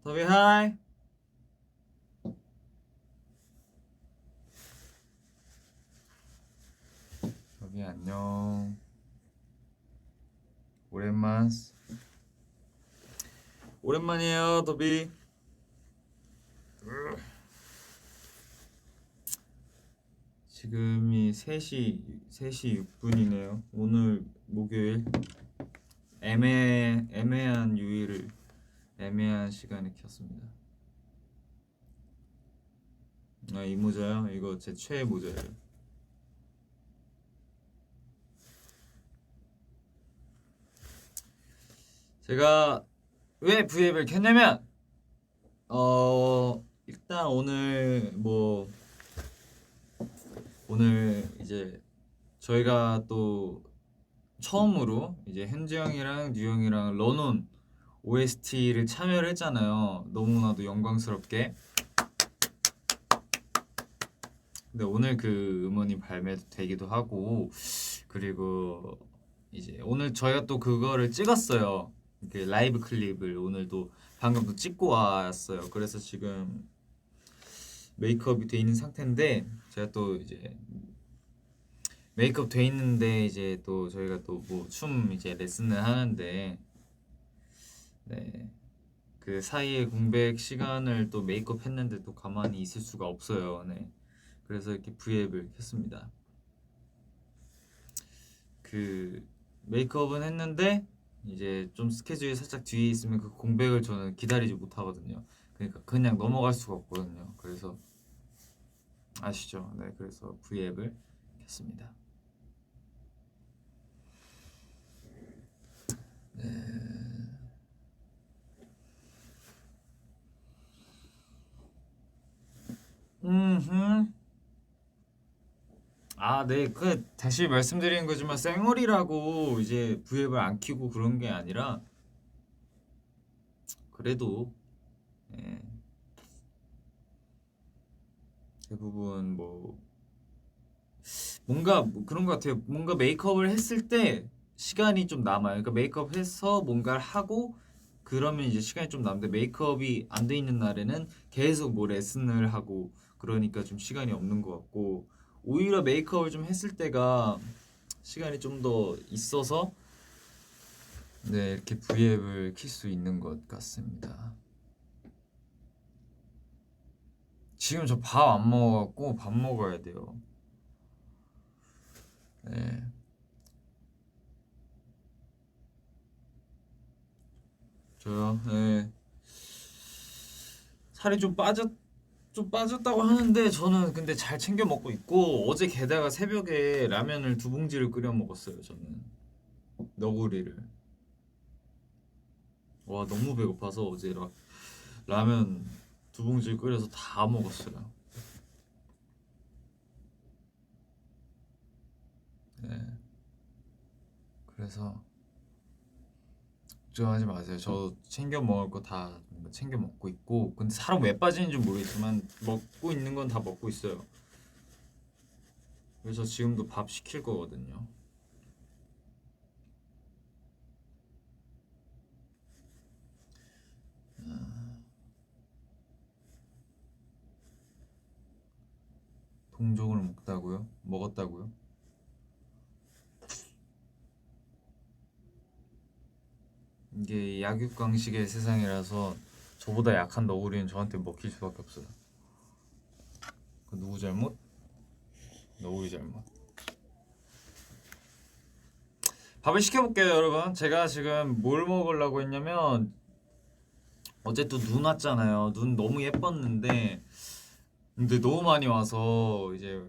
더비 하이. 더비 안녕. 오랜만이에요 더비. 지금이 3시 6분이네요. 오늘 목요일 애매한 유일을 애매한 시간에 켰습니다. 아, 이 모자요? 이거 제 최애 모자예요. 제가 왜 V앱을 켰냐면 일단 오늘 이제 저희가 또 처음으로 이제 현지 형이랑 뉴 형이랑 런온 OST를 참여를 했잖아요. 너무나도 영광스럽게. 근데 오늘 그 음원이 발매되기도 하고, 그리고 이제 오늘 저희가 또 그거를 찍었어요. 그 라이브 클립을 오늘도 방금 또 찍고 왔어요. 그래서 지금 메이크업이 돼 있는 상태인데, 제가 또 이제 메이크업 돼 있는데 이제 또 저희가 또 뭐 춤 이제 레슨을 하는데, 네, 그 사이에 공백 시간을 또 메이크업 했는데 또 가만히 있을 수가 없어요. 네, 그래서 이렇게 V앱을 켰습니다. 그 메이크업은 했는데 이제 좀 스케줄이 살짝 뒤에 있으면 그 공백을 저는 기다리지 못하거든요. 그러니까 그냥 넘어갈 수가 없거든요. 그래서 아시죠? 네, 그래서 V앱을 켰습니다. 음. 아, 네. 그 다시 말씀드리는 거지만 쌩얼이라고 이제 V앱을 안 키고 그런 게 아니라 그래도 예, 대부분 뭐 뭔가 뭐 그런 것 같아요. 뭔가 메이크업을 했을 때 시간이 좀 남아요. 그러니까 메이크업 해서 뭔가를 하고 그러면 이제 시간이 좀 남는데 메이크업이 안 돼 있는 날에는 계속 뭐 레슨을 하고 그러니까 좀 시간이 없는 것 같고 오히려 메이크업을 좀 했을 때가 시간이 좀 더 있어서 네, 이렇게 V앱을 킬 수 있는 것 같습니다. 지금 저 밥 안 먹어갖고 밥 먹어야 돼요. 네. 저요? 네. 살이 좀 빠졌다고 하는데 저는 근데 잘 챙겨 먹고 있고 어제 게다가 새벽에 라면을 2봉지를 끓여 먹었어요. 저는 너구리를. 와, 너무 배고파서 어제 라면 2봉지 끓여서 다 먹었어요. 네. 그래서 걱정하지 마세요. 저 챙겨 먹을 거 다 챙겨 먹고 있고 근데 사람 왜 빠지는지 모르겠지만 먹고 있는 건 다 먹고 있어요. 그래서 지금도 밥 시킬 거거든요. 동족을 먹다고요? 먹었다고요? 이게 약육강식의 세상이라서 저보다 약한 너구리는 저한테 먹힐 수밖에 없어요. 그 누구 잘못? 너구리 잘못. 밥을 시켜볼게요, 여러분. 제가 지금 뭘 먹으려고 했냐면 어제 또 눈 왔잖아요. 눈 너무 예뻤는데 근데 너무 많이 와서 이제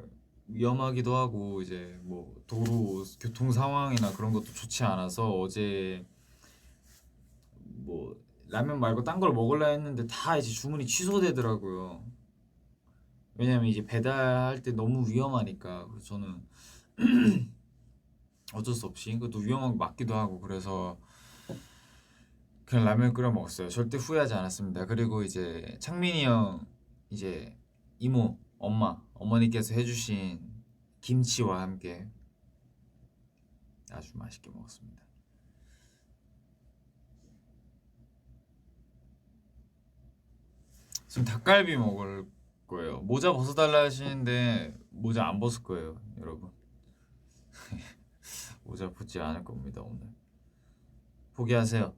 위험하기도 하고 이제 뭐 도로 교통 상황이나 그런 것도 좋지 않아서 어제 뭐 라면 말고 딴 걸 먹으려 했는데 다 이제 주문이 취소되더라고요. 왜냐면 이제 배달할 때 너무 위험하니까. 그래서 저는 어쩔 수 없이 그것도 위험한 거 맞기도 하고 그래서 그냥 라면 끓여 먹었어요. 절대 후회하지 않았습니다. 그리고 이제 창민이 형 이제 이모 어머니께서 해주신 김치와 함께 아주 맛있게 먹었습니다. 지금 닭갈비 먹을 거예요. 모자 벗어달라 하시는데 모자 안 벗을 거예요, 여러분. 모자 벗지 않을 겁니다, 오늘. 포기하세요.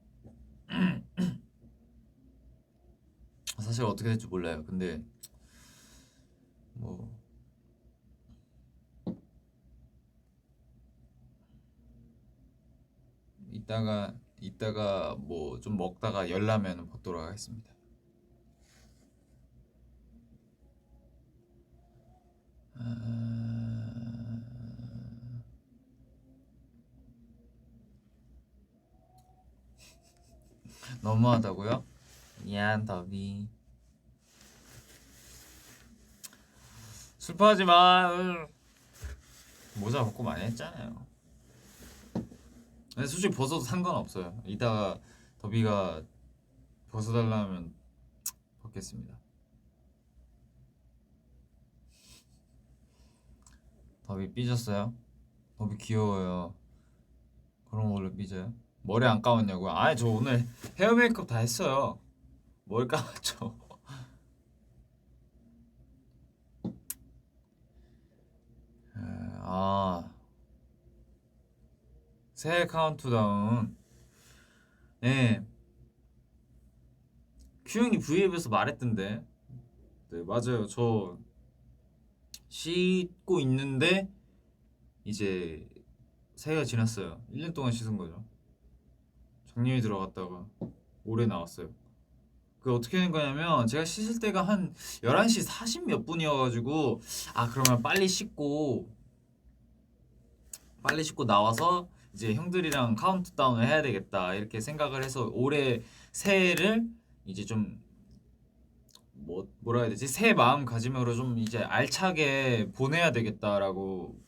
사실 어떻게 될지 몰라요. 근데 뭐 이따가 뭐 좀 먹다가 열나면 벗도록 하겠습니다. 너무하다고요? 미안 더비. 슬퍼하지 마. 모자 벗고 많이 했잖아요. 근데 솔직히 벗어도 상관없어요. 이따가 더비가 벗어달라면 벗겠습니다. 더비 삐졌어요? 더비 귀여워요. 그런 걸로 삐져요? 머리 안 감았냐고요? 아니 저 오늘 헤어 메이크업 다 했어요. 뭘 감았죠? 아 새해 카운트다운. 네 큐형이 V앱에서 말했던데. 네 맞아요. 저 씻고 있는데 이제 새해가 지났어요. 1년 동안 씻은 거죠. 작년에 들어갔다가 올해 나왔어요. 그 어떻게 된 거냐면 제가 씻을 때가 한 11시 40 몇 분이어가지고 아 그러면 빨리 씻고 나와서 이제 형들이랑 카운트다운을 해야 되겠다 이렇게 생각을 해서 올해 새해를 이제 좀 뭐라 해야 되지? 새 마음가짐으로 좀 이제 알차게 보내야 되겠다라고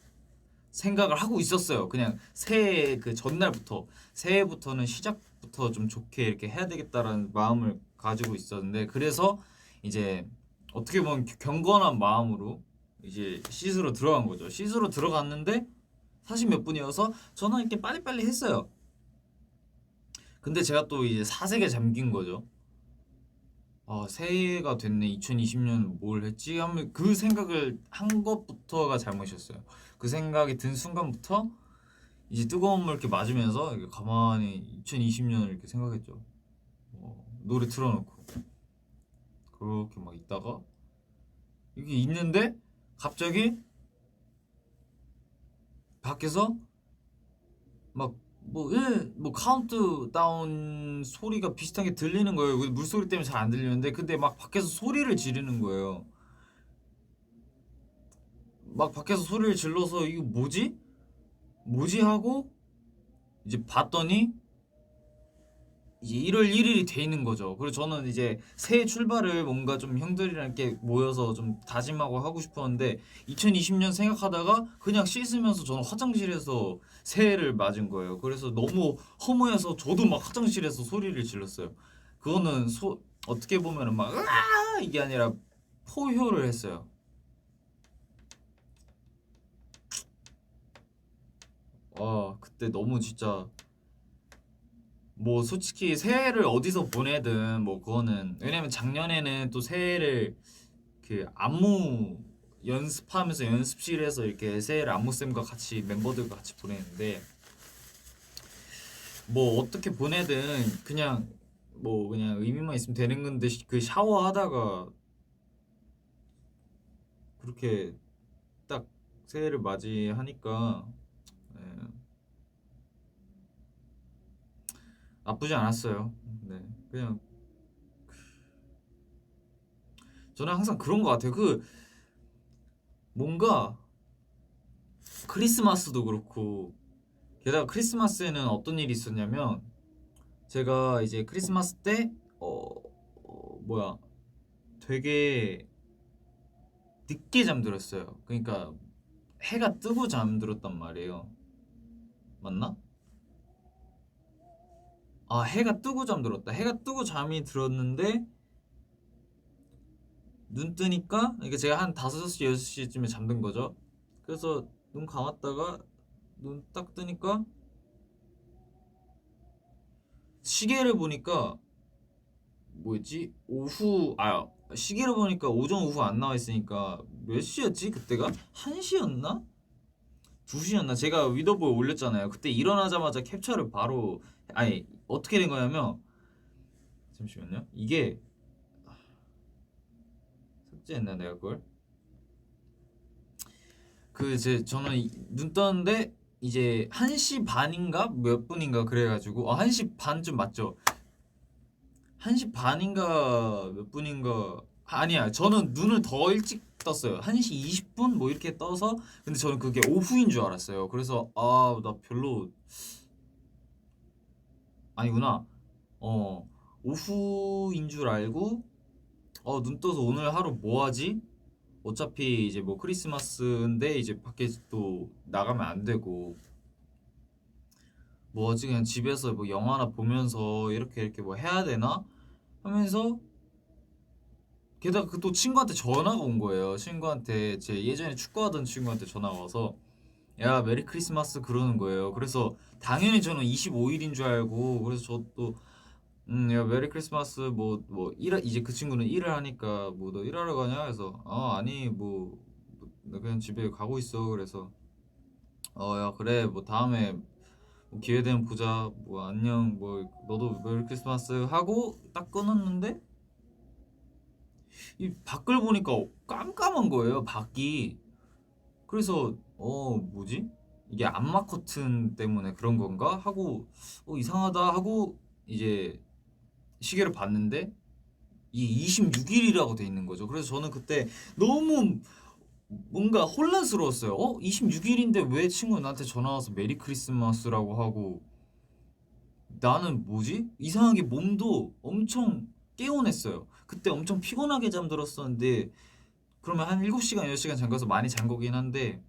생각을 하고 있었어요. 그냥 새해 그 전날부터 새해부터는 시작부터 좀 좋게 이렇게 해야 되겠다라는 마음을 가지고 있었는데 그래서 이제 어떻게 보면 경건한 마음으로 이제 씻으러 들어간 거죠. 씻으러 들어갔는데 40 몇 분이어서 저는 이렇게 빨리빨리 했어요. 근데 제가 또 이제 사색에 잠긴 거죠. 아, 새해가 됐네. 2020년 뭘 했지? 하면 그 생각을 한 것부터가 잘못이었어요. 그 생각이 든 순간부터 이제 뜨거운 물 이렇게 맞으면서 이렇게 가만히 2020년을 이렇게 생각했죠. 노래 틀어놓고 그렇게 막 있다가 이게 있는데 갑자기 밖에서 막 뭐 카운트다운 소리가 비슷하게 들리는 거예요. 물소리 때문에 잘 안 들리는데 근데 막 밖에서 소리를 지르는 거예요. 막 밖에서 소리를 질러서 이거 뭐지? 뭐지 하고 이제 봤더니 이제 1월 1일이 돼 있는 거죠. 그리고 저는 이제 새해 출발을 뭔가 좀 형들이랑 이렇게 모여서 좀 다짐하고 하고 싶었는데 2020년 생각하다가 그냥 씻으면서 저는 화장실에서 새해를 맞은 거예요. 그래서 너무 허무해서 저도 막 화장실에서 소리를 질렀어요. 그거는 어떻게 보면은 막 으아 이게 아니라 포효를 했어요. 그때 너무 진짜 뭐 솔직히 새해를 어디서 보내든 뭐 그거는 왜냐면 작년에는 또 새해를 그 안무 연습하면서 연습실에서 이렇게 새해를 안무쌤과 같이 멤버들과 같이 보내는데 뭐 어떻게 보내든 그냥 뭐 그냥 의미만 있으면 되는 건데 그 샤워하다가 그렇게 딱 새해를 맞이하니까 예, 나쁘지 않았어요. 네 그냥 저는 항상 그런 것 같아요. 그 뭔가 크리스마스도 그렇고 게다가 크리스마스에는 어떤 일이 있었냐면 제가 이제 크리스마스 때 뭐야 되게 늦게 잠들었어요. 그러니까 해가 뜨고 잠들었단 말이에요. 맞나? 아 해가 뜨고 잠들었다. 해가 뜨고 잠이 들었는데 눈 뜨니까 이게 제가 한 5시 6시쯤에 잠든 거죠. 그래서 눈 감았다가 눈 딱 뜨니까 시계를 보니까 뭐였지? 오후 시계를 보니까 오전 오후 안 나와 있으니까 몇 시였지? 그때가 1시였나? 2시였나? 제가 위더보에 올렸잖아요. 그때 일어나자마자 캡처를 바로 아니 어떻게 된 거냐면 잠시만요. 이게 삭제했나 내가 그걸? 저는 눈 떴는데 이제 1시 반인가 몇 분인가 그래가지고 1시 반쯤 맞죠? 1시 반인가 몇 분인가 아니야 저는 눈을 더 일찍 떴어요 1시 20분 뭐 이렇게 떠서 근데 저는 그게 오후인 줄 알았어요 그래서 나 별로 아니구나 오후인 줄 알고 눈 떠서 오늘 하루 뭐 하지? 어차피 이제 뭐 크리스마스인데 이제 밖에 또 나가면 안 되고 뭐 어찌 그냥 집에서 뭐 영화나 보면서 이렇게 뭐 해야 되나 하면서 게다가 그 또 친구한테 전화가 온 거예요. 친구한테 제 예전에 축구하던 친구한테 전화가 와서 야 메리 크리스마스 그러는 거예요. 그래서 당연히 저는 25일인 줄 알고 그래서 저도 야 메리 크리스마스 뭐 일 이제 그 친구는 일을 하니까 뭐 너 일하러 가냐 해서 아니 나 그냥 집에 가고 있어 그래서 야 그래 뭐 다음에 뭐 기회 되면 보자 뭐 안녕 뭐 너도 메리 크리스마스 하고 딱 끊었는데 이 밖을 보니까 깜깜한 거예요 밖이 그래서 뭐지 이게 암막 커튼 때문에 그런 건가 하고 이상하다 하고 이제 시계를 봤는데 이게 26일이라고 돼 있는 거죠 그래서 저는 그때 너무 뭔가 혼란스러웠어요 26일인데 왜 친구가 나한테 전화 와서 메리 크리스마스라고 하고 나는 뭐지? 이상하게 몸도 엄청 개운했어요. 그때 엄청 피곤하게 잠들었었는데 그러면 한 7시간, 8시간 잠가서 많이 잔 거긴 한데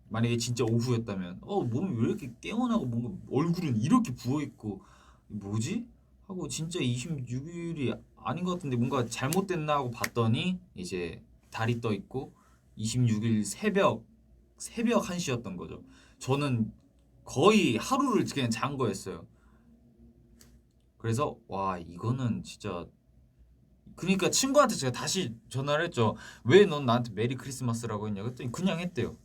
만약에 진짜 오후였다면 몸이 왜 이렇게 개운하고 뭔가 얼굴은 이렇게 부어있고 뭐지? 하고 진짜 26일이 아닌 것 같은데 뭔가 잘못됐나 하고 봤더니 이제 달이 떠 있고 26일 새벽 1시였던 거죠. 저는 거의 하루를 그냥 잔 거였어요. 그래서 와 이거는 진짜 그러니까 친구한테 제가 다시 전화를 했죠. 왜 넌 나한테 메리 크리스마스라고 했냐 그랬더니 그냥 했대요.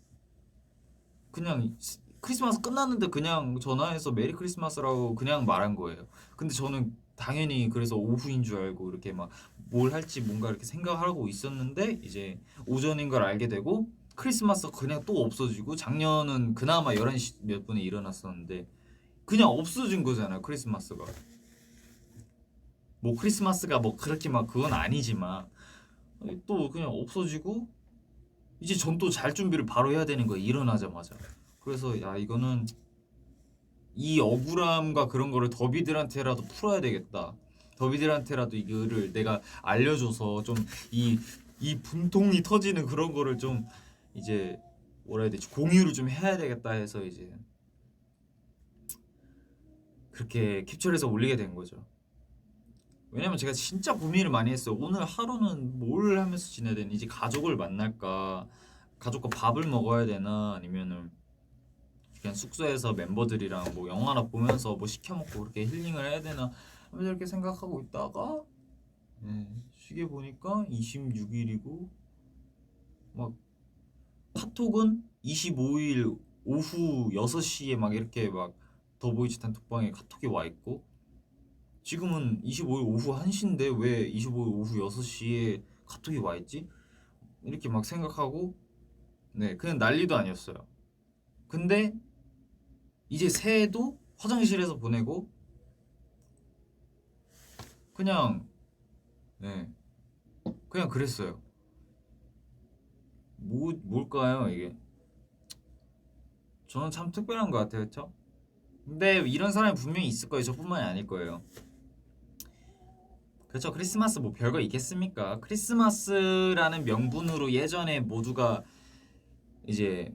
그냥 크리스마스 끝났는데 그냥 전화해서 메리 크리스마스라고 그냥 말한 거예요. 근데 저는 당연히 그래서 오후인 줄 알고 이렇게 막 뭘 할지 뭔가 이렇게 생각하고 있었는데 이제 오전인 걸 알게 되고 크리스마스 그냥 또 없어지고 작년은 그나마 11시 몇 분에 일어났었는데 그냥 없어진 거잖아요 크리스마스가. 뭐 크리스마스가 뭐 그렇게 막 그건 아니지만 또 그냥 없어지고 이제 전 또 잘 준비를 바로 해야 되는 거예요 일어나자마자 그래서 야 이거는 이 억울함과 그런 거를 더비들한테라도 풀어야 되겠다 더비들한테라도 이거를 내가 알려줘서 좀 이 분통이 터지는 그런 거를 좀 이제 뭐라 해야 되지 공유를 좀 해야 되겠다 해서 이제 그렇게 캡처해서 올리게 된 거죠 왜냐면 제가 진짜 고민을 많이 했어요. 오늘 하루는 뭘 하면서 지내야 되니? 이제 가족을 만날까? 가족과 밥을 먹어야 되나? 아니면은 그냥 숙소에서 멤버들이랑 뭐 영화나 보면서 뭐 시켜 먹고 그렇게 힐링을 해야 되나? 하면서 이렇게 생각하고 있다가 시계 보니까 26일이고 막 카톡은 25일 오후 6시에 막 이렇게 막 더보이즈 단톡방에 카톡이 와 있고 지금은 25일 오후 1시인데 왜 25일 오후 6시에 카톡이 와 있지? 이렇게 막 생각하고 그냥 난리도 아니었어요. 근데 이제 새해도 화장실에서 보내고 그냥 네 그냥 그랬어요. 뭘까요 이게? 저는 참 특별한 것 같아요, 그렇죠? 근데 이런 사람이 분명히 있을 거예요. 저뿐만이 아닐 거예요. 그렇죠. 크리스마스 뭐 별거 있겠습니까? 크리스마스라는 명분으로 예전에 모두가 이제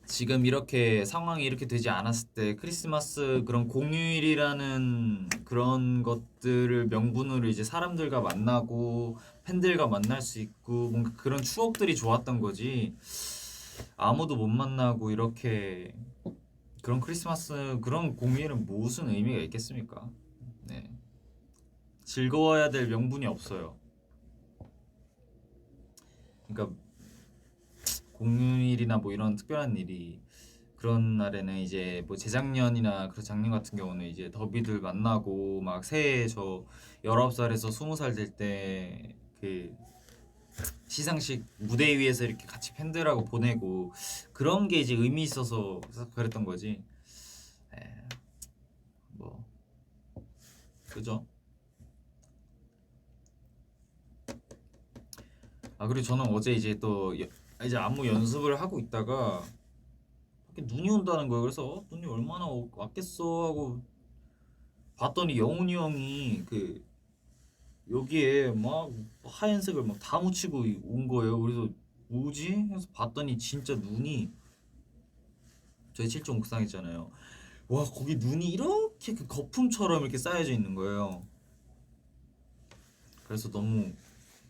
지금 이렇게 상황이 이렇게 되지 않았을 때 크리스마스 그런 공휴일이라는 그런 것들을 명분으로 이제 사람들과 만나고 팬들과 만날 수 있고 뭔가 그런 추억들이 좋았던 거지 아무도 못 만나고 이렇게 그런 크리스마스 그런 공휴일은 무슨 의미가 있겠습니까? 네. 즐거워야 될 명분이 없어요. 그러니까 공휴일이나 뭐 이런 특별한 일이 그런 날에는 이제 뭐 재작년이나 그 작년 같은 경우는 이제 더비들 만나고 막 새해 저 19살에서 20살 될 때 그 시상식 무대 위에서 이렇게 같이 팬들하고 보내고 그런 게 이제 의미 있어서 그랬던 거지. 에, 뭐 그죠? 아 그리고 저는 어제 이제 또 이제 안무 연습을 하고 있다가 밖에 눈이 온다는 거예요. 그래서 눈이 얼마나 왔겠어 하고 봤더니 영훈이 형이 그 여기에 막 하얀색을 막 다 묻히고 온 거예요. 그래서 뭐지? 해서 봤더니 진짜 눈이 저희 7종 옥상 있잖아요. 와 거기 눈이 이렇게 그 거품처럼 이렇게 쌓여져 있는 거예요. 그래서 너무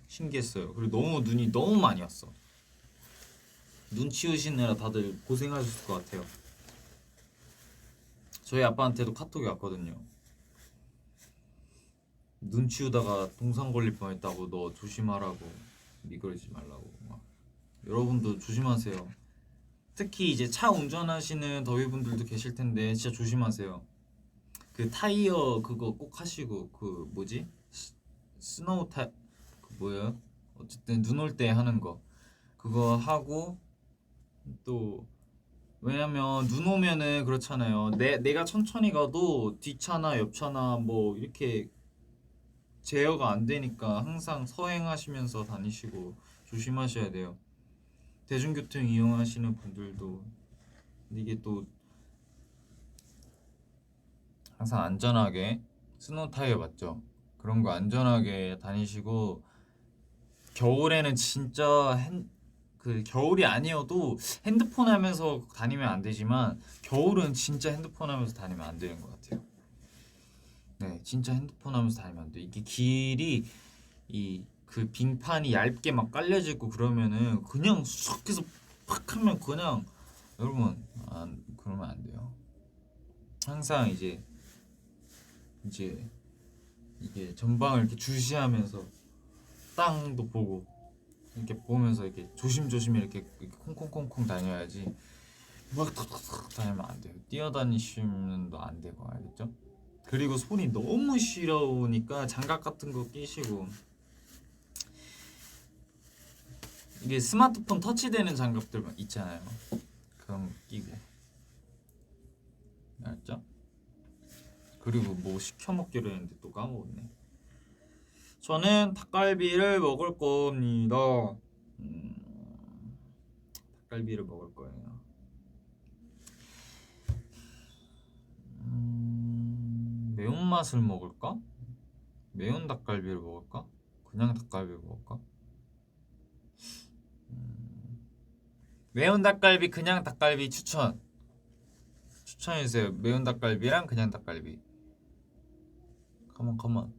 신기했어요. 그리고 너무 눈이 너무 많이 왔어. 눈 치우시느라 다들 고생하셨을 것 같아요. 저희 아빠한테도 카톡이 왔거든요. 눈 치우다가 동상 걸릴 뻔했다고 너 조심하라고 미끄러지지 말라고 막. 여러분도 조심하세요. 특히 이제 차 운전하시는 더위분들도 계실 텐데 진짜 조심하세요. 그 타이어 그거 꼭 하시고 그 뭐지? 스노우 그 뭐예요? 어쨌든 눈 올 때 하는 거 그거 하고 또 왜냐면 눈 오면은 그렇잖아요. 내가 천천히 가도 뒷차나 옆차나 뭐 이렇게 제어가 안 되니까 항상 서행하시면서 다니시고 조심하셔야 돼요. 대중교통 이용하시는 분들도 이게 또 항상 안전하게 스노우 타이어 맞죠? 그런 거 안전하게 다니시고 겨울에는 진짜 그 겨울이 아니어도 핸드폰 하면서 다니면 안 되지만 겨울은 진짜 핸드폰 하면서 다니면 안 되는 것 같아요. 네, 진짜 핸드폰 하면서 다니면 안 돼. 이게 길이 이 그 빙판이 얇게 막 깔려지고 그러면은 그냥 쑥 해서 팍 하면 그냥 여러분 그러면 안 돼요. 항상 이제 이게 전방을 이렇게 주시하면서 땅도 보고 이렇게 보면서 이렇게 조심조심 이렇게 콩콩콩콩 다녀야지 막 탁탁탁 다니면 안 돼요. 뛰어다니시면 안 되고 알겠죠? 그리고 손이 너무 시려우니까 장갑 같은 거 끼시고 이게 스마트폰 터치되는 장갑들 있잖아요. 그런 거 끼고 알죠? 그리고 뭐 시켜 먹기로 했는데 또 까먹었네. 저는 닭갈비를 먹을 겁니다. 음, 닭갈비를 먹을 거예요. 매운맛을 먹을까? 매운 닭갈비를 먹을까? 그냥 닭갈비를 먹을까? 매운 닭갈비, 그냥 닭갈비 추천해주세요. 매운 닭갈비랑 그냥 닭갈비. 컴온. 컴온.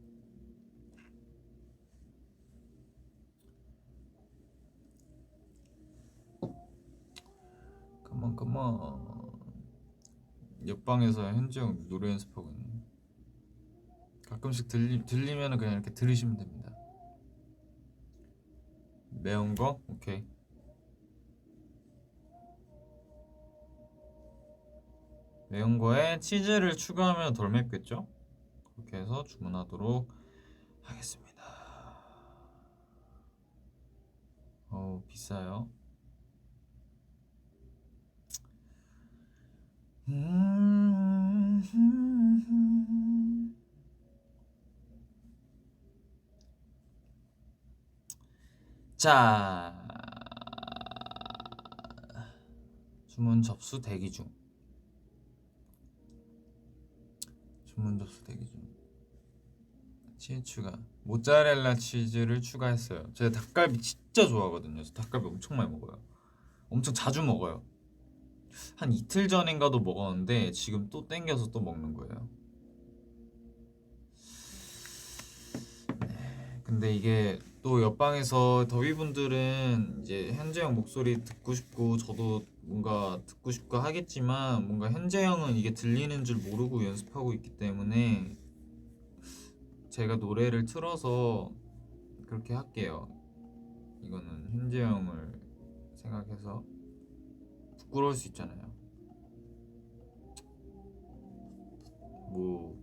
옆방에서 현지형 노래 연습하고 있네. 가끔씩 들리면은 그냥 이렇게 들으시면 됩니다. 매운 거? 오케이. 매운 거에 치즈를 추가하면 덜 맵겠죠? 그렇게 해서 주문하도록 하겠습니다. 비싸요. 자, 주문 접수 대기 중. 치즈 추가. 모짜렐라 치즈를 추가했어요. 제가 닭갈비 진짜 좋아하거든요. 저 닭갈비 엄청 많이 먹어요. 엄청 자주 먹어요. 한 이틀 전인가도 먹었는데 지금 또 땡겨서 또 먹는 거예요. 근데 이게 또 옆방에서 더위분들은 이제 현재 형 목소리 듣고 싶고 저도 뭔가 듣고 싶고 하겠지만 뭔가 현재 형은 이게 들리는 줄 모르고 연습하고 있기 때문에 제가 노래를 틀어서 그렇게 할게요. 이거는 현재 형을 생각해서 부끄러울 수 있잖아요. 뭐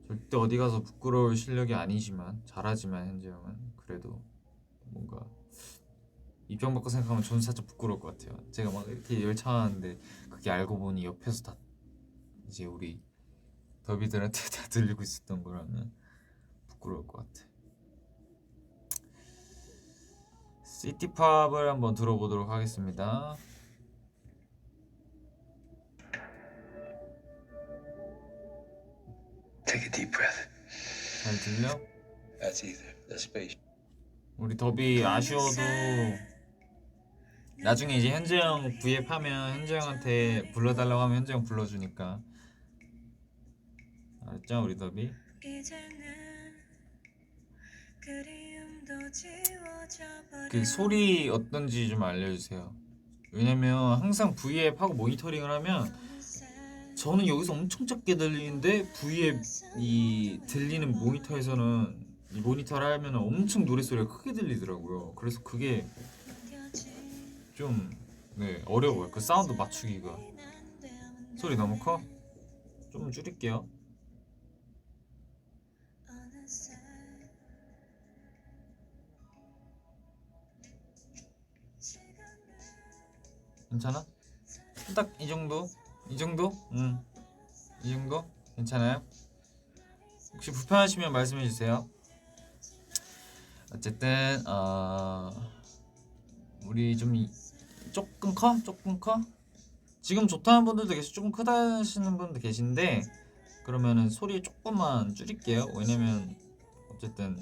절대 어디 가서 부끄러울 실력이 아니지만 잘하지만 현재 형은 그래도 뭔가 입장 바꿔 생각하면 저는 살짝 부끄러울 것 같아요. 제가 막 이렇게 열창하는데 그게 알고 보니 옆에서 다 이제 우리 더비들한테 다 들리고 있었던 거라면 부끄러울 것 같아. 시티팝을 한번 들어보도록 하겠습니다. Take a deep breath. 잘 들려? That's either the space. 우리 더비 아쉬워도 나중에 이제 현재 형 V앱 하면 현재 형한테 불러달라고 하면 현재 형 불러주니까. 알았죠 우리 더비? 그 소리 어떤지 좀 알려주세요. 왜냐면 항상 V앱 하고 모니터링을 하면 저는 여기서 엄청 작게 들리는데 V앱 이 들리는 모니터에서는 이 모니터를 하면 엄청 노랫소리가 크게 들리더라고요. 그래서 그게 좀 어려워요. 그 사운드 맞추기가. 소리 너무 커? 좀 줄일게요. 괜찮아? 딱 이 정도? 이 정도? 이 정도? 괜찮아요? 혹시 불편하시면 말씀해주세요. 어쨌든 우리 좀 조금 커? 조금 커? 지금 좋다는 분들도 계시고 조금 크다 하시는 분도 계신데 그러면은 소리 조금만 줄일게요. 왜냐면 어쨌든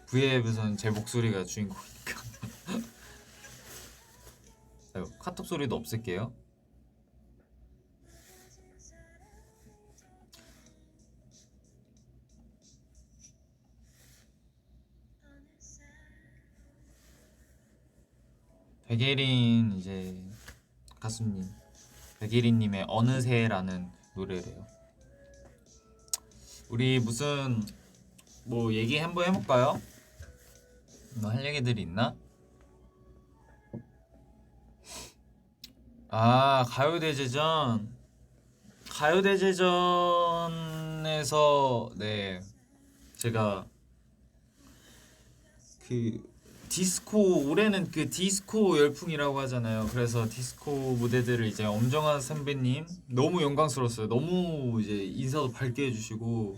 V앱에서는 제 목소리가 주인공이니까. 카톡 소리도 없앨게요. 백예린 이제 가수님 백예린님의 어느새라는 노래래요. 우리 무슨 뭐 얘기 한번 해볼까요? 뭐 할 얘기들이 있나? 가요대제전에서 제가 그 디스코 올해는 그 디스코 열풍이라고 하잖아요. 그래서 디스코 무대들을 이제 엄정한 선배님 너무 영광스러웠어요. 너무 이제 인사도 밝게 해주시고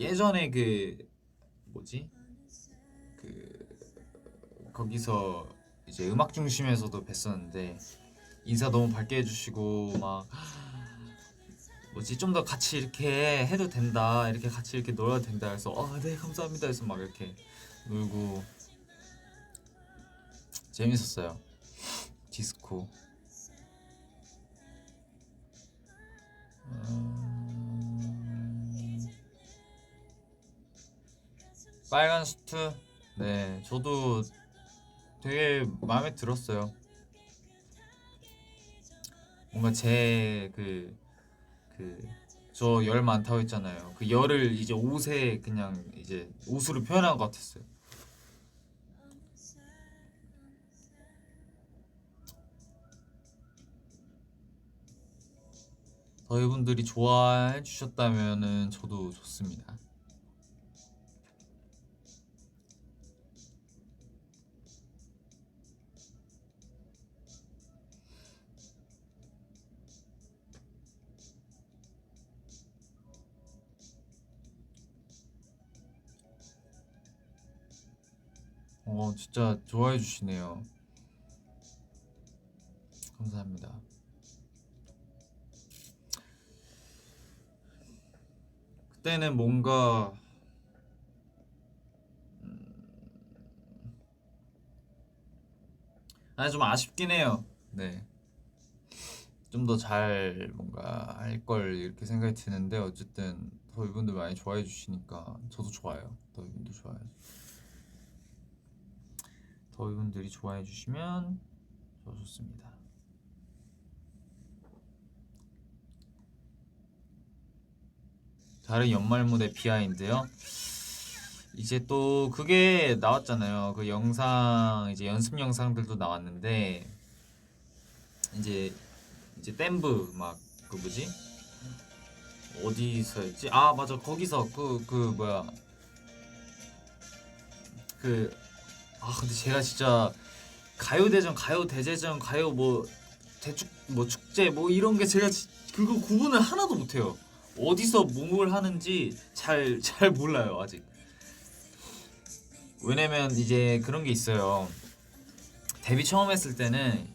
예전에 그 뭐지 그 거기서 이제 음악 중심에서도 뵀었는데 인사 너무 밝게 해주시고 막 뭐지 좀 더 같이 이렇게 해도 된다 이렇게 같이 이렇게 놀아도 된다 해서 네 감사합니다 해서 막 이렇게 놀고 재밌었어요. 디스코 빨간 수트 저도 되게 마음에 들었어요. 뭔가 제 저 열 많다고 했잖아요. 그 열을 이제 옷에 그냥 이제 옷으로 표현한 것 같았어요. 저희분들이 좋아해 주셨다면은 저도 좋습니다. 진짜 좋아해 주시네요. 감사합니다. 그때는 뭔가 좀 아쉽긴 해요. 좀 더 잘 뭔가 할 걸 이렇게 생각이 드는데 어쨌든 더위분들 많이 좋아해 주시니까 저도 좋아요. 더위분들 좋아해. 더위분들이 좋아해 주시면 저 좋습니다. 다른 연말 무대 비하인드요. 이제 또 그게 나왔잖아요. 그 영상 이제 연습 영상들도 나왔는데 이제 댐브 막 그 뭐지? 어디서였지? 아 맞아 거기서 그 뭐야 그 아 근데 제가 진짜 가요대전, 가요대제전, 가요 뭐 대축 뭐 축제 뭐 이런 게 제가 그거 구분을 하나도 못해요. 어디서 뭘 하는지 잘 몰라요 아직. 왜냐면 이제 그런 게 있어요. 데뷔 처음 했을 때는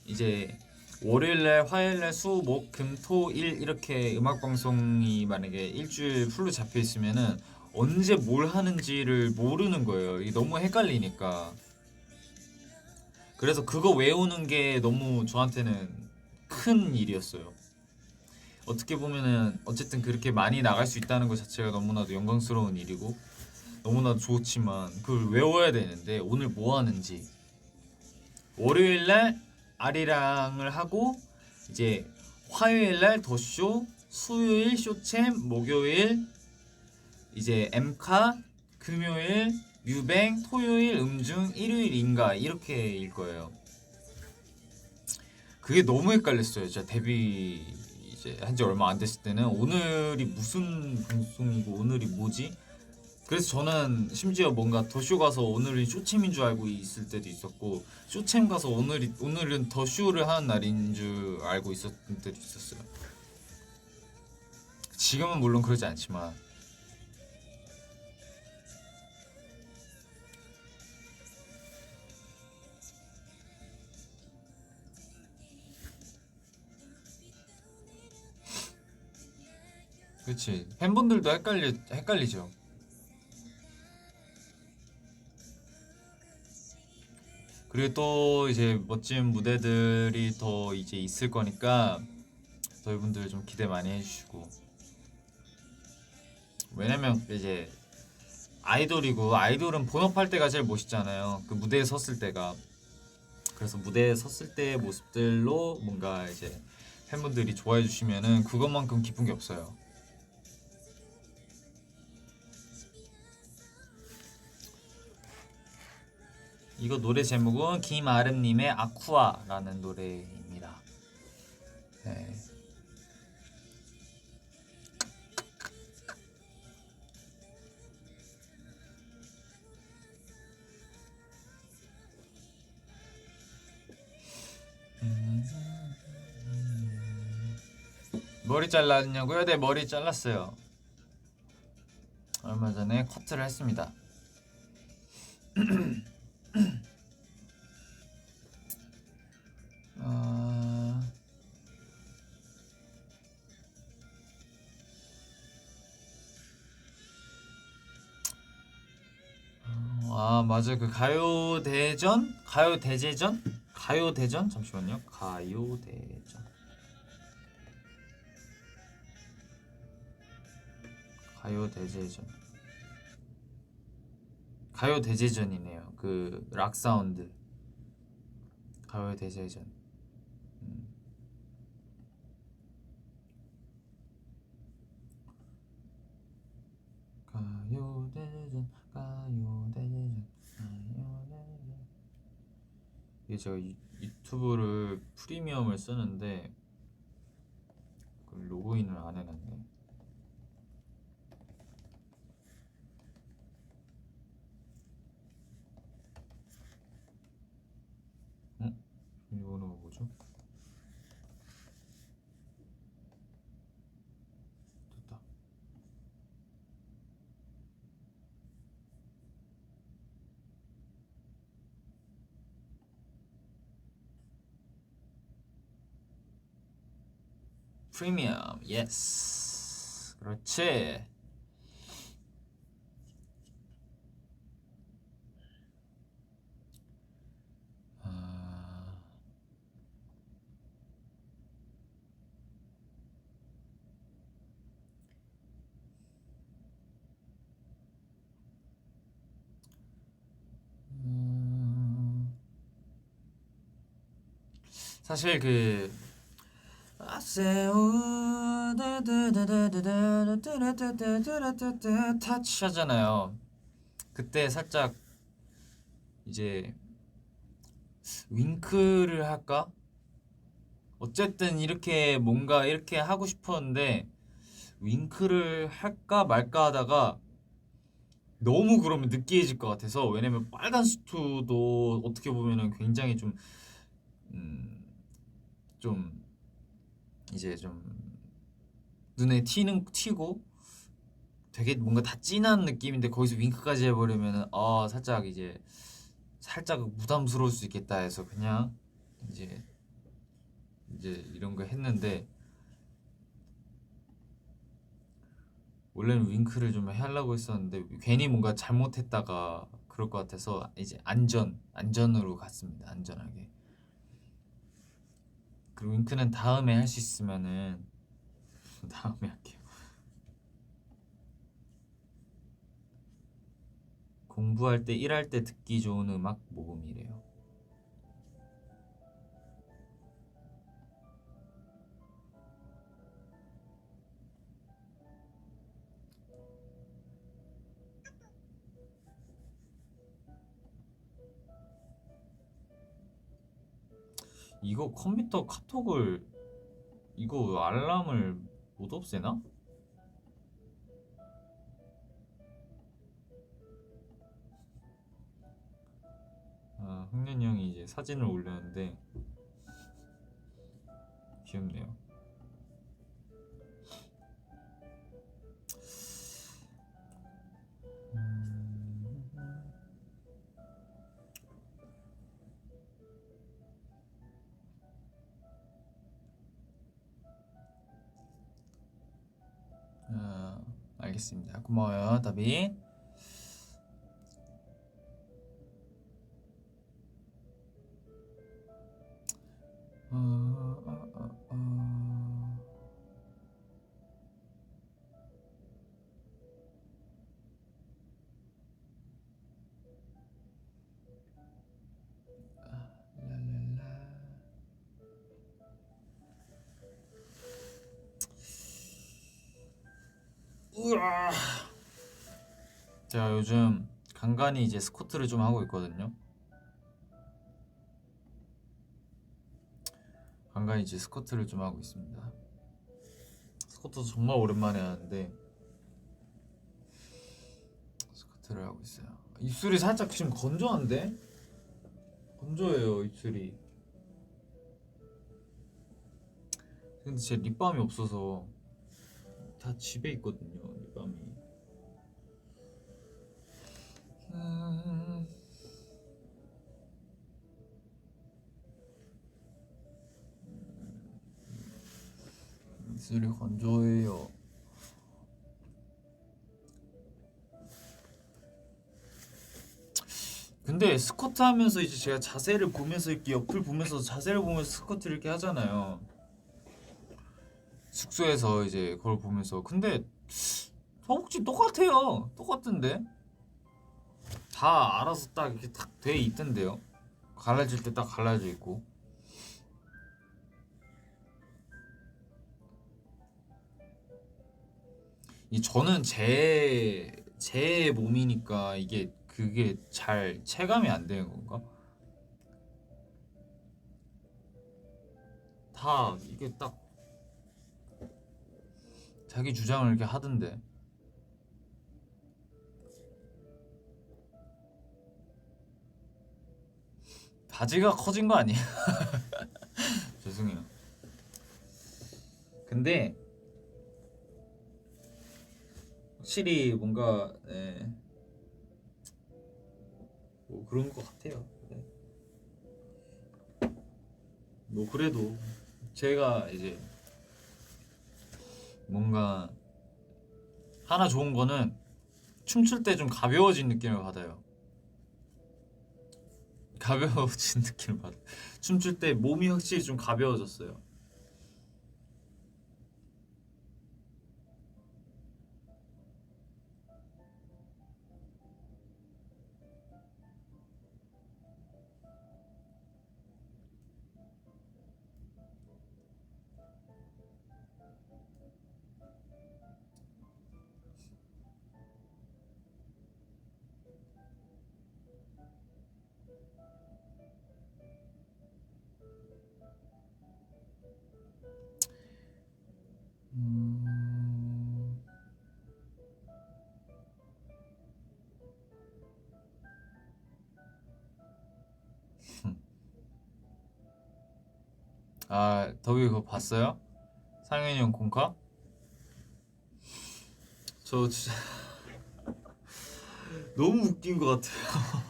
이제 월요일날, 화요일날, 수, 목, 금, 토, 일 이렇게 음악 방송이 만약에 일주일 풀로 잡혀 있으면은 언제 뭘 하는지를 모르는 거예요. 이게 너무 헷갈리니까. 그래서 그거 외우는 게 너무 저한테는 큰 일이었어요. 어떻게 보면은 어쨌든 그렇게 많이 나갈 수 있다는 것 자체가 너무나도 영광스러운 일이고 너무나도 좋지만 그걸 외워야 되는데 오늘 뭐 하는지 월요일날 아리랑을 하고 이제 화요일날 더쇼, 수요일 쇼챔, 목요일 이제 엠카, 금요일 뮤뱅, 토요일 음중, 일요일 인가 이렇게일 거예요. 그게 너무 헷갈렸어요. 진짜 데뷔 이제 한지 얼마 안 됐을 때는 오늘이 무슨 방송이고 오늘이 뭐지? 그래서 저는 심지어 뭔가 더쇼 가서 오늘은 쇼챔인 줄 알고 있을 때도 있었고 쇼챔 가서 오늘은 더쇼를 하는 날인 줄 알고 있었던 때도 있었어요. 지금은 물론 그러지 않지만 그렇지 팬분들도 헷갈리죠. 그리고 또 이제 멋진 무대들이 더 이제 있을 거니까 저희분들 좀 기대 많이 해주시고 왜냐면 이제 아이돌이고 아이돌은 본업할 때가 제일 멋있잖아요. 그 무대에 섰을 때가 그래서 무대에 섰을 때의 모습들로 뭔가 이제 팬분들이 좋아해 주시면은 그것만큼 기쁜 게 없어요. 이거 노래 제목은 김아름님의 아쿠아라는 노래입니다. 네. 머리 잘랐냐고요? 네, 머리 잘랐어요. 얼마 전에 커트를 했습니다. 맞아 그 가요대전 잠시만요. 가요대제전 가요대제전이네요. 그 락사운드 가요대제전. 가요대전 이게 제가 유튜브를 프리미엄을 쓰는데 그 로그인을 안 해놨네. 이거는 뭐죠? 됐다. 프리미엄 예스 그렇지. 사실 세우 타치 하잖아요. 그때 살짝 이제 윙크를 할까? 어쨌든 이렇게 뭔가 이렇게 하고 싶었는데 윙크를 할까 말까 하다가 너무 그러면 느끼해질 것 같아서. 왜냐면 빨간 수트도 어떻게 보면은 굉장히 음, 좀 이제 좀 눈에 튀고 되게 뭔가 다 진한 느낌인데 거기서 윙크까지 해버리면은 살짝 이제 살짝 부담스러울 수 있겠다 해서 그냥 이제 이런 거 했는데, 원래는 윙크를 좀 하려고 했었는데 괜히 뭔가 잘못했다가 그럴 것 같아서 이제 안전으로 갔습니다. 안전하게. 그리고 윙크는 다음에 할 수 있으면은 다음에 할게요. 공부할 때 일할 때 듣기 좋은 음악 모음이래요. 이거 컴퓨터 카톡을 이거 알람을 못 없애나? 흥년이 형이 이제 사진을 올렸는데 귀엽네요. 알겠습니다. 고마워요, 다비. 우와. 제가 요즘 간간히 이제 스쿼트를 좀 하고 있거든요. 간간히 이제 스쿼트를 좀 하고 있습니다. 스쿼트 정말 오랜만에 하는데 스쿼트를 하고 있어요. 입술이 살짝 지금 건조한데? 건조해요, 입술이. 근데 제 립밤이 없어서 다 집에 있거든요, 립밤이. 입술이 건조해요. 근데 스쿼트 하면서 이제 제가 자세를 보면서 이렇게 옆을 보면서 자세를 보면서 스쿼트를 이렇게 하잖아요. 숙소에서 이제 그걸 보면서. 근데 허벅지 똑같아요. 똑같은데 다 알아서 딱 이렇게 딱 돼 있던데요. 갈라질 때 딱 갈라져 있고. 이 저는 제 몸이니까 이게 그게 잘 체감이 안 되는 건가? 다 이게 딱 자기 주장을 이렇게 하던데. 바지가 커진 거 아니에요? 죄송해요. 근데 확실히 뭔가 뭐 그런 것 같아요. 네. 뭐 그래도 제가 이제 뭔가 하나 좋은 거는 춤출 때 좀 가벼워진 느낌을 받아요. 가벼워진 느낌을 받아. 춤출 때 몸이 확실히 좀 가벼워졌어요. 아 더비 그거 봤어요? 상현이 형 공카? 저 진짜 너무 웃긴 것 같아요.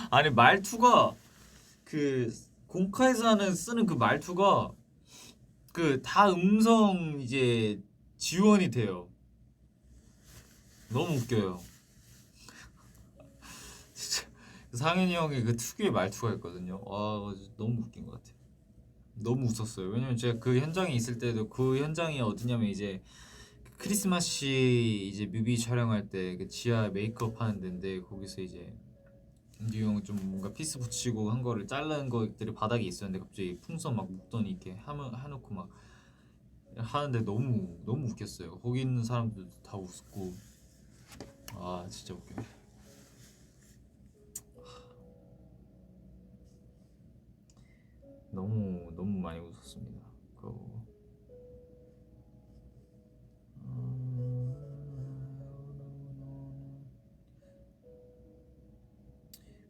아니 말투가 그 공카에서 하는 쓰는 그 말투가 그 다 음성 이제 지원이 돼요. 너무 웃겨요. 진짜 상현이 형의 그 특유의 말투가 있거든요. 와 너무 웃긴 것 같아요. 너무 웃었어요. 왜냐면 제가 그 현장에 있을 때도 그 현장이 어디냐면 이제 크리스마스 이제 뮤비 촬영할 때 그 지하 메이크업 하는 데인데 거기서 이제 뉴형 좀 뭔가 피스 붙이고 한 거를 자른 것들이 바닥에 있었는데 갑자기 풍선 막 묶더니 이렇게 해놓고 막 하는데 너무 너무 웃겼어요. 거기 있는 사람들도 다 웃고 아 진짜 웃겨요. 너무 너무 많이 웃었습니다. 그거 보고.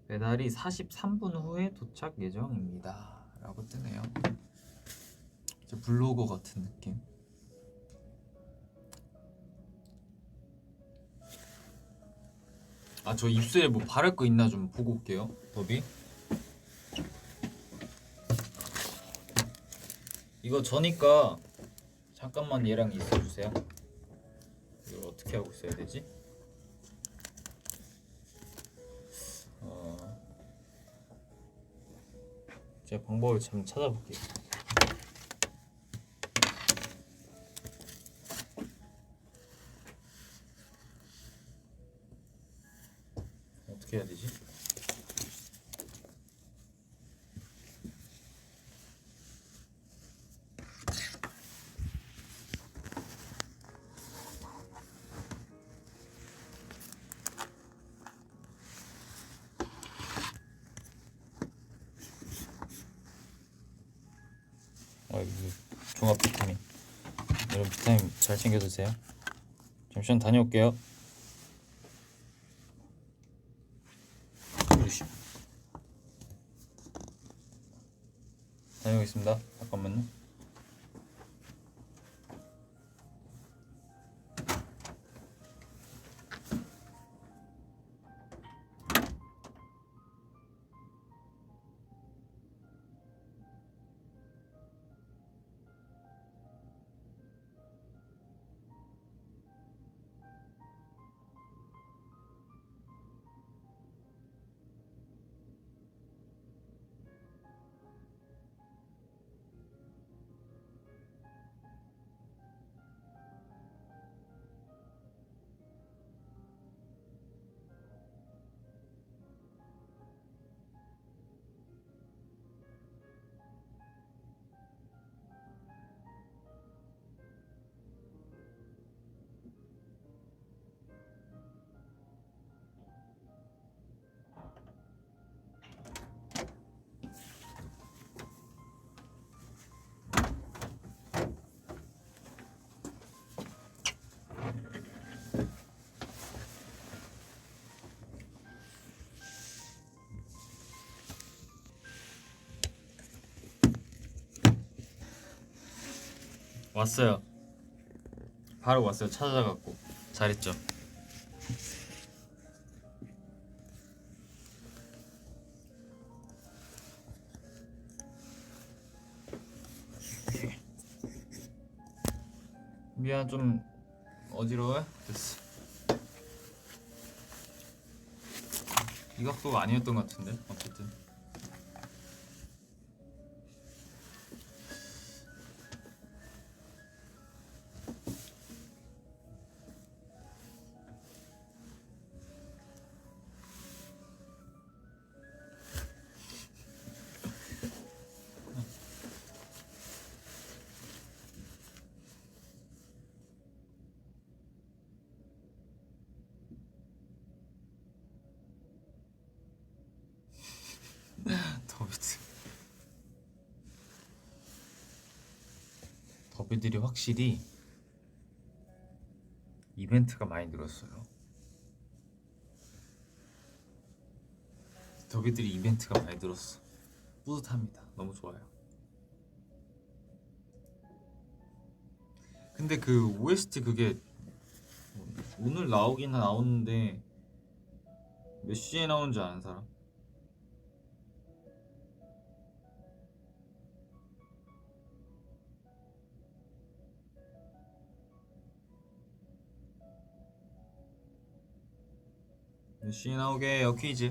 배달이 43분 후에 도착 예정입니다. 라고 뜨네요. 진짜 블로거 같은 느낌. 아 저 입술에 뭐 바를 거 있나 좀 보고 올게요. 더비. 이거 저니까 잠깐만 얘랑 있어주세요. 이걸 어떻게 하고 있어야 되지? 어, 제가 방법을 좀 찾아볼게요. 어떻게 해야 되지? 여기 종합 비타민. 여러분 비타민 잘 챙겨 드세요. 잠시만 다녀올게요. 으이씨. 다녀오겠습니다. 잠깐만요. 왔어요. 바로 왔어요. 찾아갖고 잘했죠. 미안 좀 어지러워? 됐어. 이 각도가 아니었던 것 같은데 어쨌든. 더비들 더비들이 확실히 이벤트가 많이 늘었어요. 더비들이 이벤트가 많이 늘었어. 뿌듯합니다. 너무 좋아요. 근데 그 OST 그게 오늘 나오긴 나오는데 몇 시에 나오는 줄 아는 사람? 몇 시에 나오게요 퀴즈.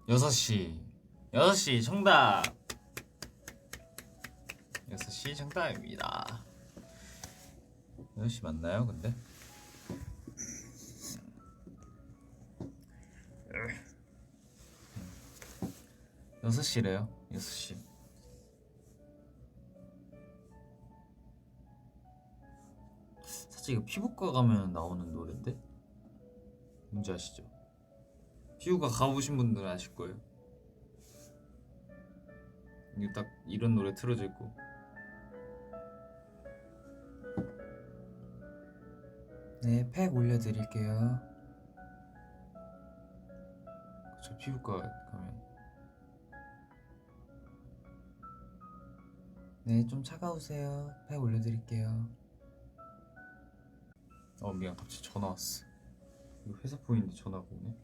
6시. 6시 정답. 6시 정답입니다. 6시 맞나요 근데? 6시래요. 6시. 사실 이거 피부과 가면 나오는 노래인데? 뭔지 아시죠? 피부과 가보신 분들은 아실 거예요. 이게 딱 이런 노래 틀어져 있고. 네, 팩 올려드릴게요. 저 피부과 가면. 네, 좀 차가우세요. 팩 올려드릴게요. 미안, 갑자기 전화 왔어. 이거 회사 폰인데 전화가 오네.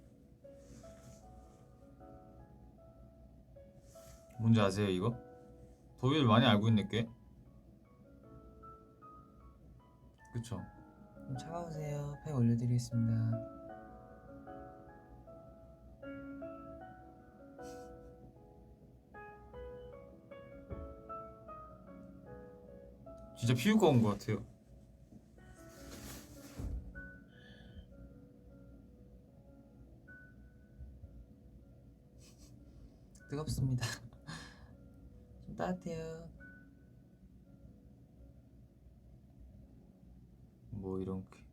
뭔지 아세요 이거? 더위를 많이 알고 있네 꽤. 그쵸? 좀 차가우세요. 팩 올려드리겠습니다. 진짜 피부과 온 것 같아요. 뜨겁습니다. 좀 따뜻해요. 뭐 이런 게.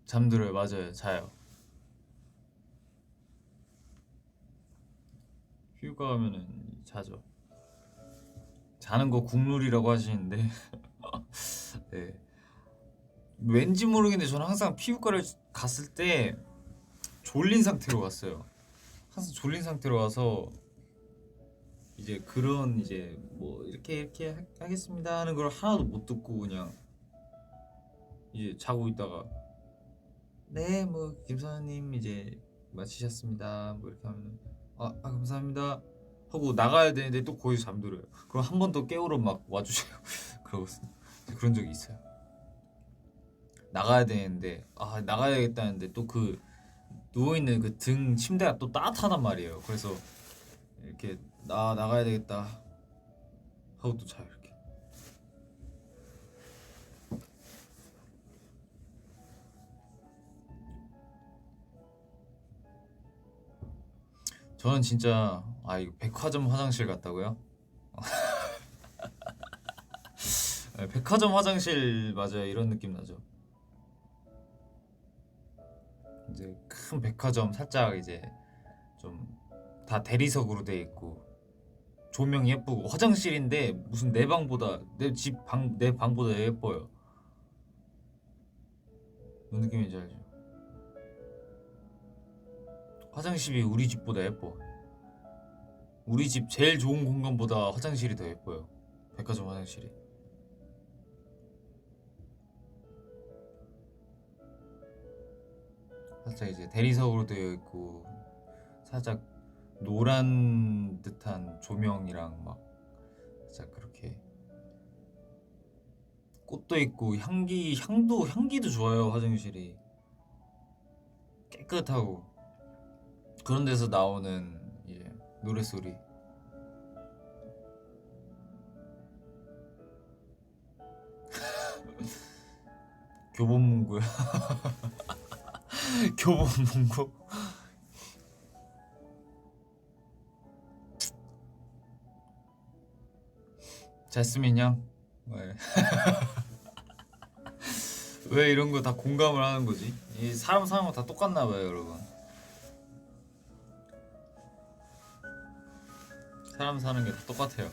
잠들어요. 맞아요. 자요. 피부과 가면은 자죠. 자는 거 국룰이라고 하시는데 네. 왠지 모르겠는데 저는 항상 피부과를 갔을 때 졸린 상태로 갔어요. 항상 졸린 상태로 와서 이제 그런 이제 뭐 이렇게 하겠습니다 하는 걸 하나도 못 듣고 그냥 이제 자고 있다가 네 뭐 김선아님 이제 마치셨습니다 뭐 이렇게 하면 감사합니다 하고 나가야 되는데 또 거기서 잠들어요. 그럼 한 번 더 깨우러 막 와주세요. 그러고 그런 적이 있어요. 나가야 되는데 나가야겠다는데 또 그 누워있는 그 등 침대가 또 따뜻하단 말이에요. 그래서 이렇게 나가야 되겠다 하고 또 자요 이렇게. 저는 진짜 이거 백화점 화장실 같다고요? 네, 백화점 화장실 맞아요. 이런 느낌 나죠. 이제 큰 백화점 살짝 이제 좀 다 대리석으로 돼 있고 조명 예쁘고 화장실인데 무슨 내 방보다 내 방보다 예뻐요. 무슨 느낌인지 알죠? 화장실이 우리 집보다 예뻐. 우리 집 제일 좋은 공간보다 화장실이 더 예뻐요. 백화점 화장실이. 살짝 이제 대리석으로 되어 있고 살짝 노란 듯한 조명이랑 막 살짝 그렇게 꽃도 있고 향기도 좋아요. 화장실이 깨끗하고 그런 데서 나오는 이제 노래소리. 교보문고요. 교보문고. 제스민 양. 왜? 왜 이런 거 다 공감을 하는 거지? 이 사람 사는 거 다 똑같나 봐요, 여러분. 사람 사는 게 다 똑같아요.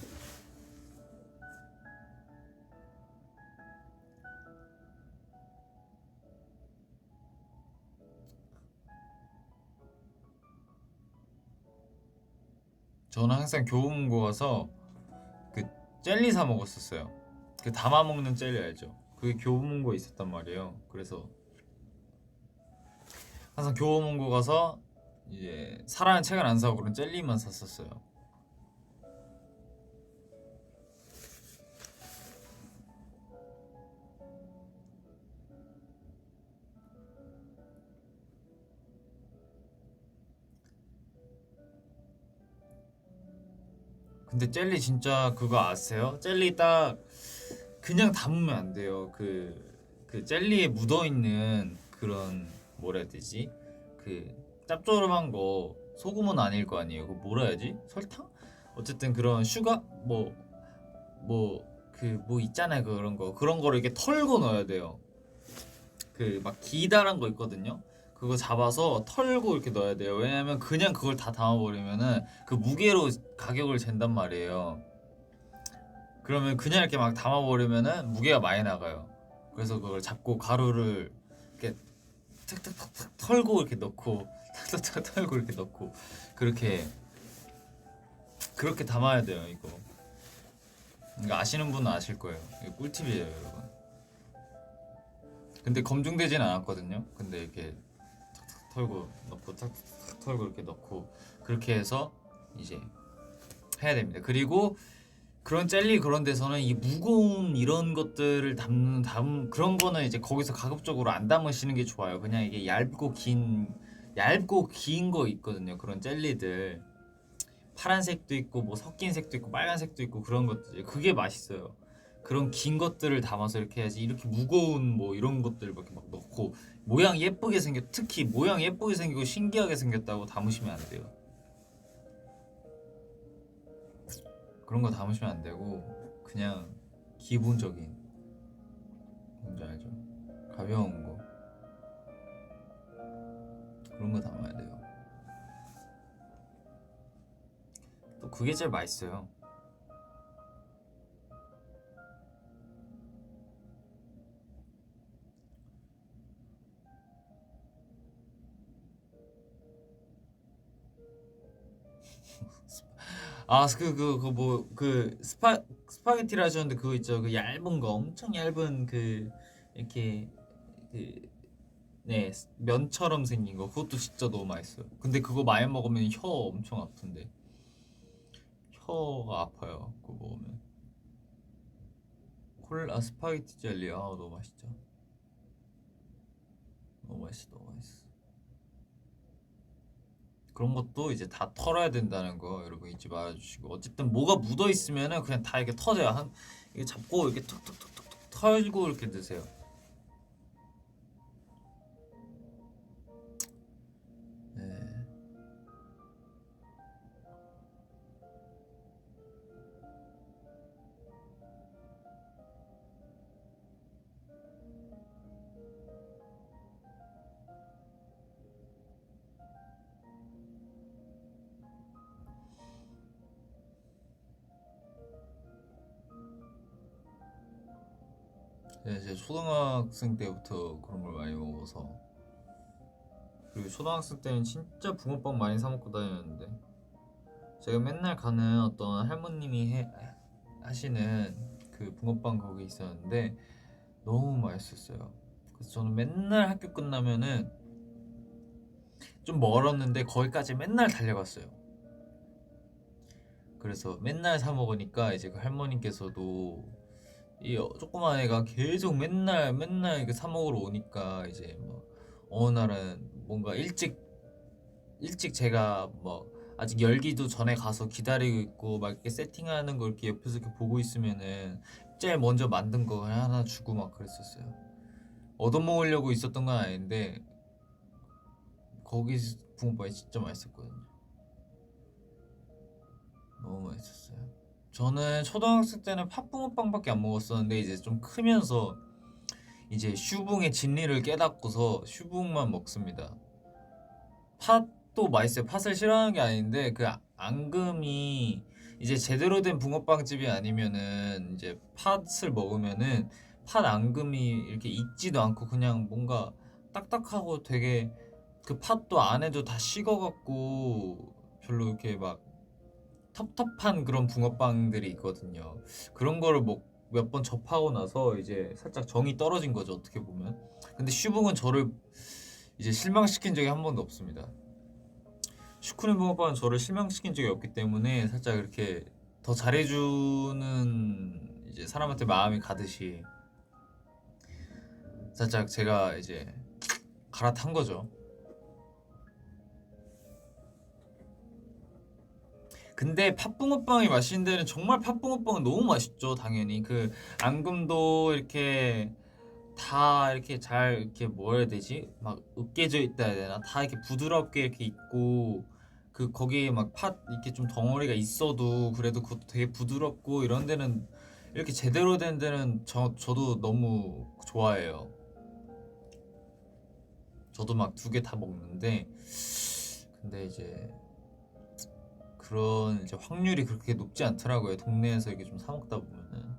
저는 항상 교보문고 가서 그 젤리 사 먹었었어요. 그 담아 먹는 젤리 알죠? 그게 교보문고에 있었단 말이에요. 그래서 항상 교보문고 가서 이제 사라는 책을 안 사고 그런 젤리만 샀었어요. 근데 젤리 진짜 그거 아세요? 젤리 딱 그냥 담으면 안 돼요. 그 젤리에 묻어 있는 그런 뭐라 해야 되지? 그 짭조름한 거 소금은 아닐 거 아니에요. 그거 뭐라 해야지? 설탕? 어쨌든 그런 슈가 뭐 있잖아요. 그런 거를 이렇게 털고 넣어야 돼요. 그 막 기다란 거 있거든요. 그거 잡아서 털고 이렇게 넣어야 돼요. 왜냐면 그냥 그걸 다 담아버리면은 그 무게로 가격을 잰단 말이에요. 그러면 그냥 이렇게 막 담아버리면은 무게가 많이 나가요. 그래서 그걸 잡고 가루를 이렇게 탁탁탁탁 털고 이렇게 넣고 탁탁탁 털고 이렇게 넣고 그렇게 그렇게 담아야 돼요. 이거 아시는 분은 아실 거예요. 이거 꿀팁이에요, 여러분. 근데 검증되진 않았거든요. 근데 이렇게 탁탁 털고 넣고 탁탁 털고 이렇게 넣고 그렇게 해서 이제 해야 됩니다. 그리고 그런 젤리 그런 데서는 이 무거운 이런 것들을 담 그런 거는 이제 거기서 가급적으로 안 담으시는 게 좋아요. 그냥 이게 얇고 긴 거 있거든요. 그런 젤리들 파란색도 있고 뭐 섞인 색도 있고 빨간색도 있고 그런 것들 그게 맛있어요. 그런 긴 것들을 담아서 이렇게 해야지 이렇게 무거운 뭐 이런 것들 이렇게 막 넣고 모양 예쁘게 생겨 특히 모양 예쁘게 생기고 신기하게 생겼다고 담으시면 안 돼요. 그런 거 담으시면 안 되고 그냥 기본적인 뭔지 알죠? 가벼운 거 그런 거 담아야 돼요. 또 그게 제일 맛있어요. 스파게티를 하셨는데 그거 있죠? 그 얇은 거 엄청 얇은 그 이렇게 그 네, 면처럼 생긴 거 그것도 진짜 너무 맛있어요. 근데 그거 많이 먹으면 혀 엄청 아픈데 혀가 아파요. 그거 먹으면 스파게티 젤리 너무 맛있죠. 너무 맛있어, 너무 맛있어. 그런 것도 이제 다 털어야 된다는 거 여러분 잊지 말아주시고 어쨌든 뭐가 묻어 있으면은 그냥 다 이렇게 터져요. 이게 잡고 이렇게 툭툭툭툭 털고 이렇게 드세요. 네. 제 초등학생 때부터 그런 걸 많이 먹어서 그리고 초등학생 때는 진짜 붕어빵 많이 사 먹고 다녔는데 제가 맨날 가는 어떤 할머님이 하시는 그 붕어빵 거기 있었는데 너무 맛있었어요. 그래서 저는 맨날 학교 끝나면은 좀 멀었는데 거기까지 맨날 달려갔어요. 그래서 맨날 사 먹으니까 이제 그 할머니께서도 이 조그만 애가 계속 맨날 그 사 먹으러 오니까 이제 뭐 어느 날은 뭔가 일찍 제가 뭐 아직 열기도 전에 가서 기다리고 있고 막 이렇게 세팅하는 걸 이렇게 옆에서 이렇게 보고 있으면은 제일 먼저 만든 거 하나 주고 막 그랬었어요. 얻어먹으려고 있었던 건 아닌데 거기 붕어빵이 진짜 맛있었거든요. 너무 맛있었어요. 저는 초등학생 때는 팥붕어빵밖에 안 먹었었는데 이제 좀 크면서 이제 슈붕의 진리를 깨닫고서 슈붕만 먹습니다. 팥도 맛있어요. 팥을 싫어하는 게 아닌데 그 앙금이 이제 제대로 된 붕어빵집이 아니면은 이제 팥을 먹으면은 팥 앙금이 이렇게 익지도 않고 그냥 뭔가 딱딱하고 되게 그 팥도 안에도 다 식어갖고 별로 이렇게 막 텁텁한 그런 붕어빵들이 있거든요. 그런 거를 뭐 몇 번 접하고 나서 이제 살짝 정이 떨어진 거죠, 어떻게 보면. 근데 슈붕은 저를 이제 실망시킨 적이 한 번도 없습니다. 슈크림 붕어빵은 저를 실망시킨 적이 없기 때문에 살짝 이렇게 더 잘해주는 이제 사람한테 마음이 가듯이 살짝 제가 이제 갈아탄 거죠. 근데 팥붕어빵이 맛있는 데는 정말 팥붕어빵은 너무 맛있죠. 당연히 그 앙금도 이렇게 다 이렇게 잘 이렇게 뭐라 해야 되지? 막 으깨져 있다 해야 되나? 다 이렇게 부드럽게 이렇게 있고 그 거기에 막 팥 이렇게 좀 덩어리가 있어도 그래도 그것도 되게 부드럽고 이런 데는 이렇게 제대로 된 데는 저도 너무 좋아해요. 저도 막 두 개 다 먹는데 근데 이제 그런 이제 확률이 그렇게 높지 않더라고요. 동네에서 이렇게 좀 사 먹다 보면은.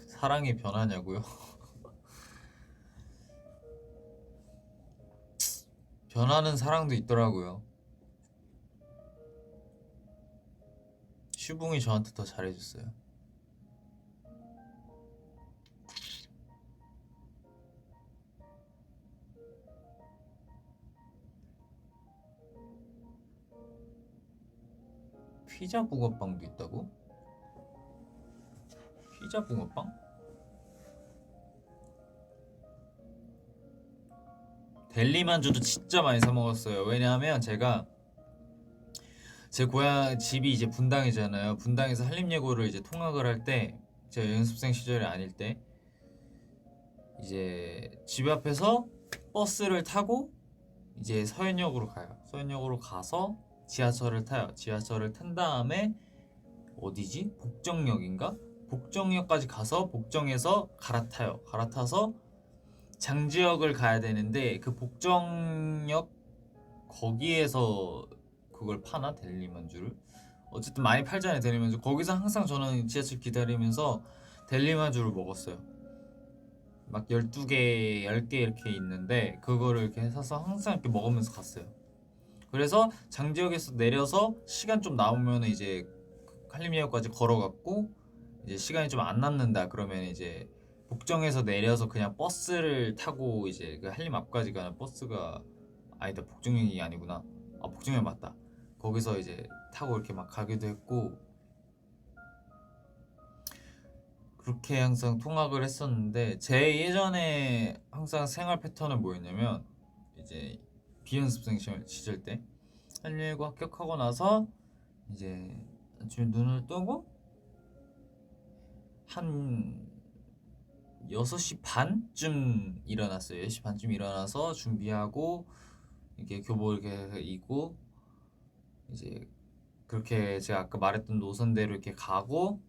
사랑이 변하냐고요? 변하는 사랑도 있더라고요. 슈붕이 저한테 더 잘해줬어요. 피자 붕어빵도 있다고? 피자 붕어빵? 델리만주도 진짜 많이 사 먹었어요. 왜냐하면 제가 제 고향 집이 이제 분당이잖아요. 분당에서 한림예고를 이제 통학을 할 때, 제가 연습생 시절이 아닐 때 이제 집 앞에서 버스를 타고 이제 서현역으로 가요. 서현역으로 가서 지하철을 타요. 지하철을 탄 다음에 어디지? 복정역인가? 복정역까지 가서 복정에서 갈아타요. 갈아타서 장지역을 가야 되는데 그 복정역 거기에서 그걸 파나? 델리만주를? 어쨌든 많이 팔잖아요, 델리만주. 거기서 항상 저는 지하철 기다리면서 델리만주를 먹었어요. 막 12개, 10개 이렇게 있는데 그거를 이렇게 사서 항상 이렇게 먹으면서 갔어요. 그래서 장지역에서 내려서 시간 좀 남으면 이제 한림역까지 걸어갔고 이제 시간이 좀 안 남는다 그러면 이제 복정에서 내려서 그냥 버스를 타고 이제 그 한림 앞까지 가는 버스가 아니다 복정역이 아니구나. 아 복정역 맞다. 거기서 이제 타고 이렇게 막 가기도 했고 그렇게 항상 통학을 했었는데 제 예전에 항상 생활 패턴은 뭐였냐면 이제 비연습생 시절 때 한일고 합격하고 나서 이제 아침에 눈을 뜨고 한 6시 반쯤 일어났어요. 6시 반쯤 일어나서 준비하고 이게 교복 이렇게 입고 이제 그렇게 제가 아까 말했던 노선대로 이렇게 가고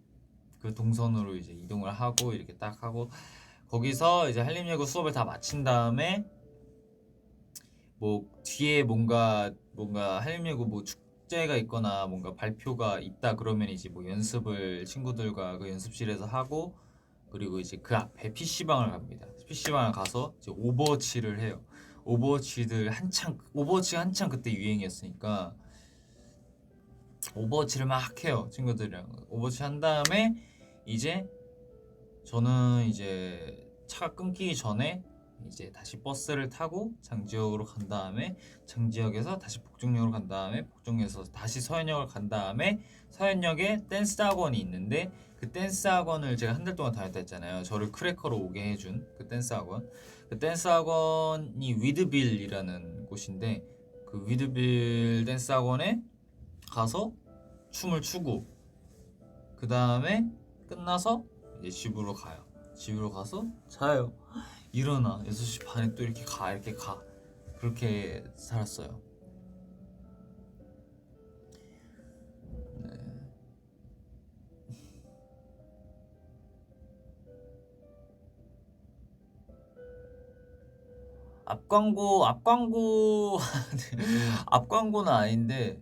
그 동선으로 이제 이동을 하고 이렇게 딱 하고 거기서 이제 한림예고 수업을 다 마친 다음에 뭐 뒤에 뭔가 한림예고 뭐 축제가 있거나 뭔가 발표가 있다 그러면 이제 뭐 연습을 친구들과 그 연습실에서 하고 그리고 이제 그 앞에 PC방을 갑니다. PC방을 가서 이제 오버워치를 해요. 오버워치가 한창 그때 유행이었으니까 오버워치를 막 해요. 친구들이랑 오버워치 한 다음에 이제 저는 이제 차가 끊기기 전에 이제 다시 버스를 타고 장지역으로 간 다음에 장지역에서 다시 복정역으로 간 다음에 복정역에서 다시 서현역을 간 다음에 서현역에 댄스 학원이 있는데 그 댄스 학원을 제가 한 달 동안 다녔다 했잖아요. 저를 크래커로 오게 해준 그 댄스 학원. 그 댄스 학원이 위드빌이라는 곳인데 그 위드빌 댄스 학원에 가서 춤을 추고 그 다음에 끝나서 이제 집으로 가요. 집으로 가서 자요. 일어나 6시 반에 또 이렇게 가 그렇게 살았어요. 네. 앞광고 앞광고는 아닌데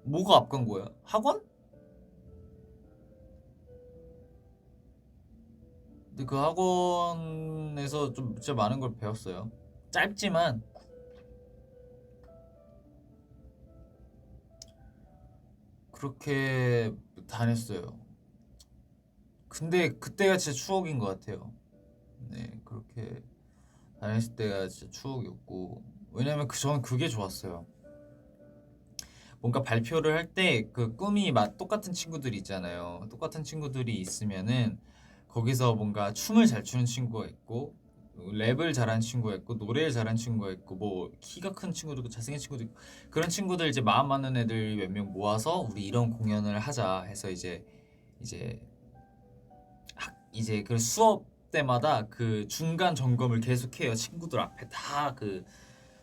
뭐가 앞광고야? 학원? 근데 그 학원에서 좀 진짜 많은 걸 배웠어요. 짧지만 그렇게 다녔어요. 근데 그때가 진짜 추억인 것 같아요. 네, 그렇게 다녔을 때가 진짜 추억이었고, 왜냐면 저는 그게 좋았어요. 뭔가 발표를 할 때 그 꿈이 막 똑같은 친구들이 있잖아요. 똑같은 친구들이 있으면은 거기서 뭔가 춤을 잘 추는 친구가 있고, 랩을 잘하는 친구가 있고, 노래를 잘하는 친구가 있고, 뭐 키가 큰 친구도 있고 잘생긴 친구도 있고, 그런 친구들 이제 마음 맞는 애들 몇 명 모아서 우리 이런 공연을 하자 해서 이제 이제 그 수업 때마다 그 중간 점검을 계속해요. 친구들 앞에 다 그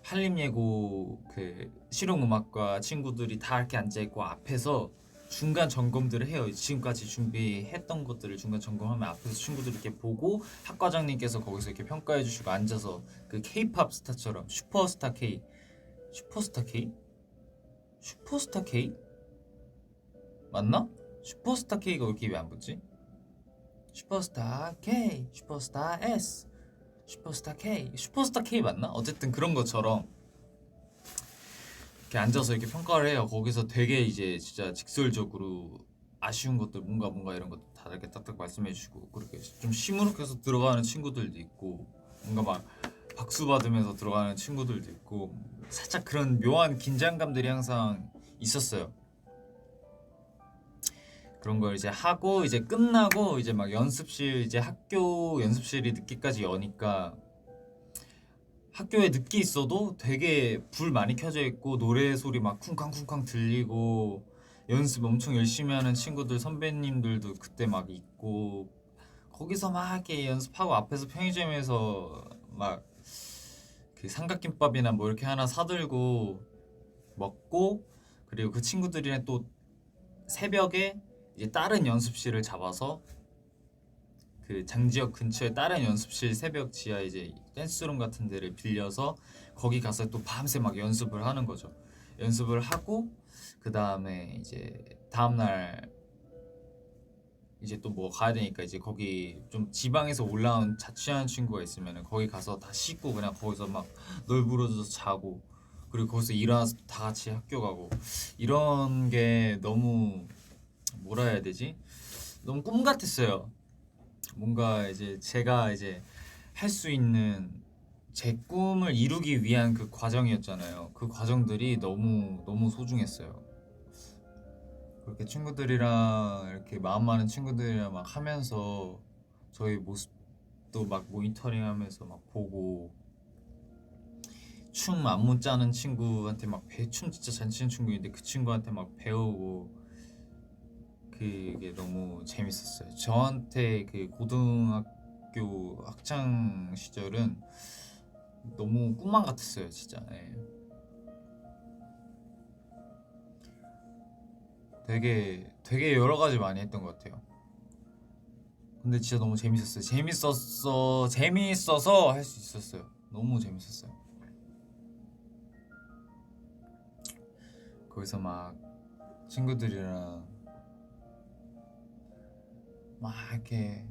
한림예고 그 실용음악과 친구들이 다 이렇게 앉아 있고 앞에서 중간 점검들을 해요. 지금까지 준비했던 것들을 중간 점검하면 앞에서 친구들 이렇게 보고 학과장님께서 거기서 이렇게 평가해 주시고 앉아서 그 K-팝 스타처럼 슈퍼스타 K, 슈퍼스타 K, 슈퍼스타 K 맞나? 슈퍼스타 K가 왜 이렇게 입에 안 붙지? 슈퍼스타 K, 슈퍼스타 S, 슈퍼스타 K, 슈퍼스타 K 맞나? 어쨌든 그런 것처럼 이렇게 앉아서 이렇게 평가를 해요. 거기서 되게 이제 진짜 직설적으로 아쉬운 것들 뭔가 이런 것도 다 이렇게 딱딱 말씀해주시고 그렇게 좀 시무룩해서 들어가는 친구들도 있고 뭔가 막 박수 받으면서 들어가는 친구들도 있고 살짝 그런 묘한 긴장감들이 항상 있었어요. 그런 걸 이제 하고 이제 끝나고 이제 막 연습실 이제 학교 연습실이 늦게까지 여니까 학교에 늦게 있어도 되게 불 많이 켜져 있고 노래 소리 막 쿵쾅쿵쾅 들리고 연습 엄청 열심히 하는 친구들 선배님들도 그때 막 있고 거기서 막 이렇게 연습하고 앞에서 편의점에서 막 그 삼각김밥이나 뭐 이렇게 하나 사들고 먹고 그리고 그 친구들이랑 또 새벽에 이제 다른 연습실을 잡아서 그 장지역 근처에 다른 연습실 새벽 지하 이제 댄스룸 같은 데를 빌려서 거기 가서 또 밤새 막 연습을 하는 거죠. 연습을 하고 그 다음에 이제 다음날 이제 또 뭐 가야 되니까 이제 거기 좀 지방에서 올라온 자취하는 친구가 있으면은 거기 가서 다 씻고 그냥 거기서 막 널브러져서 자고 그리고 거기서 일어나서 다 같이 학교 가고 이런 게 너무 뭐라 해야 되지? 너무 꿈 같았어요. 뭔가 이제 제가 이제 할 수 있는 제 꿈을 이루기 위한 그 과정이었잖아요. 그 과정들이 너무 소중했어요. 그렇게 친구들이랑 이렇게 마음 많은 친구들이랑 막 하면서 저희 모습도 막 모니터링하면서 막 보고 춤 안무 짜는 친구한테 막 춤 진짜 잘 추는 친구인데 그 친구한테 막 배우고 그게 너무 재밌었어요. 저한테 그 고등학교 학창 시절은 너무 꿈만 같았어요, 진짜. 예. 되게 여러 가지 많이 했던 것 같아요. 근데 진짜 너무 재밌었어요. 재미있어서 할 수 있었어요. 너무 재밌었어요. 거기서 막 친구들이랑 막 이렇게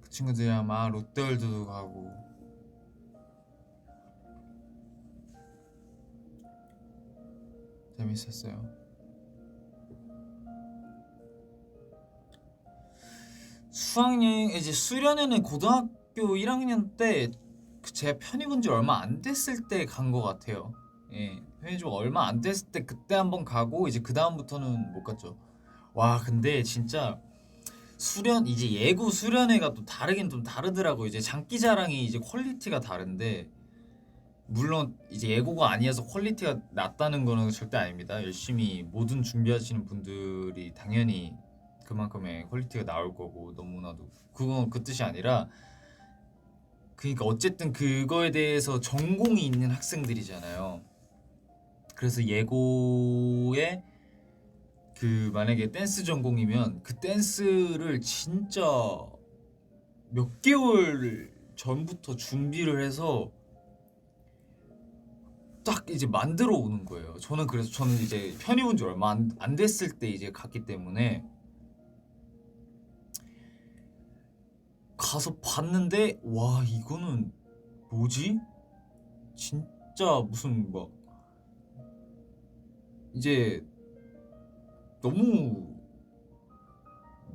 그 친구들이랑 막 롯데월드도 가고 재밌었어요. 수학여행 이제 수련회는 고등학교 1학년 때 제가 편입 온 지 얼마 안 됐을 때 간 것 같아요. 예, 편입 얼마 안 됐을 때 그때 한번 가고 이제 그 다음부터는 못 갔죠. 와, 근데 진짜 이제 예고 수련회가 또 다르긴 좀 다르더라고. 이제 장기자랑이 이제 퀄리티가 다른데 물론 이제 예고가 아니어서 퀄리티가 낮다는 거는 절대 아닙니다. 열심히 모든 준비하시는 분들이 당연히 그만큼의 퀄리티가 나올 거고 너무나도 그건 그 뜻이 아니라 그러니까 어쨌든 그거에 대해서 전공이 있는 학생들이잖아요. 그래서 예고에 그 만약에 댄스 전공이면 그 댄스를 진짜 몇 개월 전부터 준비를 해서 딱 이제 만들어 오는 거예요. 저는 이제 편입 온 지 얼마 안 됐을 때 이제 갔기 때문에 가서 봤는데 와 이거는 뭐지? 진짜 무슨 막 이제 너무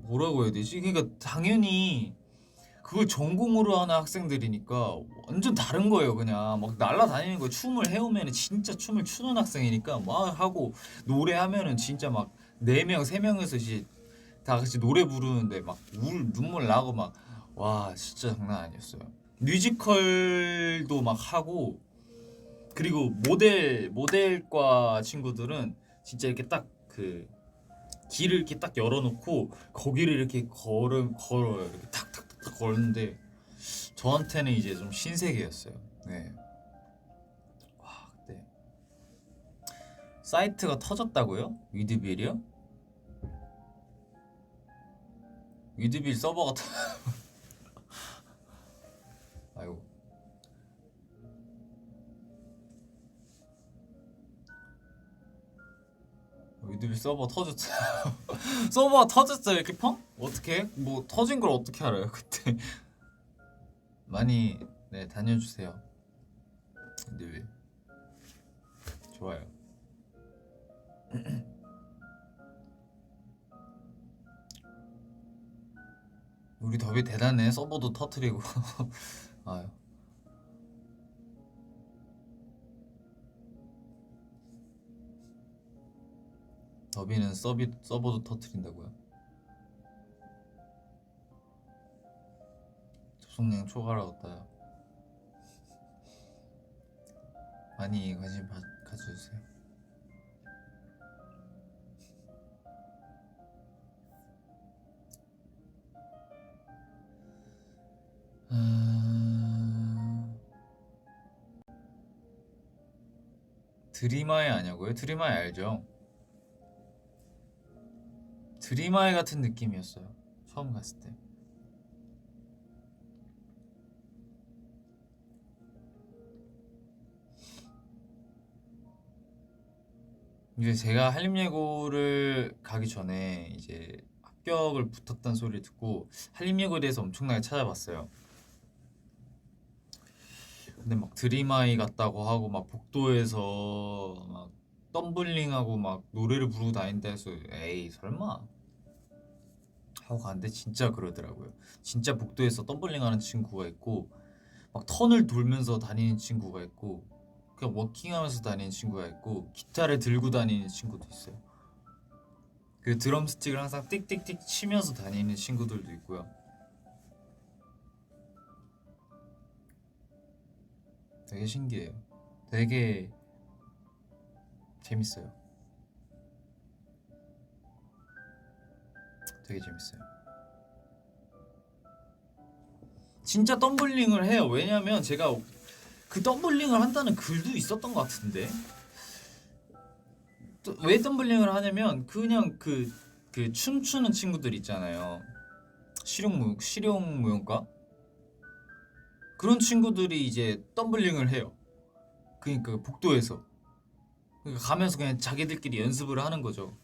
뭐라고 해야 되지? 그러니까 당연히 그걸 전공으로 하는 학생들이니까 완전 다른 거예요. 그냥 막 날라다니는 거. 춤을 해오면은 진짜 춤을 추는 학생이니까 막 하고, 노래하면은 진짜 막 4명 3명에서 이제 다 같이 노래 부르는데 막 눈물 나고 막, 와 진짜 장난 아니었어요. 뮤지컬도 막 하고, 그리고 모델과 친구들은 진짜 이렇게 딱 그 길을 이렇게 딱 열어놓고 거기를 이렇게 걸어요. 이렇게 탁탁탁 걸는데 저한테는 이제 좀 신세계였어요. 네. 와, 그때 사이트가 터졌다고요? 위드빌이요? 위드빌 서버가 아이고. 위드빌 서버 터졌어. 서버가 터졌어요. 이렇게 펑? 어떻게? 뭐 터진 걸 어떻게 알아요? 그때 많이 네 다녀주세요. 위드빌 좋아요. 우리 더비 대단해. 서버도 터트리고. 아유. 더비는 서버도 터트린다고요? 접속량 초과라고 떠요. 많이 관심 가져주세요. 드림아이 아냐고요? 드림아이 알죠? 드림아이 같은 느낌이었어요. 처음 갔을 때. 이제 제가 한림예고를 가기 전에 이제 합격을 붙었다는 소리를 듣고 한림예고에 대해서 엄청나게 찾아봤어요. 근데 막 드림아이 같다고 하고 막 복도에서 막 덤블링하고 막 노래를 부르고 다닌다 해서 에이 설마 하고 갔는데 진짜 그러더라고요. 진짜 복도에서 덤블링하는 친구가 있고 막 턴을 돌면서 다니는 친구가 있고 그냥 워킹하면서 다니는 친구가 있고 기타를 들고 다니는 친구도 있어요. 그 드럼 스틱을 항상 띡띡띡 치면서 다니는 친구들도 있고요. 되게 신기해요. 되게 재밌어요. 되게 재밌어요. 진짜 덤블링을 해요. 왜냐면 제가 그 덤블링을 한다는 글도 있었던 것 같은데 왜 덤블링을 하냐면 그냥 그 춤추는 친구들 있잖아요. 실용무용과 그런 친구들이 이제 덤블링을 해요. 그러니까 복도에서 그러니까 가면서 그냥 자기들끼리 연습을 하는 거죠.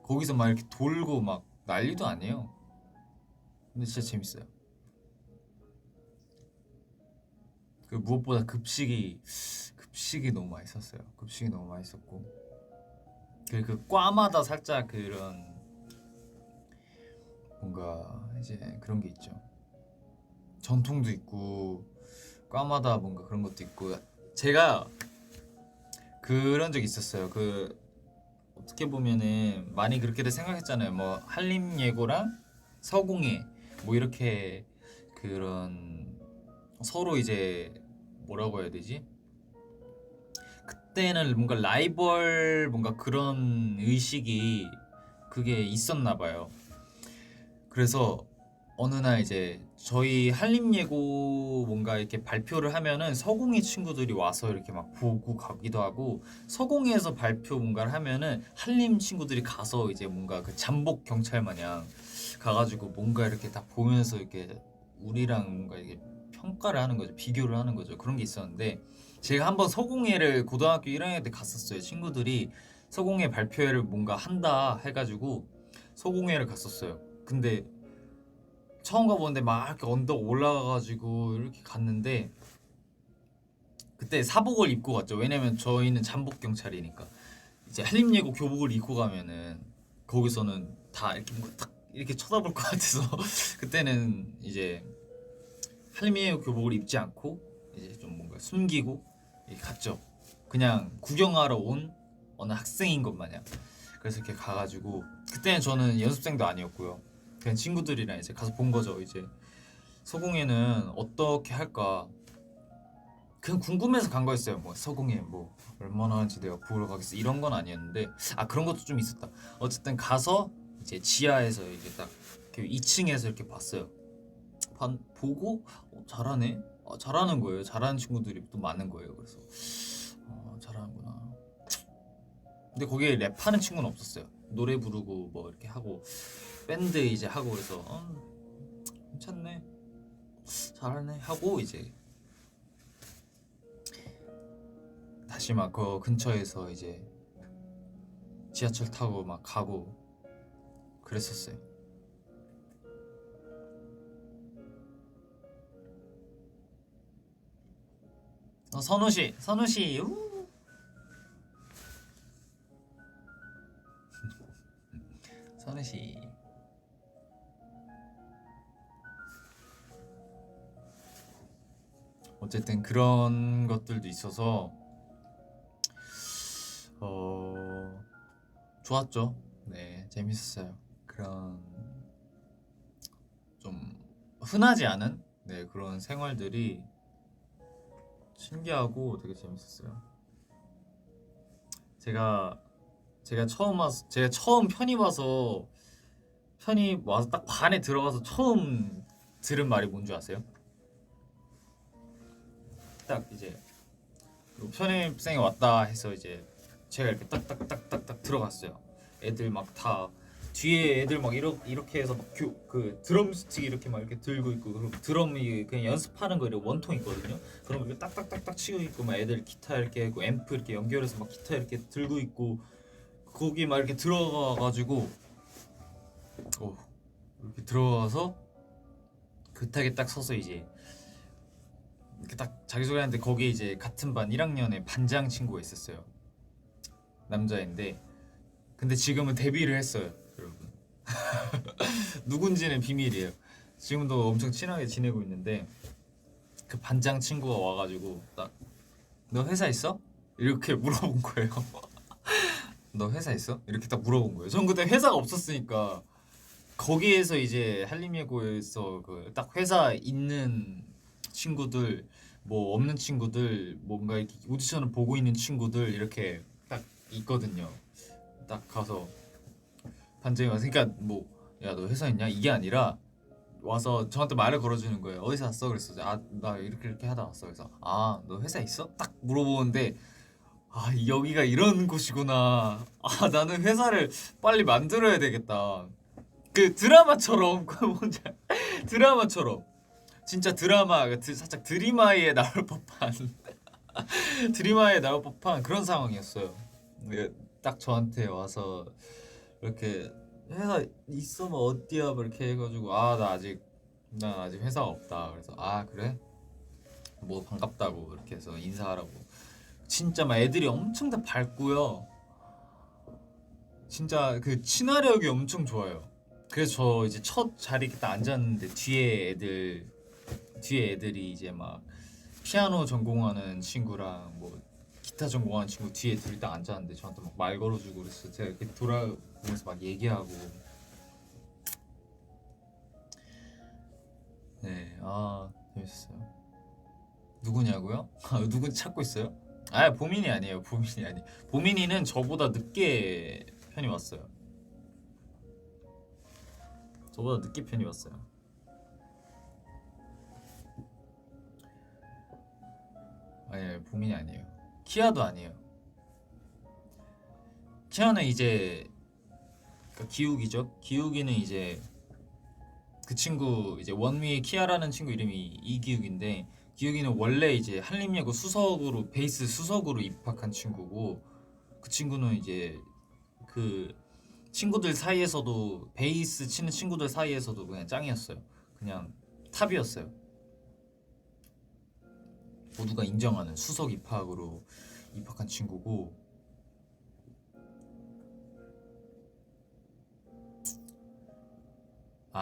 거기서 막 이렇게 돌고 막 난리도 아니에요. 근데 진짜 재밌어요. 그 무엇보다 급식이 너무 맛있었어요. 급식이 너무 맛있었고 그 과마다 살짝 그런 뭔가 이제 그런 게 있죠. 전통도 있고 과마다 뭔가 그런 것도 있고 제가 그런 적이 있었어요. 그 어떻게 보면은 많이 그렇게들 생각했잖아요. 뭐 한림예고랑 서공예 뭐 이렇게 그런 서로 이제 뭐라고 해야 되지? 그때는 뭔가 라이벌 뭔가 그런 의식이 그게 있었나 봐요. 그래서 어느 날 이제 저희 한림예고 뭔가 이렇게 발표를 하면은 서공예 친구들이 와서 이렇게 막 보고 가기도 하고 서공예에서 발표 뭔가를 하면은 한림 친구들이 가서 이제 뭔가 그 잠복 경찰 마냥 가가지고 뭔가 이렇게 다 보면서 이렇게 우리랑 뭔가 이게 평가를 하는 거죠. 비교를 하는 거죠. 그런 게 있었는데 제가 한번 서공예를 고등학교 1학년 때 갔었어요. 친구들이 서공예 발표회를 뭔가 한다 해가지고 서공예를 갔었어요. 근데 처음 가보는데 막 이렇게 언덕 올라가가지고 이렇게 갔는데 그때 사복을 입고 갔죠. 왜냐면 저희는 잠복 경찰이니까 이제 한림예고 교복을 입고 가면은 거기서는 다 이렇게 뭔가 딱 이렇게 쳐다볼 것 같아서 그때는 이제 할미의 교복을 입지 않고 이제 좀 뭔가 숨기고 이렇게 갔죠. 그냥 구경하러 온 어느 학생인 것 마냥. 그래서 이렇게 가가지고 그때는 저는 연습생도 아니었고요. 그냥 친구들이랑 이제 가서 본 거죠. 이제 서공예는 어떻게 할까 그냥 궁금해서 간 거였어요. 뭐 서공예 뭐 얼마나 하는지 내가 보러 가겠어 이런 건 아니었는데 아 그런 것도 좀 있었다. 어쨌든 가서 이제 지하에서 이제 딱 2층에서 이렇게 봤어요. 보고 잘하네. 잘하는 거예요. 잘하는 친구들이 또 많은 거예요. 그래서 잘하는구나. 근데 거기에 랩하는 친구는 없었어요. 노래 부르고 뭐 이렇게 하고 밴드 이제 하고 그래서 괜찮네. 잘하네 하고 이제 다시 막 그 근처에서 이제 지하철 타고 막 가고 그랬었어요. 선우씨, 선우씨, 우. 선우씨. 어쨌든 그런 것들도 있어서 좋았죠. 네, 재밌었어요. 그런 좀 흔하지 않은 네 그런 생활들이 신기하고 되게 재밌었어요. 제가 처음 편입 와서 딱 반에 들어가서 처음 들은 말이 뭔지 아세요? 딱 이제 편입생이 왔다 해서 이제 제가 이렇게 딱딱딱딱딱 들어갔어요. 애들 막 다 뒤에 애들 막 이렇게 해서 막 그 드럼 스틱 이렇게 막 이렇게 들고 있고 그리고 드럼이 그냥 연습하는 거 이렇게 원통 있거든요. 그럼 이렇게 딱딱딱딱 치고 있고 막 애들 기타 이렇게 하고 앰프 이렇게 연결해서 막 기타 이렇게 들고 있고 거기 막 이렇게 들어가가지고 이렇게 들어가서 그타게 딱 서서 이제 이렇게 딱 자기소개하는데 거기에 이제 같은 반 1학년에 반장 친구가 있었어요. 남자인데 근데 지금은 데뷔를 했어요, 여러분. 누군지는 비밀이에요. 지금도 엄청 친하게 지내고 있는데 그 반장 친구가 와가지고 딱 너 회사 있어? 이렇게 물어본 거예요. 너 회사 있어? 이렇게 딱 물어본 거예요. 전 그때 회사가 없었으니까 거기에서 이제 한림예고에서 그 딱 회사 있는 친구들 뭐 없는 친구들 뭔가 이렇게 오디션을 보고 있는 친구들 이렇게 딱 있거든요. 딱 가서 반장이 와서 그러니까 뭐 야 너 회사 있냐 이게 아니라 와서 저한테 말을 걸어주는 거예요. 어디서 왔어? 그랬어. 나 이렇게 하다 왔어. 그래서 너 회사 있어? 딱 물어보는데 여기가 이런 곳이구나. 나는 회사를 빨리 만들어야 되겠다. 그 드라마처럼 그 뭔지 드라마처럼 진짜 드라마 살짝 드리마에 나올 법한 드리마에 나올 법한 그런 상황이었어요. 네, 딱 저한테 와서 이렇게 회사 있으면 어디야 뭐 이렇게 해가지고 난 아직 회사가 없다. 그래서 그래? 뭐 반갑다고 이렇게 해서 인사하라고 진짜 막 애들이 엄청 다 밝고요. 진짜 그 친화력이 엄청 좋아요. 그래서 저 이제 첫 자리 이렇게 딱 앉았는데 뒤에 애들이 이제 막 피아노 전공하는 친구랑 뭐 기타 전공하는 친구 뒤에 둘이 딱 앉았는데 저한테 막 말 걸어주고 그래서 제가 이렇게 돌아보면서 막 얘기하고 네 재밌었어요. 누구냐고요? 누군지 찾고 있어요? 보민이 아니에요. 보민이 아니. 보민이는 저보다 늦게 편이 왔어요. 저보다 늦게 편이 왔어요. 보민이 아니에요. 키아도 아니에요. 키아는 이제 기욱이죠. 기욱이는 이제 그 친구 이제 원위의 키아라는 친구 이름이 이기욱인데 기욱이는 원래 이제 한림예고 베이스 수석으로 입학한 친구고 그 친구는 이제 그 친구들 사이에서도 베이스 치는 친구들 사이에서도 그냥 짱이었어요. 그냥 탑이었어요. 모두가 인정하는 수석 입학으로 입학한 친구고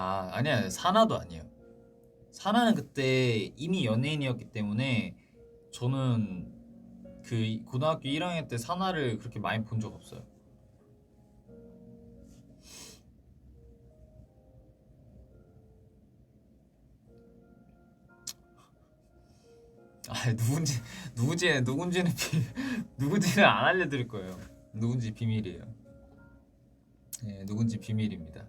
아, 아니야. 사나도 아니에요. 사나는 그때 이미 연예인이었기 때문에 저는 그 고등학교 1학년 때 사나를 그렇게 많이 본 적 없어요. 아, 누군지는 누군지는 안 알려드릴 거예요. 누군지 비밀이에요. 네, 누군지 비밀입니다.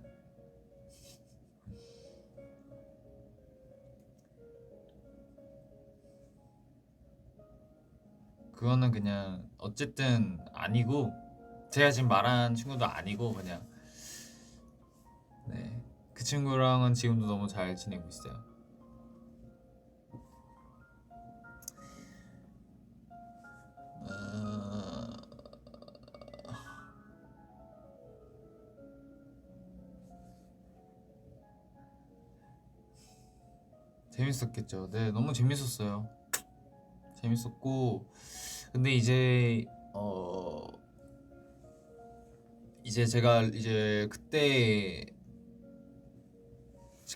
그거는 그냥 어쨌든 아니고 제가 지금 말한 친구도 아니고 그냥 네, 그 친구랑은 지금도 너무 잘 지내고 있어요. 어... 재밌었겠죠. 네, 너무 재밌었어요. 재밌었고 근데 이제 제가 이제 그때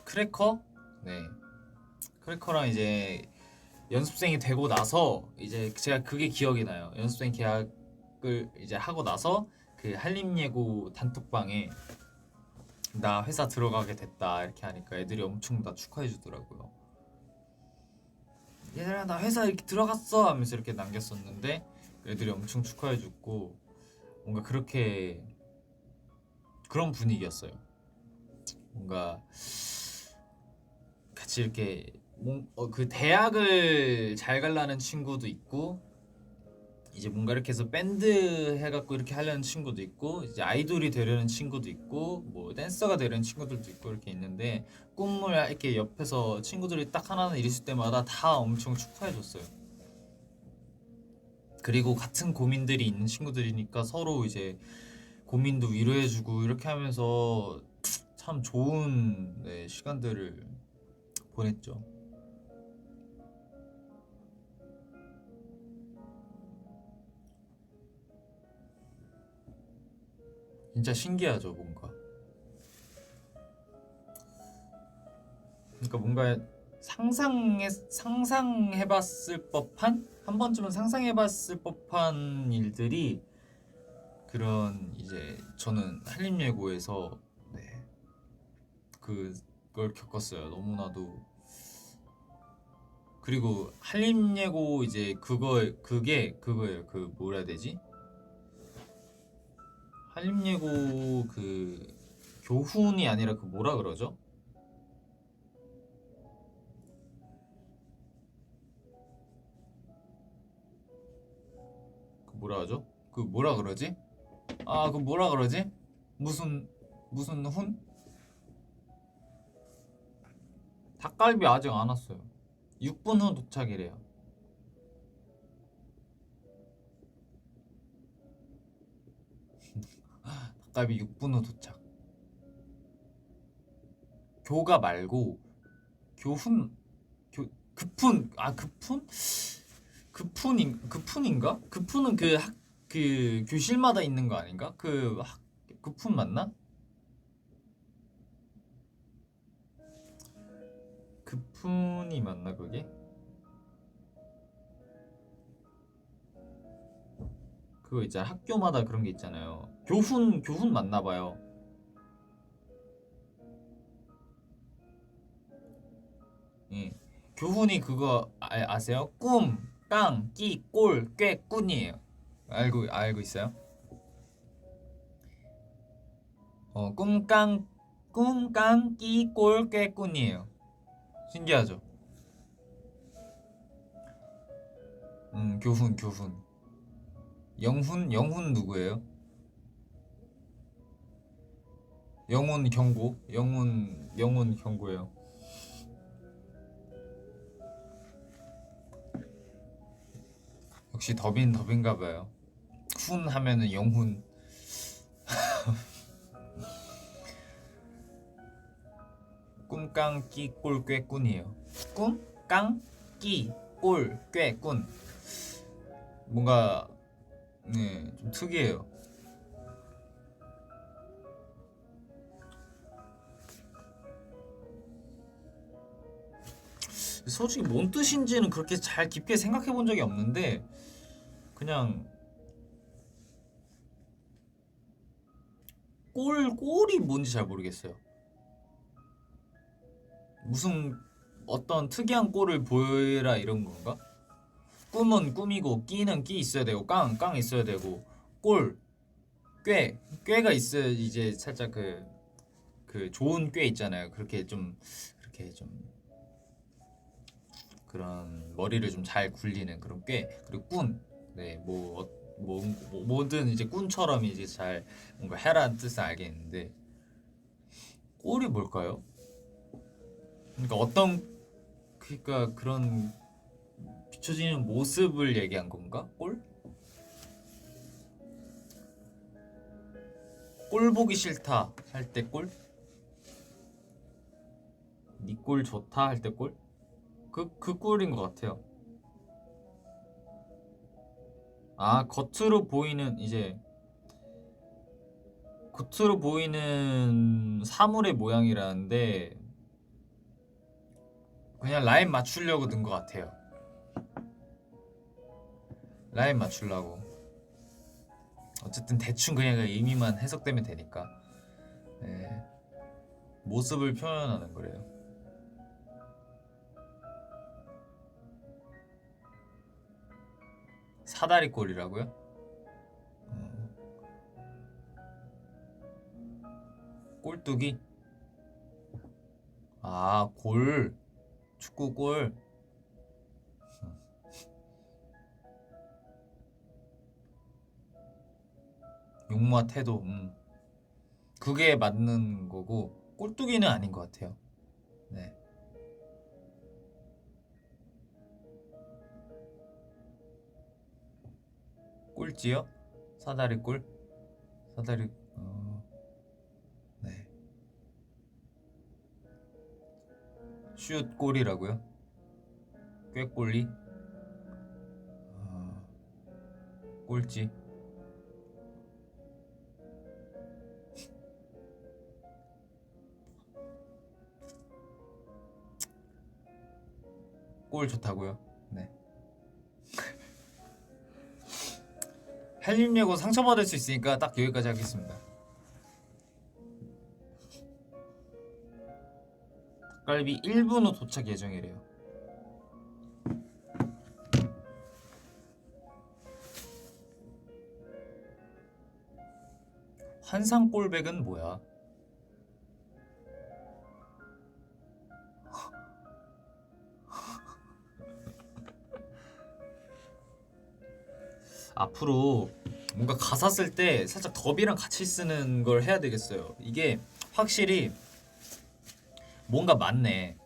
크래커 네 크래커랑 이제 연습생이 되고 나서 이제 제가 그게 기억이 나요. 연습생 계약을 이제 하고 나서 그 한림예고 단톡방에 나 회사 들어가게 됐다 이렇게 하니까 애들이 엄청 다 축하해 주더라고요. 얘들아 나 회사 이렇게 들어갔어 하면서 이렇게 남겼었는데 애들이 엄청 축하해 줬고 뭔가 그렇게 그런 분위기였어요. 뭔가 같이 이렇게 그 대학을 잘 가려는 친구도 있고 이제 뭔가 이렇게 해서 밴드 해갖고 이렇게 하려는 친구도 있고 이제 아이돌이 되려는 친구도 있고 뭐 댄서가 되려는 친구들도 있고 이렇게 있는데 꿈을 이렇게 옆에서 친구들이 딱 하나는 이랬을 때마다 다 엄청 축하해줬어요. 그리고 같은 고민들이 있는 친구들이니까 서로 이제 고민도 위로해주고 이렇게 하면서 참 좋은 네, 시간들을 보냈죠. 진짜 신기하죠, 뭔가. 그러니까 뭔가 상상해봤을 법한 한 번쯤은 상상해봤을 법한 일들이 그런 이제 저는 한림예고에서 네, 그걸 겪었어요. 너무나도. 그리고 한림예고 이제 그게 그거예요. 그 뭐라 해야 되지? 한림예고 그 교훈이 아니라 그 뭐라 그러죠? 그 뭐라 하죠? 그 뭐라 그러지? 아, 그 뭐라 그러지? 무슨 훈? 닭갈비 아직 안 왔어요. 6분 후 도착이래요. 닭갈비 6분 후 도착. 교가 말고 교훈 급훈 급훈? 급훈인가? 급훈은 그 교실마다 있는 거 아닌가? 급훈 맞나? 급훈이 맞나 그게? 그거 있잖아 학교마다 그런 게 있잖아요. 교훈 맞나 봐요. 예. 교훈이 그거 아세요? 꿈, 깡, 끼, 꼴, 꽤, 꾼이에요. 알고 있어요? 꿈, 깡, 끼, 꼴, 꽤, 꾼이에요. 신기하죠? 교훈. 영훈 누구예요? 영훈 경고예요. 역시 더빈가 봐요. 훈 하면은 영훈. 꿈깡 끼꼴 꾀꾼이에요. 꿈깡 끼꼴 꾀꾼. 뭔가 네, 좀 특이해요. 솔직히 뭔 뜻인지는 그렇게 잘 깊게 생각해 본 적이 없는데 그냥 꼴이 뭔지 잘 모르겠어요. 무슨 어떤 특이한 꼴을 보여라 이런 건가? 꿈은 꿈이고 끼는 끼 있어야 되고 깡 있어야 되고 꼴 꾀가 있어야 이제 살짝 그 좋은 꾀 있잖아요. 그렇게 좀 그런 머리를 좀 잘 굴리는 그런 꾀 그리고 꾼. 네, 뭐든 이제 꾼처럼 이제 잘 뭔가 해라는 뜻은 알겠는데 꼴이 뭘까요? 그러니까 그러니까 그런 비춰지는 모습을 얘기한 건가? 꼴? 꼴 보기 싫다 할 때 꼴? 니 꼴 좋다 할 때 꼴? 그 꼴인 것 같아요. 아, 겉으로 보이는 사물의 모양이라는데 그냥 라인 맞추려고 든 것 같아요. 라인 맞추려고. 어쨌든 대충 그냥 그 의미만 해석되면 되니까. 네. 모습을 표현하는 거래요. 사다리 꼴이라고요? 꼴뚜기? 아, 골. 축구 골. 용모와 태도. 그게 맞는 거고 꼴뚜기는 아닌 것 같아요. 네. 꼴찌요? 사다리 꼴? 사다리 네. 슛 골이라고요? 꾀꼴리? 어, 꼴찌. 골 좋다고요? 네. 헬륨 예고 상처받을 수 있으니까 딱 여기까지 하겠습니다. 닭갈비 1분 후 도착 예정이래요. 환상골백은 뭐야? 앞으로 뭔가 가사 쓸 때 살짝 더비랑 같이 쓰는 걸 해야 되겠어요. 이게 확실히 뭔가 많네.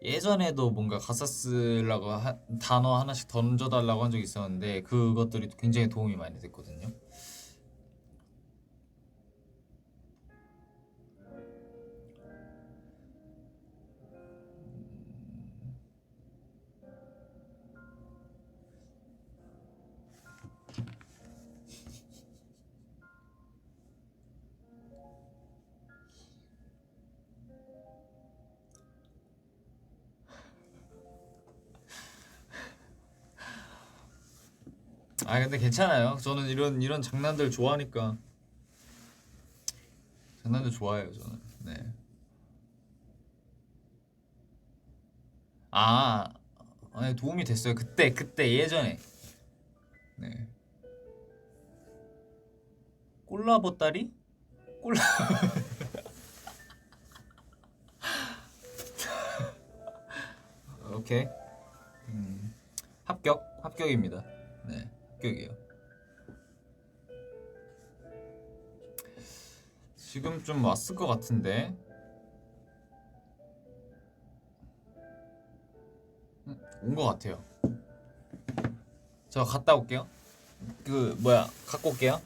예전에도 뭔가 가사 쓰려고 단어 하나씩 던져달라고 한 적이 있었는데 그것들이 굉장히 도움이 많이 됐거든요. 아 근데 괜찮아요. 저는 이런 장난들 좋아하니까 장난들 좋아해요 저는. 네. 아, 네, 도움이 됐어요. 그때 예전에. 네. 꼴라보따리? 꼴라. 오케이. 합격입니다. 네, 합격이에요. 지금 좀 왔을 것 같은데. 온 것 같아요. 저 갔다 올게요. 갖고 올게요.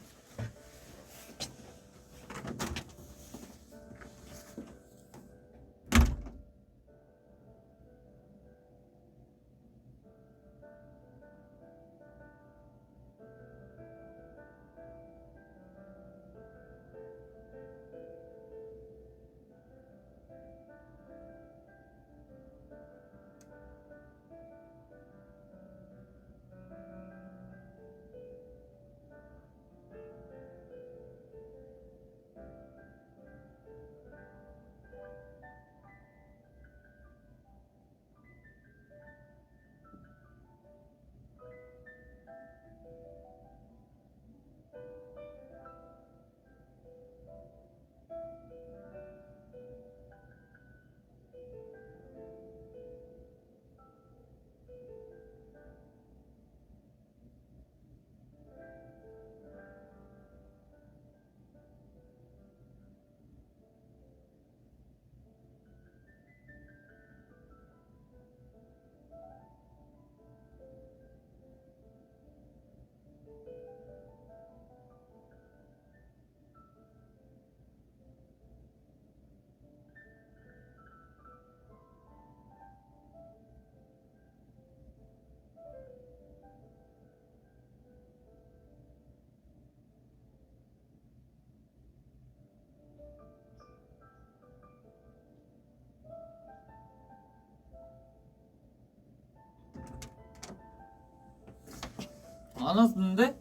안 왔는데?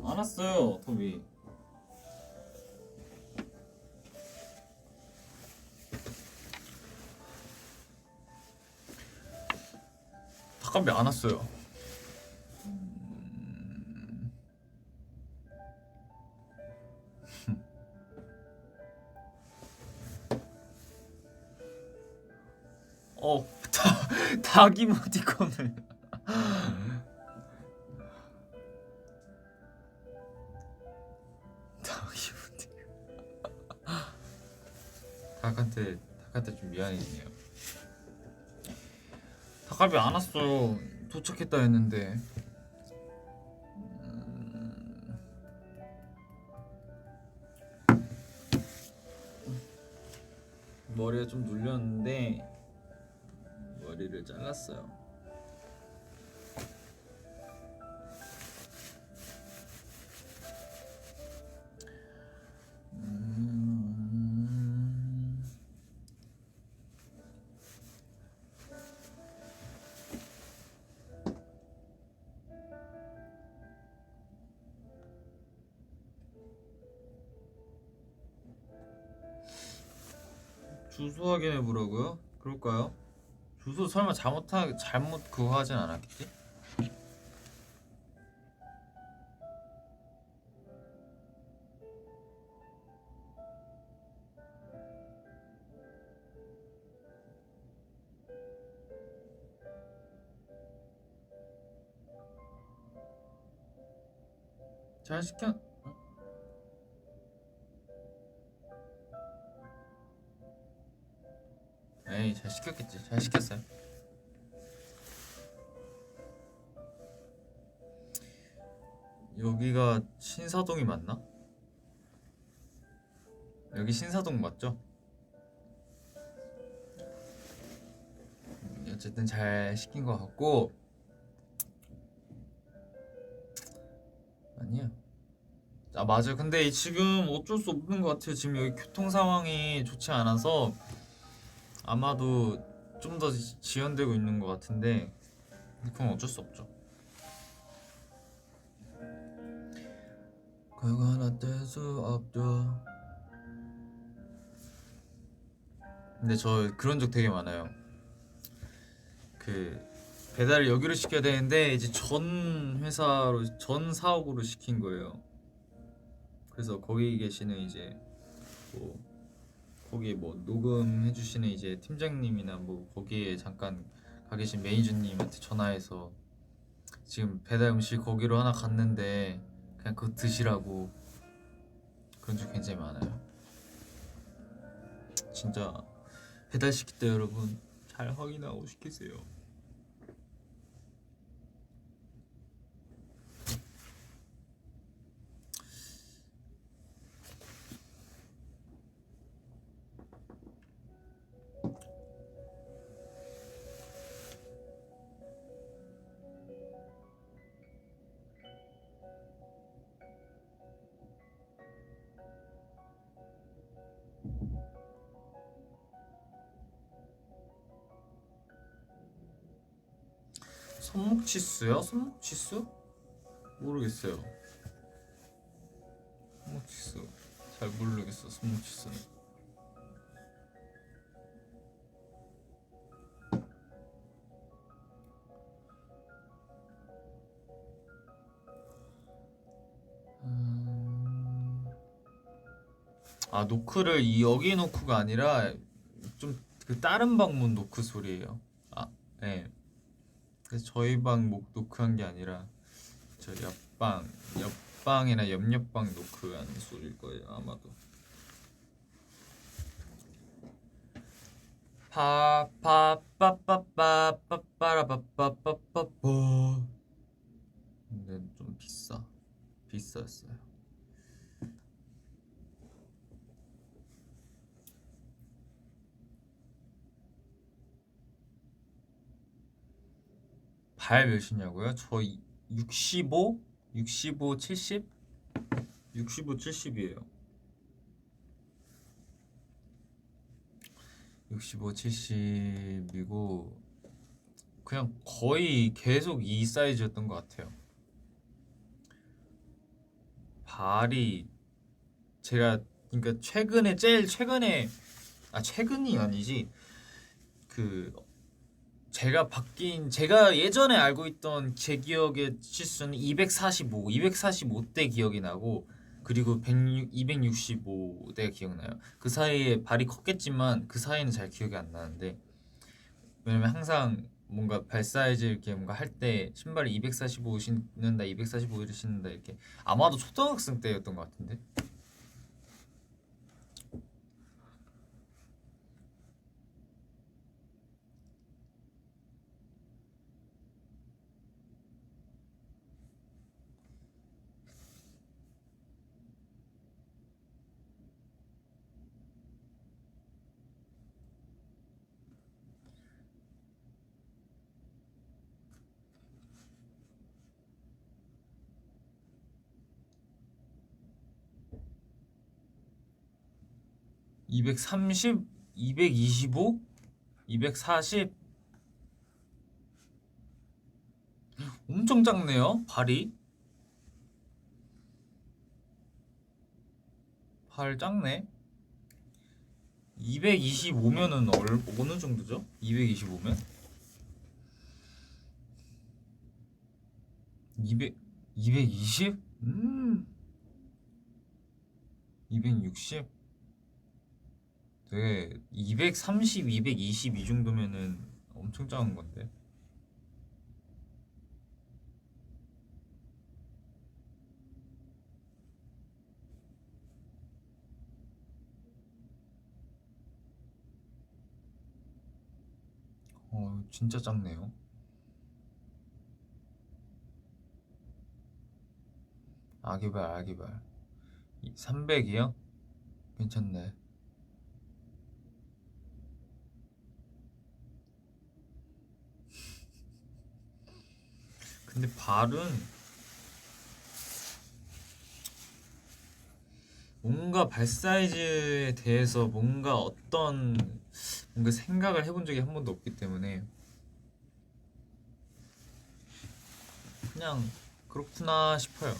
안 왔어요, 토비. 닭갈비 안 왔어요. 닭 이모티콘을. 닭 이모티콘. 닭한테 좀 미안해지네요. 닭갈비 안 왔어요. 도착했다 했는데. 머리가 좀 눌렸는데 머리를 잘랐어요. 주소 확인해 보라고요? 그럴까요? 주소 설마 잘못 그거 하진 않았겠지? 잘 시켜. 에이, 잘 시켰겠지. 잘 시켰어요. 여기가 신사동이 맞나? 여기 신사동 맞죠? 어쨌든 잘 시킨 것 같고. 아니야. 아, 맞아요. 근데 지금 어쩔 수 없는 것 같아요. 지금 여기 교통 상황이 좋지 않아서 아마도 좀 더 지연되고 있는 것 같은데 그건 어쩔 수 없죠. 그거 하나 뗄 수 없죠. 근데 저 그런 적 되게 많아요. 그 배달을 여기로 시켜야 되는데 이제 전 회사로 전 사옥으로 시킨 거예요. 그래서 거기 계시는 이제 뭐 거기 뭐 녹음해 주시는 이제 팀장님이나 뭐 거기에 잠깐 가 계신 매니저님한테 전화해서 지금 배달 음식 거기로 하나 갔는데 그냥 그거 드시라고. 그런 적 굉장히 많아요. 진짜 배달 시킬 때 여러분 잘 확인하고 시키세요. 손목치수요? 손목치수? 모르겠어요. 손목치수 잘 모르겠어. 손목치수는. 아, 노크를 여기 노크가 아니라 좀 그 다른 방문 노크 소리예요. 아, 네. 그래서 저희 방 노크한 게 아니라 저 옆방이나 옆방 노크한 소리일 거예요 아마도. 파파빠빠빠빠빠라빠빠빠빠. 근데 좀 비쌌어요. 발 몇이냐고요? 저 65? 65, 70? 65, 70이에요. 65, 70이고 그냥 거의 계속 이 사이즈였던 것 같아요. 발이 제가 그러니까 제일 최근에 최근이 아니지 그 제가 예전에 알고 있던 제 기억의 치수는 245대 기억이 나고 그리고 265대 기억나요. 그 사이에 발이 컸겠지만 그 사이는 잘 기억이 안 나는데 왜냐면 항상 뭔가 발 사이즈 이렇게 뭔가 할 때 신발을 245 신는다 245를 신는다 이렇게 아마도 초등학생 때였던 것 같은데 230, 225, 240 엄청 작네요 발이 발 작네 225면은 어느 정도죠? 225면? 220? 260? 되게 230, 220 이 정도면은 엄청 작은 건데. 진짜 작네요. 아기발. 300이요? 괜찮네. 근데 발은 뭔가 발 사이즈에 대해서 뭔가 생각을 해본 적이 한 번도 없기 때문에 그냥 그렇구나 싶어요.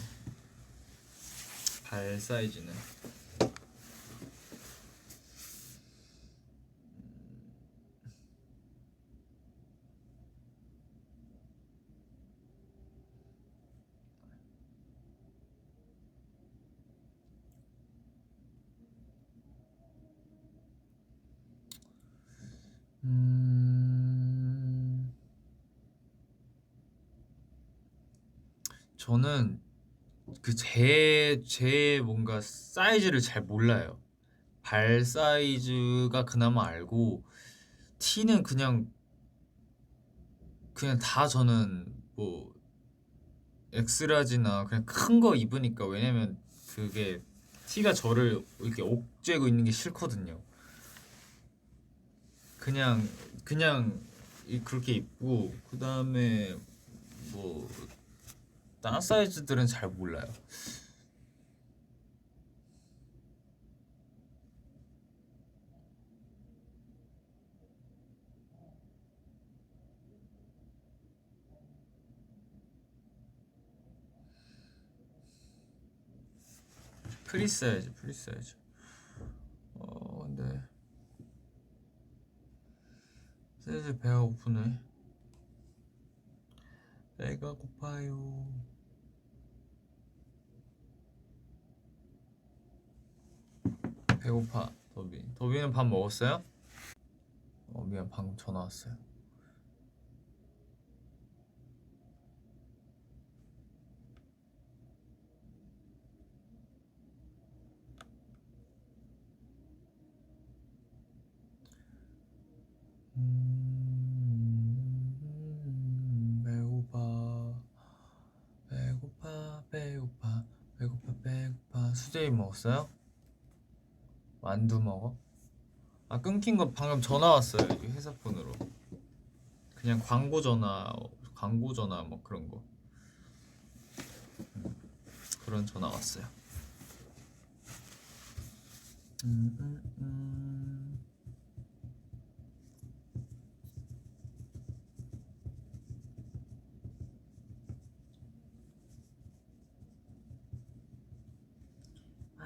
발 사이즈는. 음, 저는 제 뭔가 사이즈를 잘 몰라요. 발 사이즈가 그나마 알고 티는 그냥 다 저는 뭐 엑스라지나 그냥 큰 거 입으니까 왜냐면 그게 티가 저를 이렇게 옥죄고 있는 게 싫거든요. 그냥 그냥 그렇게 입고 그 다음에 뭐 다른 사이즈들은 잘 몰라요. 프리 사이즈. 근데 슬슬 배가 고프네. 배가 고파요. 배고파. 더비는 밥 먹었어요? 미안 방금 전화 왔어요. 배고파. 수제비 먹었어요? 만두 먹어? 끊긴 거 방금 전화 왔어요. 이 회사 폰으로. 그냥 광고 전화 뭐 그런 거. 그런 전화 왔어요. 음, 음, 음.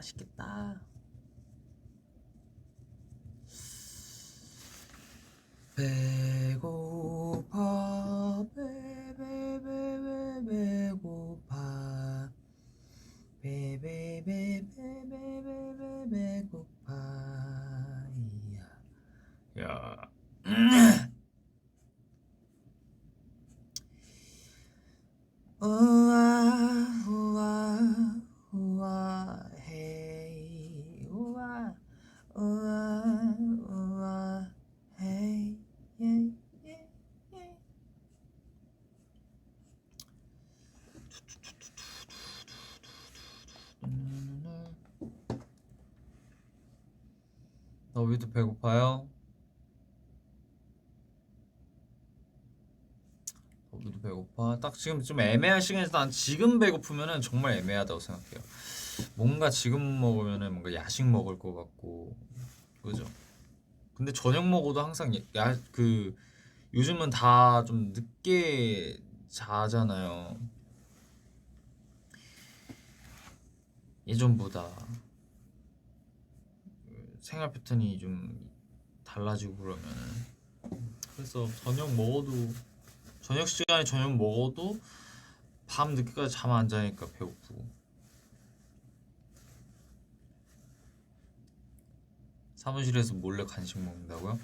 맛있겠다. 배고파 배고파 배고파 야 우와 우와 우와 헤이 우와 우와 우와 헤이 너희도 배고파요? 너희도 배고파? 딱 지금 좀 애매한 시간에서 난 지금 배고프면은 정말 애매하다고 생각해요. 뭔가 지금 먹으면은 뭔가 야식 먹을 것 같고, 그죠? 근데 저녁 먹어도 항상 요즘은 다 좀 늦게 자잖아요. 예전보다 생활 패턴이 좀 달라지고 그러면은 그래서 저녁 시간에 저녁 먹어도 밤 늦게까지 잠 안 자니까 배고프고. 사무실에서 몰래 간식 먹는다고요?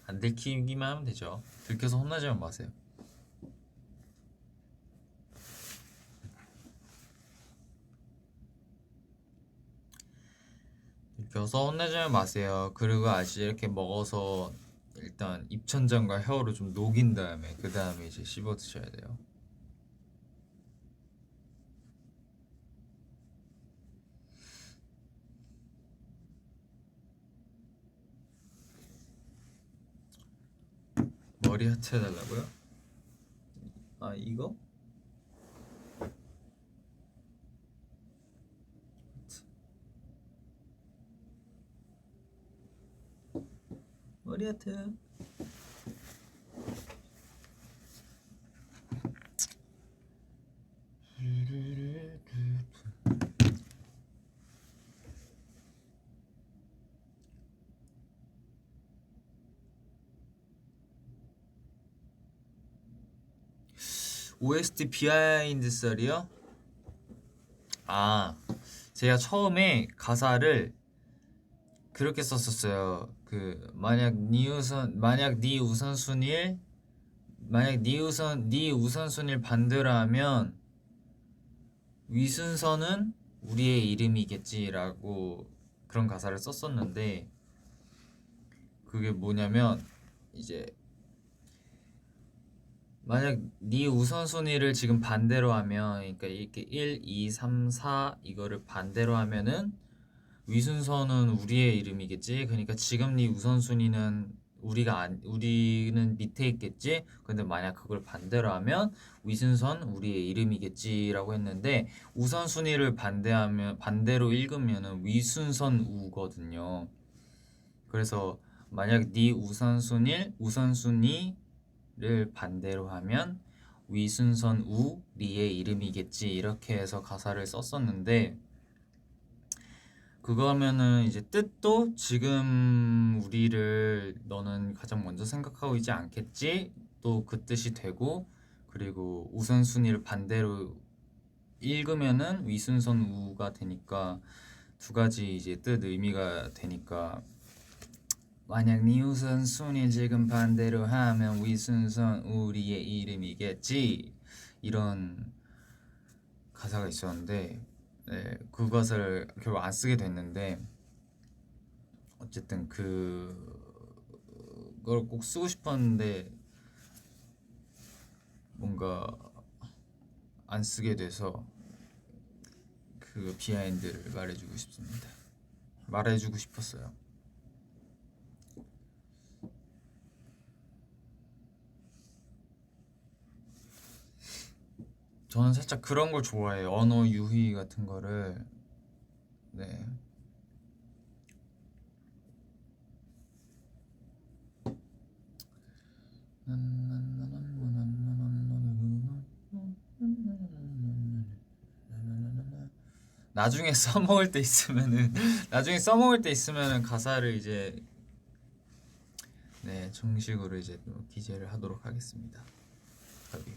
안 들키기만 하면 되죠. 들켜서 혼나지만 마세요. 들켜서 혼내지만 마세요. 그리고 아직 이렇게 먹어서 일단 입천장과 혀로 좀 녹인 다음에 그 다음에 이제 씹어 드셔야 돼요. 머리 하트 해달라고요? 아 이거? 머리 하트. OST 비하인드 썰이요? 아, 제가 처음에 가사를 그렇게 썼었어요. 만약 네 우선순위를 반대로 하면 위순서는 우리의 이름이겠지라고 그런 가사를 썼었는데 그게 뭐냐면 이제 만약 네 우선순위를 지금 반대로 하면 그러니까 이렇게 1, 2, 3, 4 이거를 반대로 하면은 위순서는 우리의 이름이겠지. 그러니까 지금 네 우선순위는 우리는 밑에 있겠지. 근데 만약 그걸 반대로 하면 위순선 우리의 이름이겠지라고 했는데 우선순위를 반대로 읽으면은 위순선 우거든요. 그래서 만약 네 우선순위를 반대로 하면 위순선 우리의 이름이겠지. 이렇게 해서 가사를 썼었는데 그거면은 이제 뜻도 지금 우리를 너는 가장 먼저 생각하고 있지 않겠지? 또 그 뜻이 되고 그리고 우선순위를 반대로 읽으면은 위순선 우가 되니까 두 가지 이제 뜻 의미가 되니까 만약 네 우선순위 지금 반대로 하면 위순선 우리의 이름이겠지 이런 가사가 있었는데 네, 그것을 결국 안 쓰게 됐는데 어쨌든 그걸 꼭 쓰고 싶었는데 뭔가 안 쓰게 돼서 그 비하인드를 말해주고 싶었어요. 저는 살짝 그런 걸 좋아해요. 언어 유희 같은 거를. 네. 나중에 써먹을 때 있으면은 나중에 써먹을 때 있으면은 가사를 이제 네 정식으로 이제 또 기재를 하도록 하겠습니다. 답이.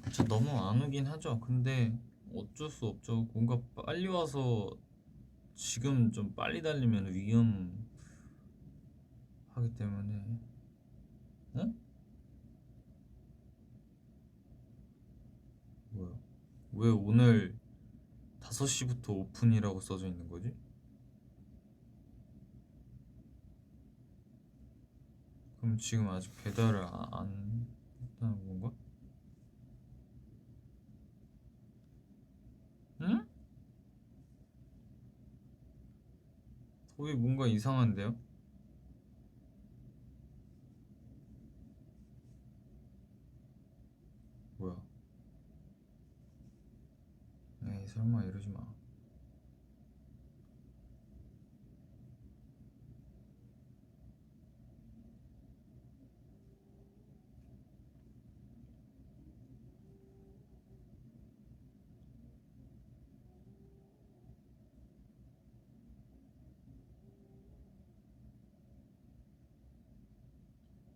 진짜 너무 안 오긴 하죠. 근데 어쩔 수 없죠. 뭔가 빨리 와서 지금 좀 빨리 달리면 위험하기 때문에. 어? 뭐야? 왜 오늘 5시부터 오픈이라고 써져 있는 거지? 그럼 지금 아직 배달을 안 했다는 건가? 응? 거기 뭔가 이상한데요? 뭐야? 에이 설마 이러지 마.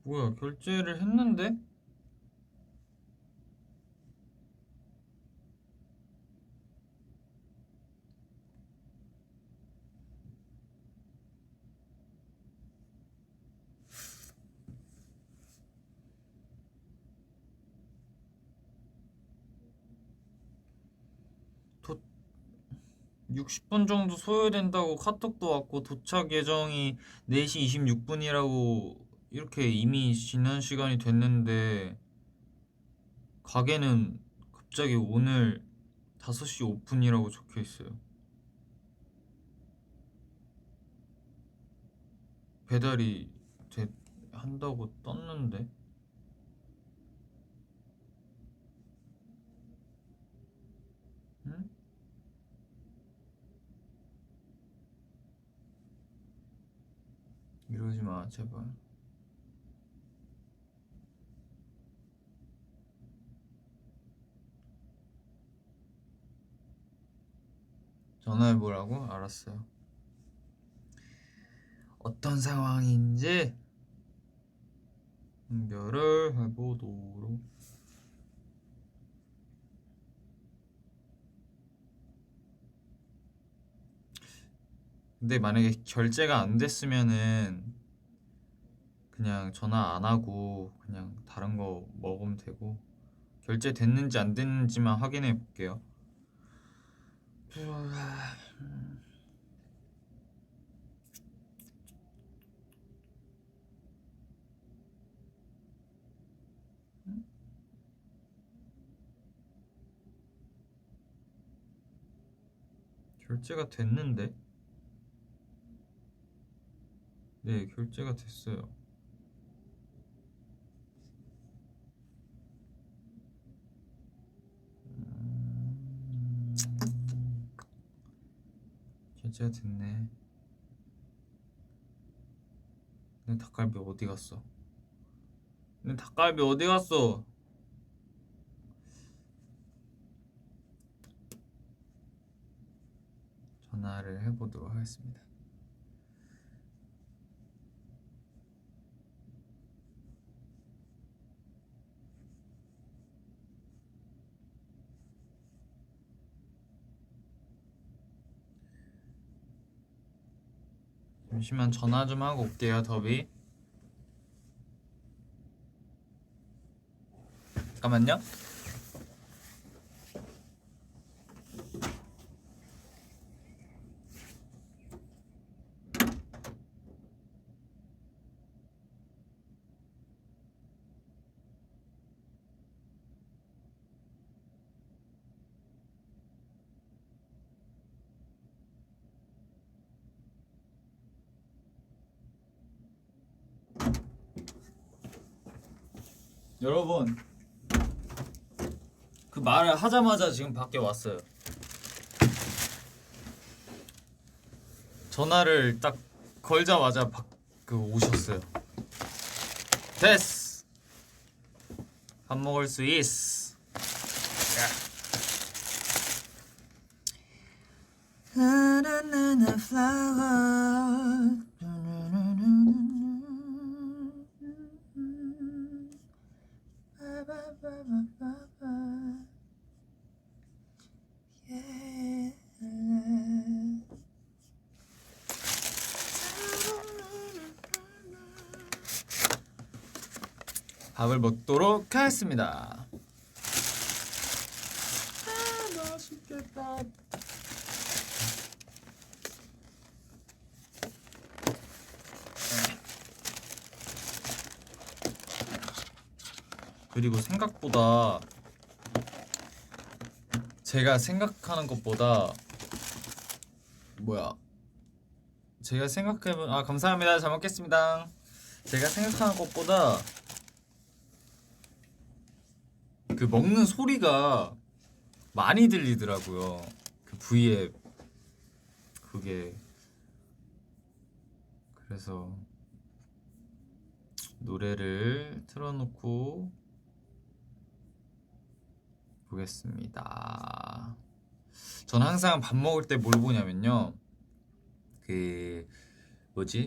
뭐야 결제를 했는데? 도 60분 정도 소요된다고 카톡도 왔고 도착 예정이 4시 26분이라고 이렇게 이미 지난 시간이 됐는데 가게는 갑자기 오늘 5시 오픈이라고 적혀 있어요. 배달이 한다고 떴는데. 응? 이러지 마 제발. 전화해보라고? 알았어요. 어떤 상황인지 연결을 해보도록. 근데 만약에 결제가 안 됐으면은 그냥 전화 안 하고 그냥 다른 거 먹으면 되고, 결제 됐는지 안 됐는지만 확인해 볼게요. 결제가 됐는데? 네, 결제가 됐어요. 결제가 됐네. 내 닭갈비 어디 갔어? 내 닭갈비 어디 갔어? 전화를 해보도록 하겠습니다. 잠시만 전화 좀 하고 올게요, 더비. 잠깐만요. 여러분, 그 말을 하자마자 지금 밖에 왔어요. 전화를 딱 걸자마자 오셨어요. 됐어. 밥 먹을 수 있어. 나나나나 flower. 밥을 먹도록 하겠습니다. 맛있겠다. 그리고 생각보다 제가 생각하는 것보다 제가 생각해본 감사합니다. 잘 먹겠습니다. 제가 생각하는 것보다 그 먹는 소리가 많이 들리더라고요. 그 부위에 그게 그래서 노래를 틀어놓고 보겠습니다. 전 항상 밥 먹을 때 뭘 보냐면요. 그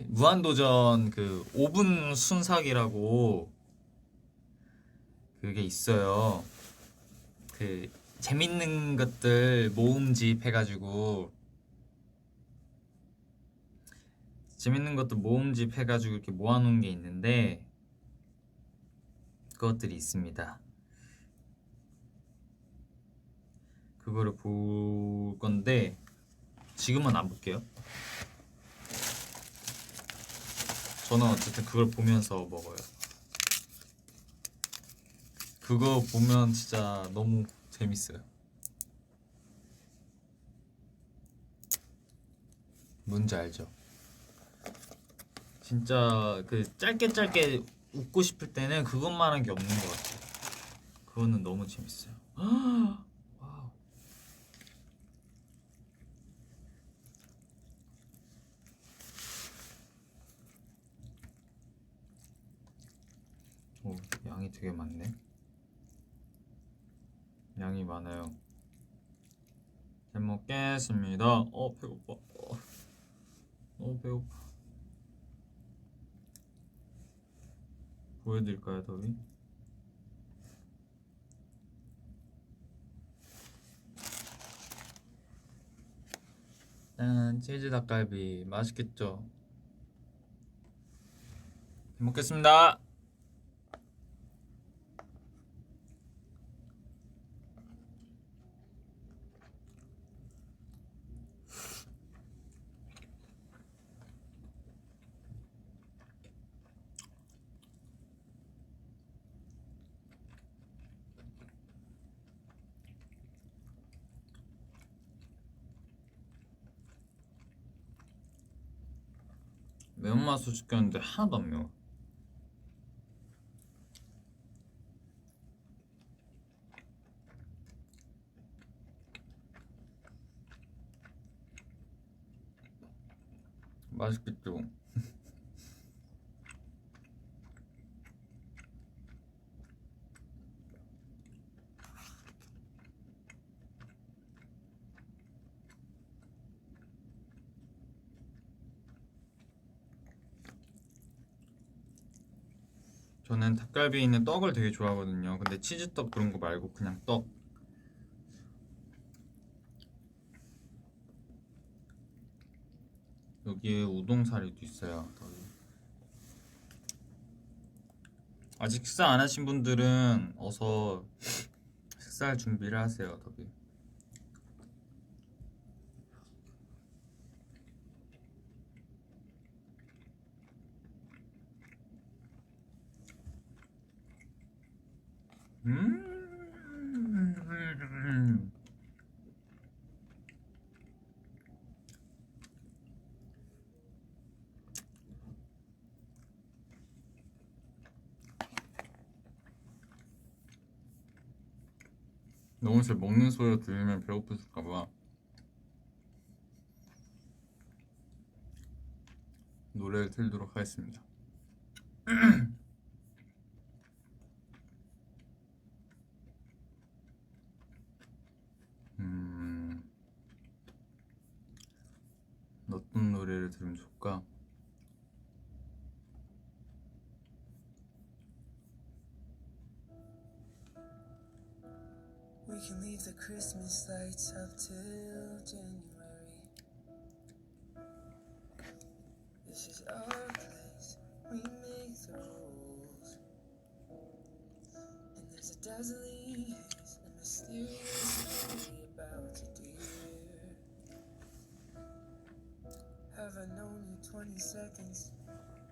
무한도전 그 5분 순삭이라고 그게 있어요. 그 재밌는 것들 모음집 해가지고 이렇게 모아놓은 게 있는데 그것들이 있습니다. 그거를 볼 건데 지금은 안 볼게요. 저는 어쨌든 그걸 보면서 먹어요. 그거 보면 진짜 너무 재밌어요. 뭔지 알죠? 진짜 그 짧게 웃고 싶을 때는 그것만한 게 없는 것 같아요. 그거는 너무 재밌어요. 와우. 오, 양이 되게 많네. 양이 많아요. 잘 먹겠습니다. 배고파. 배고파. 보여드릴까요, 더비? 짠, 치즈 닭갈비 맛있겠죠? 잘 먹겠습니다. 매운맛을 시켰는데 하나도 안 매워. 맛있겠죠? 저는 닭갈비에 있는 떡을 되게 좋아하거든요. 근데 치즈떡 그런 거 말고 그냥 떡. 여기에 우동사리도 있어요. 아직 식사 안 하신 분들은 어서 식사할 준비를 하세요, 더비. 음. 너무 제 먹는 소리 들리면 배고프실까봐 노래를 틀도록 하겠습니다. 어떤 노래를 들으면 좋을까? We can leave the Christmas lights up till January. This is our place, we make the rules. And there's a dazzling haze, a mysterious story about a dear. Have I known you 20 seconds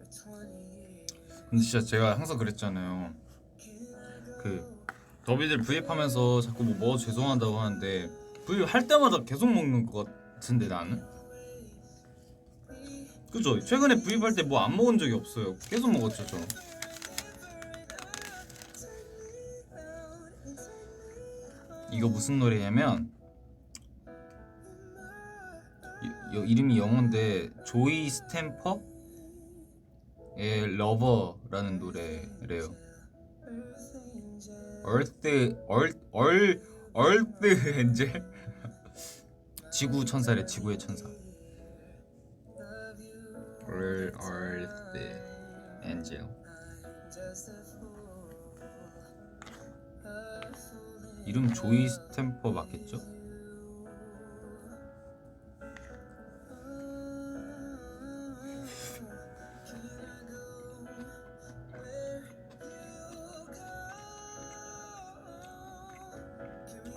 or 20 years? 근데 진짜 제가 항상 그랬잖아요. 더비들 브이앱하면서 자꾸 뭐 먹어도 죄송하다고 하는데 브이앱 할 때마다 계속 먹는 것 같은데 나는? 그죠? 최근에 브이앱 할 때 뭐 안 먹은 적이 없어요. 계속 먹었죠 저. 이거 무슨 노래냐면 이름이 영어인데 조이 스탬퍼의 러버라는 노래래요. 얼트 엔젤? 지구 천사래. 지구의 천사. 얼트 엔젤. 이름 조이 스탬퍼 맞겠죠?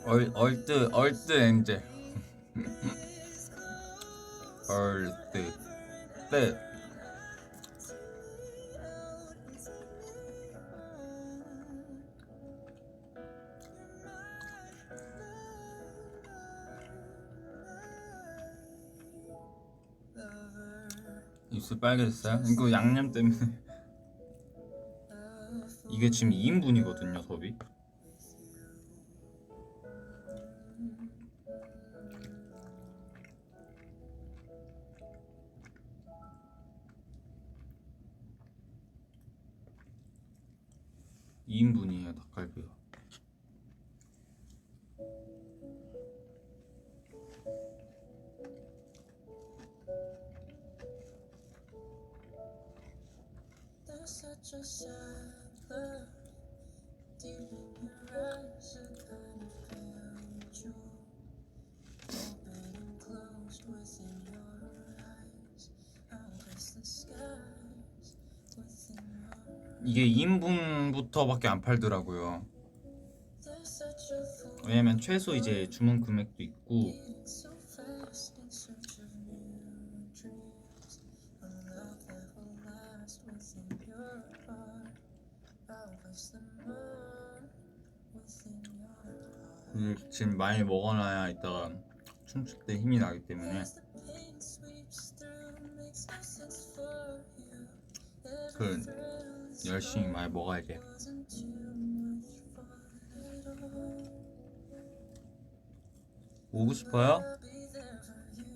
얼트 엔젤. 얼트 때 입술 빨개졌어요? 이거 양념 때문에. 이게 지금 2인분이거든요 섭이. (2인분이에요) 닭갈비가. Such a sad look deep in your eyes, a kind of pale jewel, open and closed within your eyes. I'll kiss the skies within your eyes. 이게 2인분부터밖에 안 팔더라고요. There's such a fool 왜냐면 최소 이제 주문 금액도 있고 so fast in search of new dreams, a love that will last within your heart. I'll place the moon within your heart. 지금 많이 먹어놔야 이따가 춤출 때 힘이 나기 때문에 As the pain sweeps through, makes no sense for you. 그 Every thrill is 열심히 많이 먹어야 돼. wasn't too much fun at all. 오고 싶어요? I'll be there for you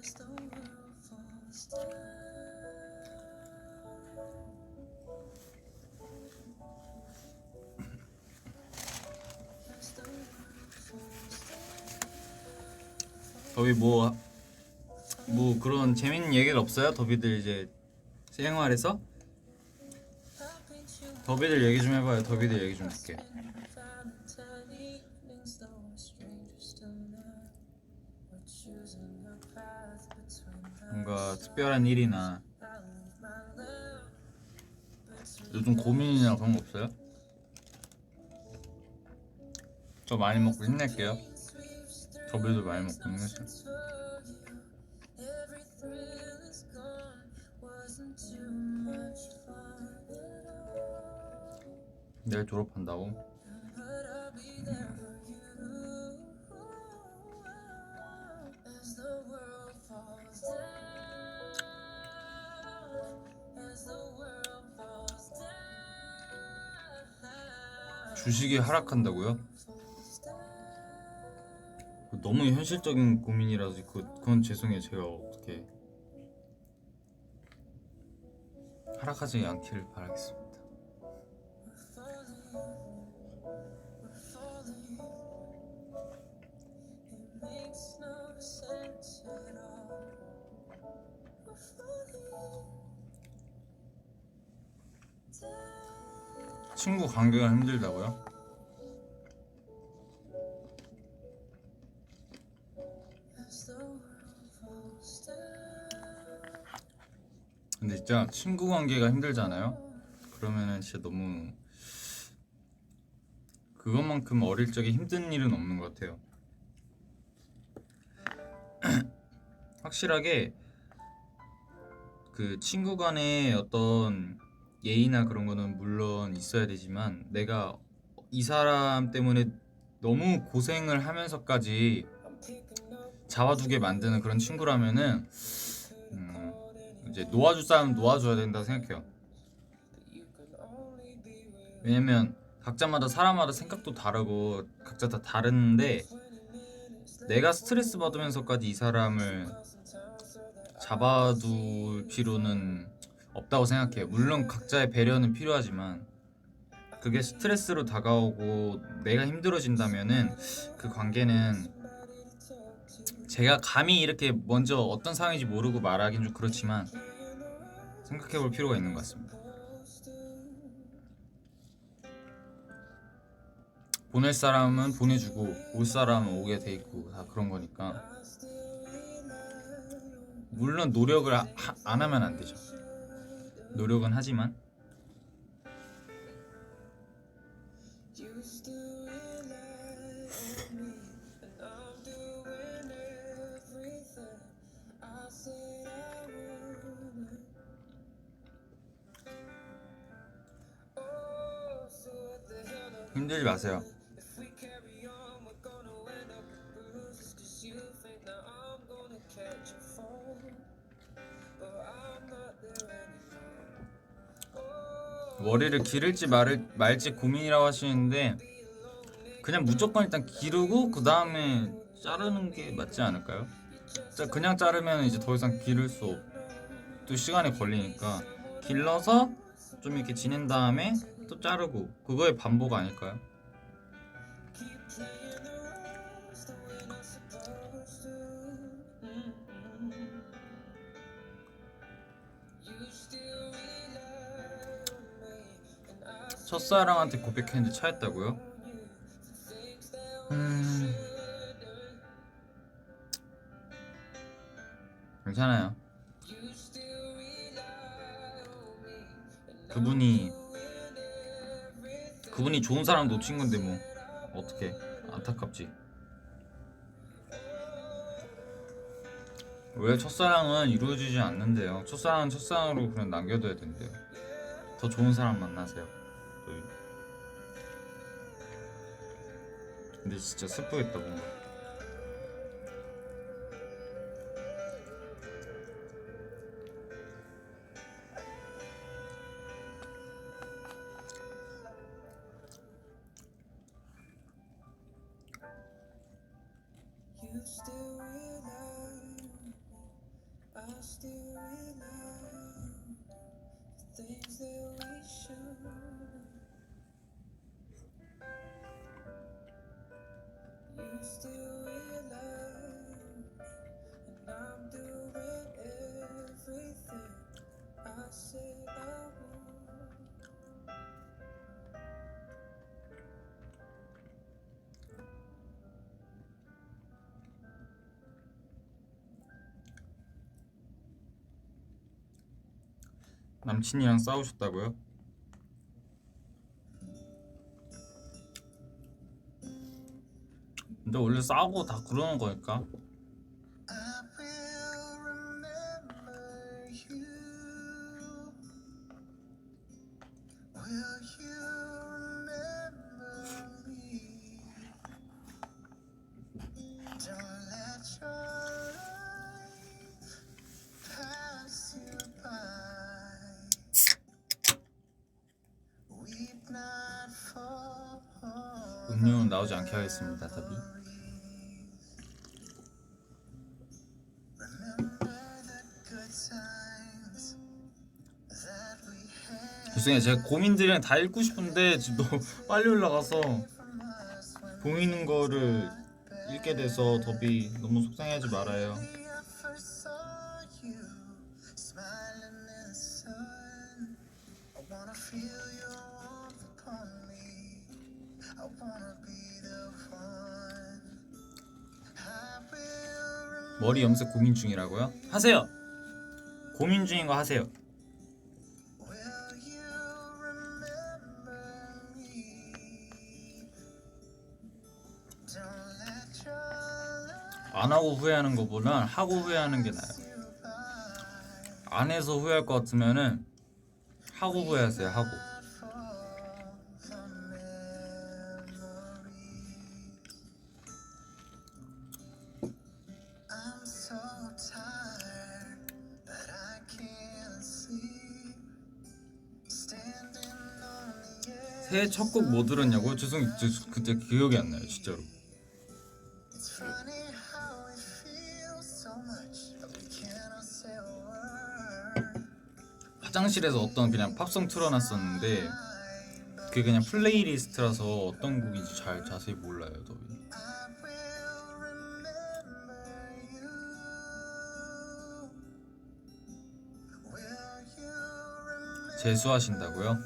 as the world falls down. As the world falls down. 더비 뭐 그런 재밌는 얘기는 없어요? 더비들 이제 생활에서? I'll paint you 더비들 얘기 좀 해봐요. 더비들 얘기 좀 할게. Valentine evenings, though we're strangers till now. We're choosing our path between 뭔가 us. 특별한 일이나 I'll leave my love between 요즘 고민이나 그런 거 없어요? 저 많이 먹고 힘낼게요. 더비도 많이 먹고 힘내세요. Every thrill is gone, wasn't too much fun at all. 내일 졸업한다고? But I'll be there for you as the world falls down, as the world falls down. 주식이 하락한다고요? Falls down. 너무 현실적인 고민이라서 그건 죄송해요. 제가 어떻게 하락하지 않기를 바라겠습니다. It makes no sense at all. We're falling down. 친구 관계가 힘들다고요? As the world falls down. 근데 진짜 친구 관계가 힘들잖아요? 그러면은 진짜 너무 그것만큼 어릴 적에 힘든 일은 없는 것 같아요. 확실하게 그 친구 간의 어떤 예의나 그런 거는 물론 있어야 되지만 내가 이 사람 때문에 너무 고생을 하면서까지 잡아두게 만드는 그런 친구라면은 이제 놓아줄 사람은 놓아줘야 된다 생각해요. 왜냐면 각자마다 사람마다 생각도 다르고 각자 다 다른데 내가 스트레스 받으면서까지 이 사람을 잡아둘 필요는 없다고 생각해요. 물론 각자의 배려는 필요하지만 그게 스트레스로 다가오고 내가 힘들어진다면은 그 관계는 제가 감히 이렇게 먼저 어떤 상황인지 모르고 말하긴 좀 그렇지만 생각해볼 필요가 있는 것 같습니다. 보낼 사람은 보내주고 올 사람은 오게 돼 있고 다 그런 거니까 물론 노력을 안 하면 안 되죠. 노력은 하지만 You still rely on me, and I'm doing everything I said I would. Oh, so what the hell are we 힘들지 마세요. if we carry on? We're gonna end up with bruises, 'cause you think that I'm gonna catch a fall, but I'm not there anymore. 머리를 기를지 말지 고민이라고 하시는데 그냥 무조건 일단 기르고 그 다음에 자르는 게 맞지 않을까요? 그냥 자르면 이제 더 이상 기를 수 또 시간이 걸리니까 길러서 좀 이렇게 지낸 다음에 또 자르고 그거의 반복 아닐까요? Keep playing the roles that we're not supposed to. You still rely on me, and I still 첫사랑한테 고백했는데 차였다고요? on you for things that we shouldn't. 괜찮아요. You still rely on me, and I'm 그분이 doing everything. 그분이 좋은 사람 놓친 건데 뭐 어떻게 안타깝지. 왜 첫사랑은 이루어지지 않는데요? 첫사랑은 첫사랑으로 그냥 남겨둬야 된대요. 더 좋은 사람 만나세요. 근데 진짜 슬프겠다 뭔가. You still rely on me, I still rely on the things that we should. You still rely on me, and I'm doing everything I said I would. 남친이랑 싸우셨다고요? 근데 원래 싸우고 다 그러는 거니까. I will remember you. Will you remember me? Don't let your life pass you by. Weep not for 음료는 나오지 않게 하겠습니다, 답이. 죄송해요. 제가 고민들이랑 다 읽고 싶은데 지금 너무 빨리 올라가서 보이는 거를 읽게 돼서 더비 너무 속상해하지 말아요. 머리 염색 고민 중이라고요? 하세요. 고민 중인 거 하세요. 안 하고 후회하는 거보다 하고 후회하는 게 나아요. 안 해서 후회할 것 같으면은 하고 후회하세요. 하고. 새해 첫 곡 뭐 들었냐고요? 죄송해요. 그때 기억이 안 나요. 진짜로. 화장실에서 어떤 그냥 팝송 틀어놨었는데 그게 그냥 플레이리스트라서 어떤 곡인지 잘 자세히 몰라요. 더비. 재수하신다고요?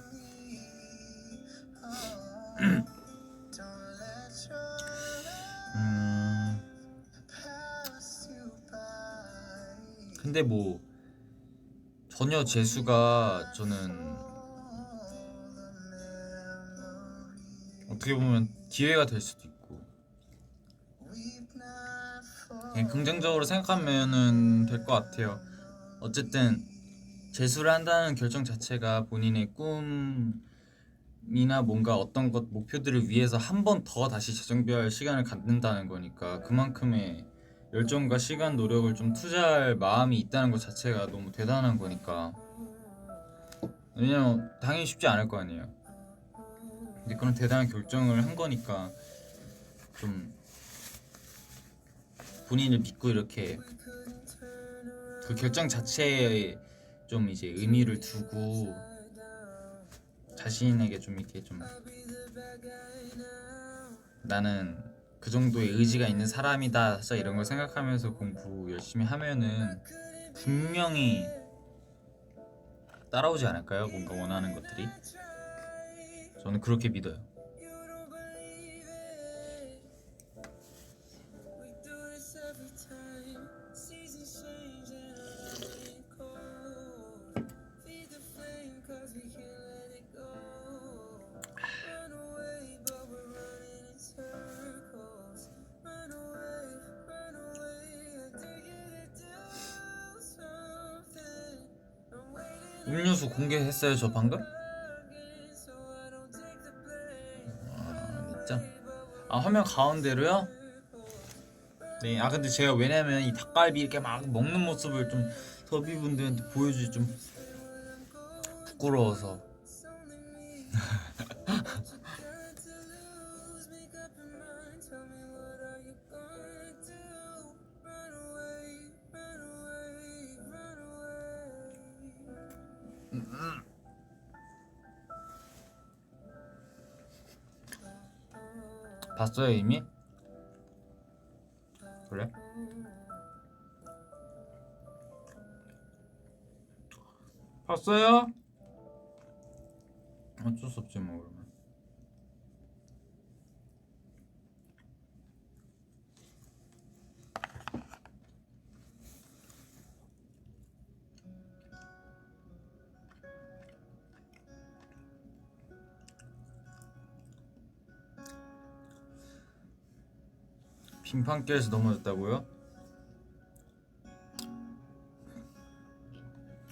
근데 뭐 전혀 재수가 저는 어떻게 보면 기회가 될 수도 있고 그냥 긍정적으로 생각하면은 될 것 같아요. 어쨌든 재수를 한다는 결정 자체가 본인의 꿈이나 뭔가 어떤 것 목표들을 위해서 한 번 더 다시 재정비할 시간을 갖는다는 거니까 그만큼의 열정과 시간, 노력을 좀 투자할 마음이 있다는 것 자체가 너무 대단한 거니까. 왜냐면 당연히 쉽지 않을 거 아니에요. 근데 그런 대단한 결정을 한 거니까 좀 본인을 믿고 이렇게 그 결정 자체에 좀 이제 의미를 두고 자신에게 좀 이렇게 좀 나는 그 정도의 의지가 있는 사람이다 진짜 이런 걸 생각하면서 공부 열심히 하면은 분명히 따라오지 않을까요? 뭔가 원하는 것들이. 저는 그렇게 믿어요. 음료수 공개했어요 저 방금? 진짜? 아 화면 가운데로요? 네. 아 근데 제가 왜냐면 이 닭갈비 이렇게 막 먹는 모습을 좀 더비분들한테 보여주기 좀 부끄러워서. 봤어요 이미? 그래? 봤어요? 어쩔 수 없지 뭐 그러면. 빙판길에서 넘어졌다고요?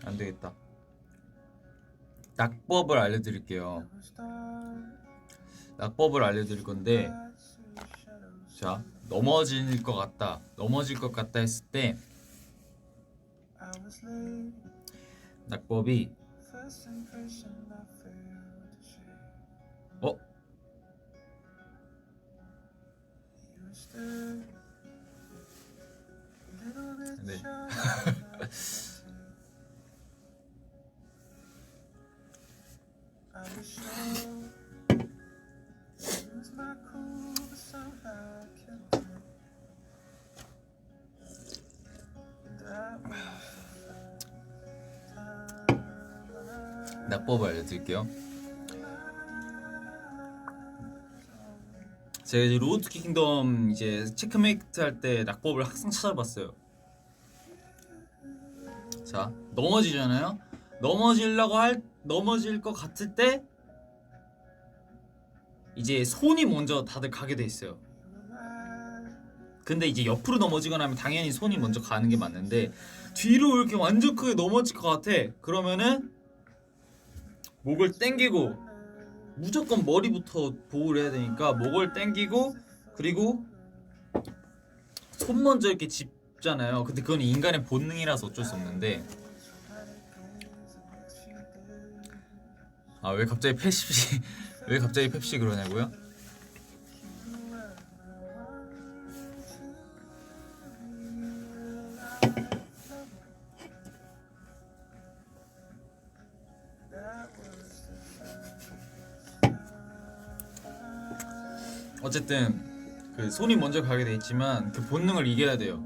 안 되겠다. 낙법을 알려드릴게요. 낙법을 알려드릴 건데, 자 넘어질 것 같다 했을 때 낙법이 어? 네. 낙법을 알려드릴게요. 제가 이제 로드 투 킹덤 이제 체크메이트 할 때 낙법을 항상 찾아봤어요. 자, 넘어지잖아요. 넘어질 것 같을 때 이제 손이 먼저 다들 가게 돼 있어요. 근데 이제 옆으로 넘어지거나 하면 당연히 손이 먼저 가는 게 맞는데 뒤로 이렇게 완전 크게 넘어질 것 같아. 그러면은 목을 당기고 무조건 머리부터 보호를 해야 되니까 목을 당기고 그리고 손 먼저 이렇게 짚잖아요. 근데 그건 인간의 본능이라서 어쩔 수 없는데 왜 갑자기 펩시 왜 갑자기 펩시 그러냐고요? 어쨌든 그 손이 먼저 가게 돼 있지만 그 본능을 이겨야 돼요.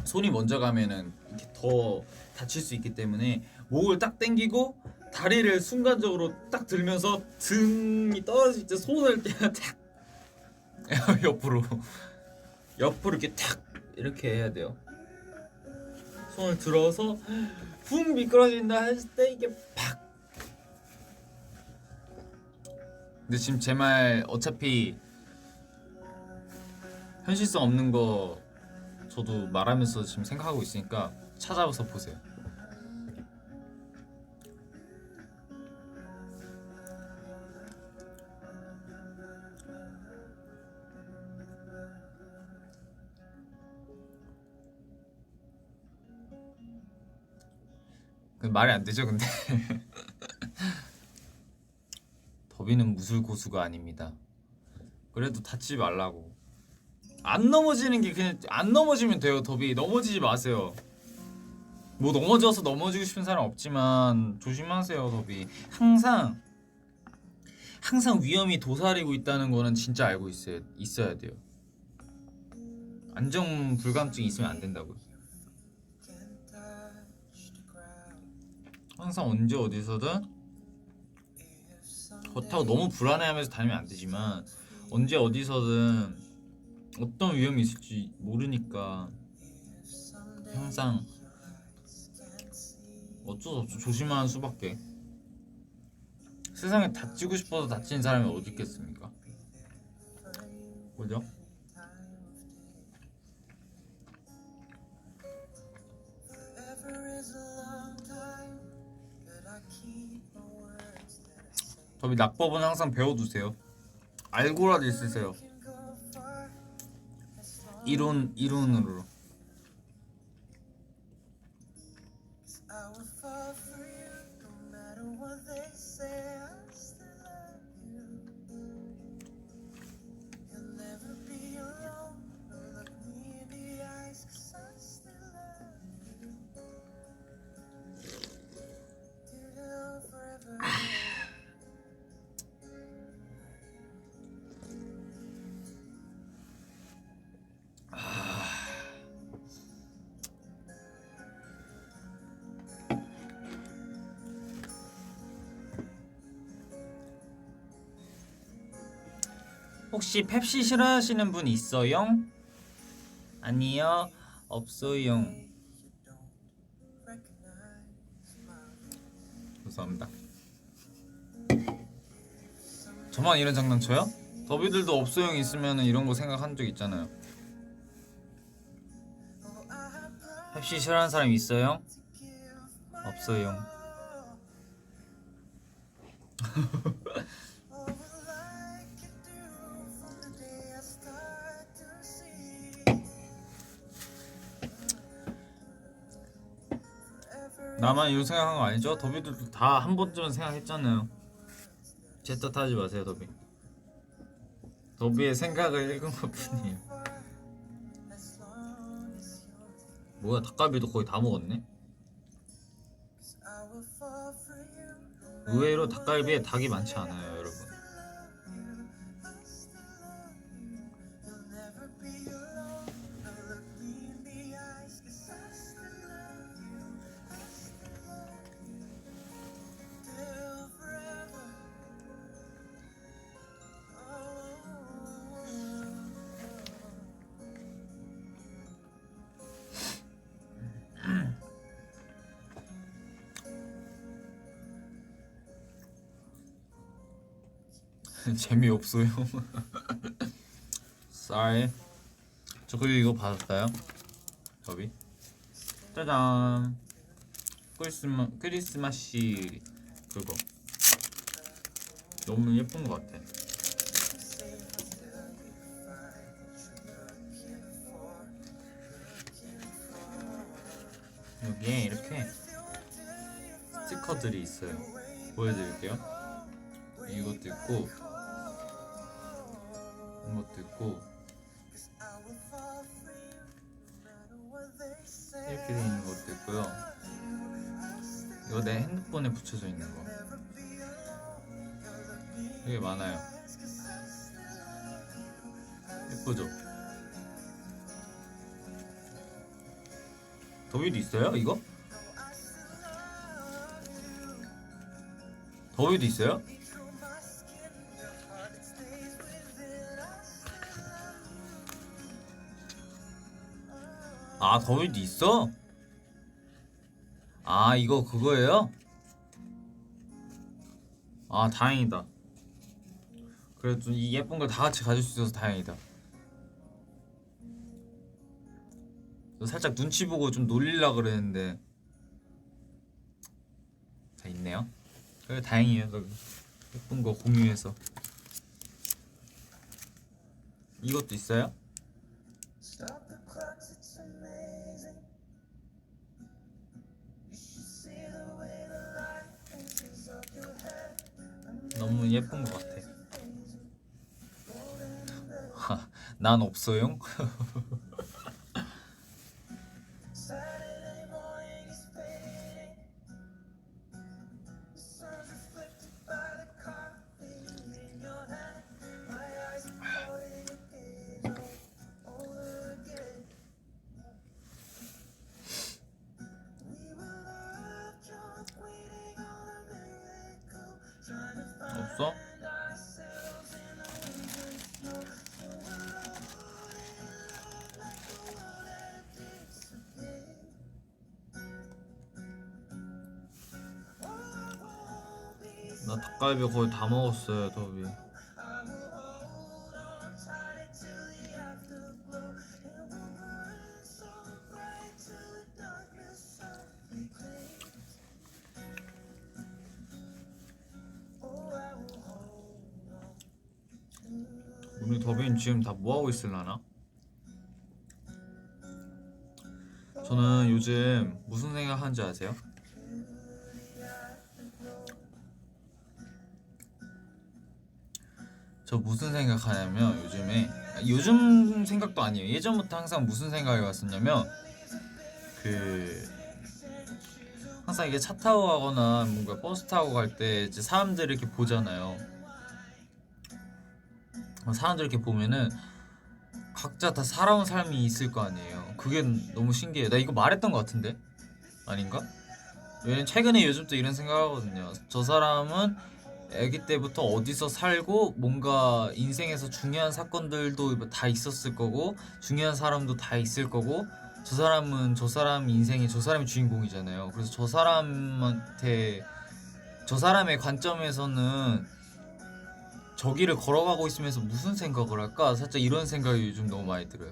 손이 먼저 가면은 이렇게 더 다칠 수 있기 때문에 목을 딱 당기고 다리를 순간적으로 딱 들면서 등이 떨어질 때 손을 그냥 탁 옆으로 이렇게 탁 이렇게 해야 돼요. 손을 들어서 훅 미끄러진다 했을 때 이게 팍. 근데 지금 제 말 어차피 현실성 없는 거 저도 말하면서 지금 생각하고 있으니까 찾아서 보세요. 말이 안 되죠, 근데. 더비는 무술 고수가 아닙니다. 그래도 다치지 말라고. 안 넘어지는 게 그냥 안 넘어지면 돼요. 더비 넘어지지 마세요. 뭐 넘어져서 넘어지고 싶은 사람 없지만 조심하세요, 더비. 항상 위험이 도사리고 있다는 거는 진짜 알고 있어야 돼요. 안정 불감증이 있으면 안 된다고요. 항상 언제 어디서든 그렇다고 너무 불안해하면서 다니면 안 되지만 언제 어디서든 어떤 위험이 있을지 모르니까 항상 어쩔 수 없이 조심하는 수밖에. 세상에 다치고 싶어서 다치는 사람이 어디 있겠습니까? 그죠? 더비 낙법은 항상 배워두세요. 알고라도 있으세요. 이론으로. 혹시 펩시 싫어하시는 분 있어요? 아니요, 없어요. 죄송합니다. 저만 이런 장난쳐요? 더비들도 없어요 있으면 이런 거 생각한 적 있잖아요. 펩시 싫어하는 사람 있어요? 없어요. 나만 이런 생각한 거 아니죠? 더비들도 다 한 번쯤은 생각했잖아요. 제 탓하지 마세요, 더비. 더비의 생각을 읽은 것 뿐이에요. 뭐야, 닭갈비도 거의 다 먹었네? 의외로 닭갈비에 닭이 많지 않아요, 여러분. 재미없어요. Sorry. 저 그리고 이거 받았어요. 더비. 짜잔. 크리스마스 그거. 너무 예쁜 것 같아. 여기에 이렇게 스티커들이 있어요. 보여드릴게요. 이것도 있고 이것도 있고 이렇게 돼 있는 것도 있고요. 이거 내 핸드폰에 붙여져 있는 거. 되게 많아요. 예쁘죠? 더위도 있어요? 이거? 더위도 있어요? 아, 더위도 있어? 아, 이거 그거예요? 아, 다행이다. 그래도 이 예쁜 걸 다 같이 가질 수 있어서 다행이다. 살짝 눈치 보고 좀 놀리려고 그랬는데 다 있네요. 그래 다행이에요. 예쁜 거 공유해서. 이것도 있어요? Stop the clocks, it's amazing. You should see the way the light dances up your head. 너무 예쁜 것 같아. 난 없어요. Saturday morning is fading. The sun's reflected by the coffee in your hand. My eyes are calling your gaze over again. We were love drunk, waiting on a miracle, trying to find 없어? ourselves in the winter snow. So we're loading love like the world had disappeared. 나 닭갈비 거의 다 먹었어요, 더비. 우리 더비는 지금 다 뭐 하고 있을라나? 저는 요즘 무슨 생각하는지 아세요? 저 무슨 생각하냐면 요즘 생각도 아니에요. 예전부터 항상 무슨 생각이 왔었냐면 항상 이게 차 타고 가거나 뭔가 버스 타고 갈 때 이제 사람들 이렇게 보잖아요. 사람들 이렇게 보면은 각자 다 살아온 삶이 있을 거 아니에요. 그게 너무 신기해요. 나 이거 말했던 것 같은데? 아닌가? 왜냐면 최근에 요즘 또 이런 생각하거든요. 저 사람은 아기 때부터 어디서 살고 뭔가 인생에서 중요한 사건들도 다 있었을 거고 중요한 사람도 다 있을 거고 저 사람은 저 사람 인생에 저 사람이 주인공이잖아요. 그래서 저 사람한테 저 사람의 관점에서는 저 길을 걸어가고 있으면서 무슨 생각을 할까? 살짝 이런 생각이 요즘 너무 많이 들어요.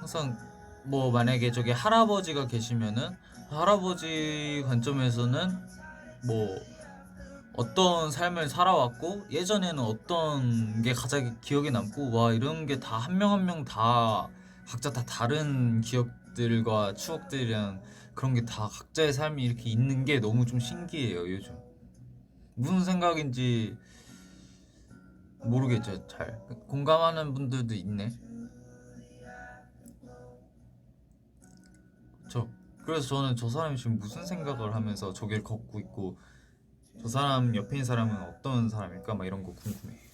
항상 뭐 만약에 저기 할아버지가 계시면은 할아버지 관점에서는 뭐 어떤 삶을 살아왔고 예전에는 어떤 게 가장 기억에 남고 와 이런 게 다 한 명 한 명 다 각자 다 다른 기억들과 추억들이랑 그런 게 다 각자의 삶이 이렇게 있는 게 너무 좀 신기해요 요즘. 무슨 생각인지 모르겠죠. 잘 공감하는 분들도 있네. 그쵸? 그래서 저는 저 사람이 지금 무슨 생각을 하면서 저길 걷고 있고 저 사람 옆에 있는 사람은 어떤 사람일까 막 이런 거 궁금해.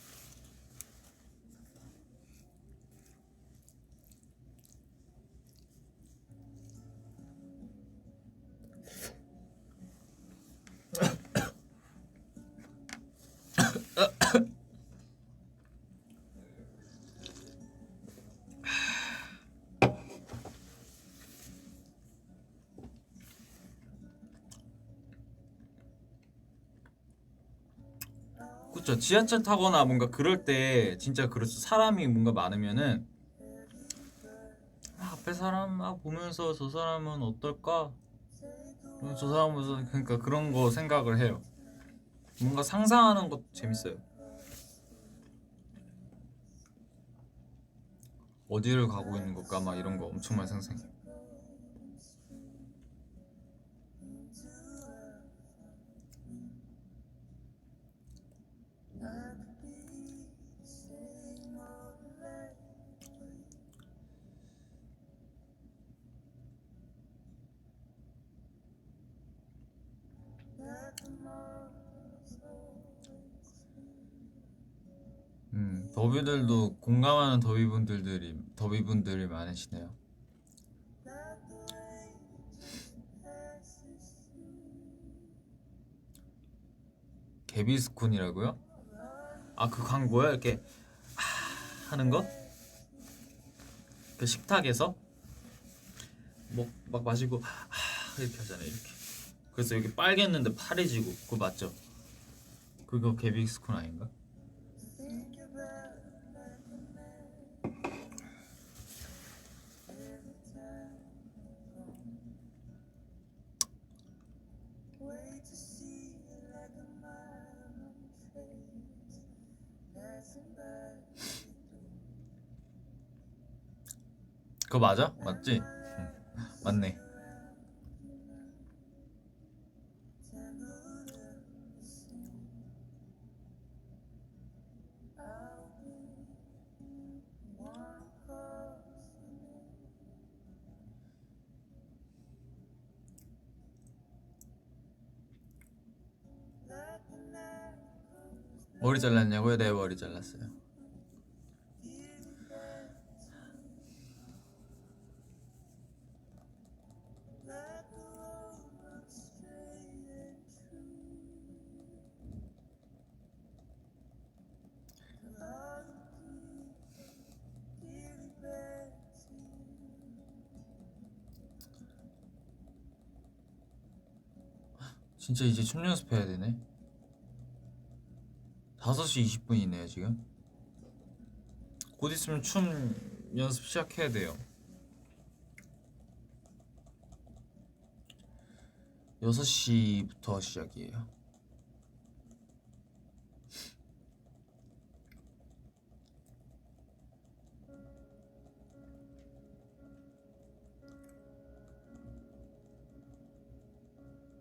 그쵸. 지하철 타거나 뭔가 그럴 때 진짜 그렇죠. 사람이 뭔가 많으면은 앞에 사람 보면서 저 사람은 어떨까? 저 사람은 그러니까 그런 거 생각을 해요. 뭔가 상상하는 것도 재밌어요. 어디를 가고 있는 걸까 막 이런 거 엄청 많이 상상해. 더비들도 공감하는 더비분들이 많으시네요. 개비스콘이라고요? 아, 그 광고야? 이렇게 하는 거? 그 식탁에서 막 마시고 이렇게 하잖아요. 이렇게. 그래서 여기 빨갰는데 파래지고 그거 맞죠? 그거 개비스콘 아닌가? 그거 맞아? 맞지? 맞네. 머리 잘랐냐고요? 네, 머리 잘랐어요. 진짜 이제 춤 연습해야 되네. 5시 20분이네요 지금. 곧 있으면 춤 연습 시작해야 돼요. 6시부터 시작이에요.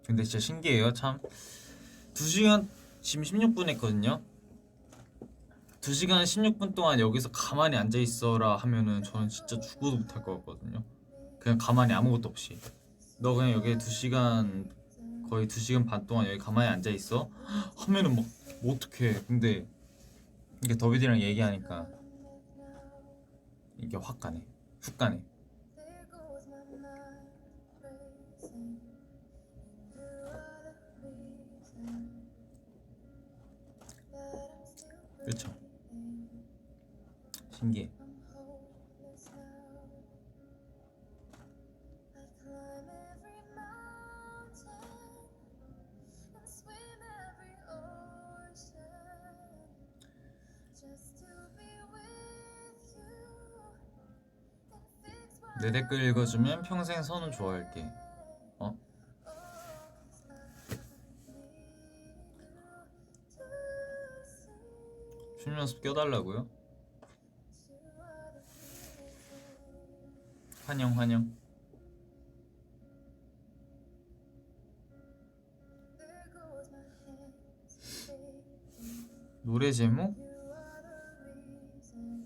근데 진짜 신기해요. 참 2시간 지금 16분 했거든요. 2시간 16분 동안 여기서 가만히 앉아있어라 하면은 저는 진짜 죽어도 못할 것 같거든요. 그냥 가만히 아무것도 없이 너 그냥 여기 2시간 거의 2시간 반 동안 여기 가만히 앉아있어? 하면은 막 뭐 어떡해. 근데 이게 더비디랑 얘기하니까 이게 확 가네. 훅 가네. 그쵸? 신기해. 내 댓글 읽어주면 평생 선우 좋아할게. 어? 춤 연습 껴달라고요? 환영. 노래 제목?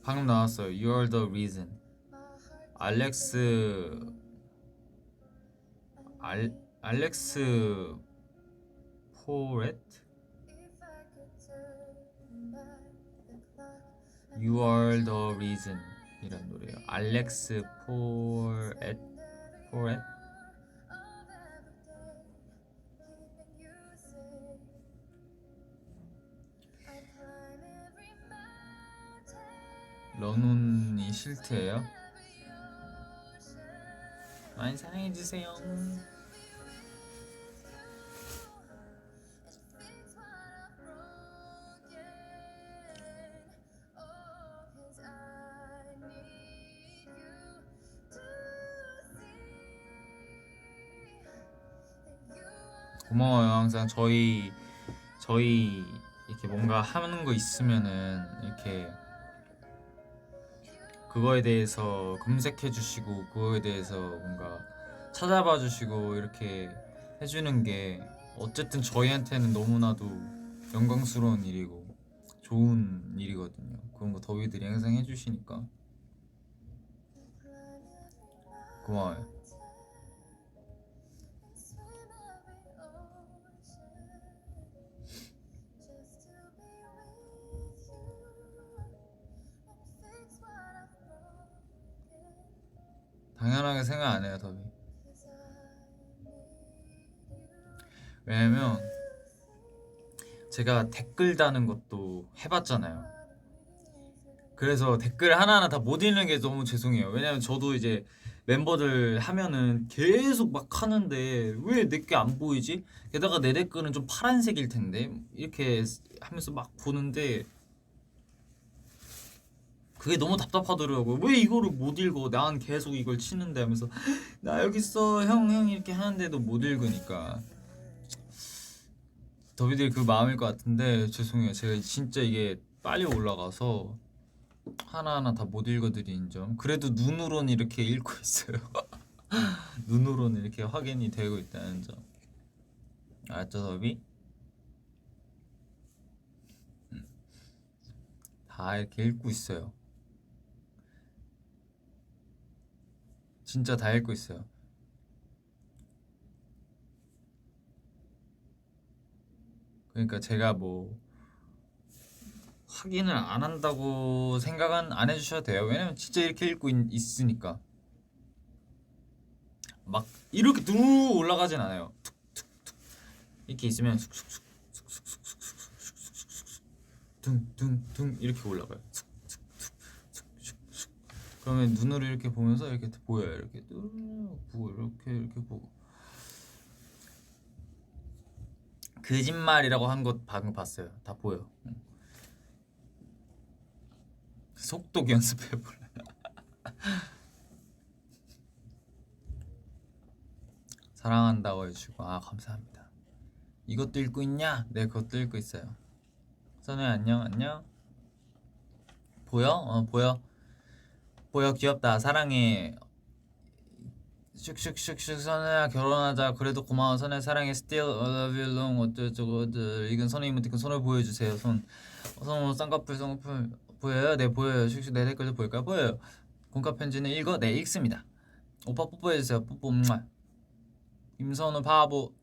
방금 나왔어요. You are the reason. 알렉스 알렉스 포렛? You are the reason 이란 노래예요. 알렉스 포렛? 런온이 실트예요? 많이 사랑해주세요. 고마워요. 항상 저희 이렇게 뭔가 하는 거 있으면은 이렇게 그거에 대해서 검색해 주시고 그거에 대해서 뭔가 찾아봐 주시고 이렇게 해주는 게 어쨌든 저희한테는 너무나도 영광스러운 일이고 좋은 일이거든요. 그런 거 더비들이 항상 해주시니까 고마워요. 당연하게 생각 안 해요, 더비. 왜냐면 제가 댓글 다는 것도 해봤잖아요. 그래서 댓글 하나하나 다 못 읽는 게 너무 죄송해요. 왜냐면 저도 이제 멤버들 하면은 계속 막 하는데 왜 내게 안 보이지? 게다가 내 댓글은 좀 파란색일 텐데 이렇게 하면서 막 보는데 그게 너무 답답하더라고요. 왜 이거를 못 읽어? 난 계속 이걸 치는데 하면서 나 여기 있어 형 이렇게 하는데도 못 읽으니까 더비들 그 마음일 것 같은데 죄송해요. 제가 진짜 이게 빨리 올라가서 하나하나 다 못 읽어드리는 점. 그래도 눈으로는 이렇게 읽고 있어요. 눈으로는 이렇게 확인이 되고 있다는 점. 알았죠, 더비? 다 이렇게 읽고 있어요. 진짜 다 읽고 있어요. 그러니까 제가 뭐 확인을 안 한다고 생각은 안 해주셔도 돼요. 왜냐면 진짜 이렇게 읽고 있으니까 막 이렇게 뚝 올라가진 않아요. 툭툭툭 이렇게 있으면 쑥쑥쑥 쑥쑥쑥쑥쑥쑥쑥쑥 둥둥둥 이렇게 올라가요. 쑥쑥쑥쑥쑥 그러면 눈으로 이렇게 보면서 이렇게 보여요. 이렇게 보고 이렇게 보고 거짓말이라고 한 것 방금 봤어요. 다 보여. 속독 연습해볼래. 사랑한다고 해주고 아 감사합니다. 이것도 읽고 있냐? 네 그것도 읽고 있어요. 선우야 안녕. 보여? 보여 귀엽다. 사랑해. 슉슉슉슉 선우야 결혼하자. 그래도 고마워 선우야 사랑해. Still I love you long 어쩌고저쩌고 이건 선우 이모티콘 손을 보여주세요. 손 쌍꺼풀 보여요? 네 보여요. 슉슉 내 댓글도 보일까요? 보여요. 공카 편지는 읽어? 네 읽습니다. 오빠 뽀뽀해주세요. 뽀뽀 김선우 바보.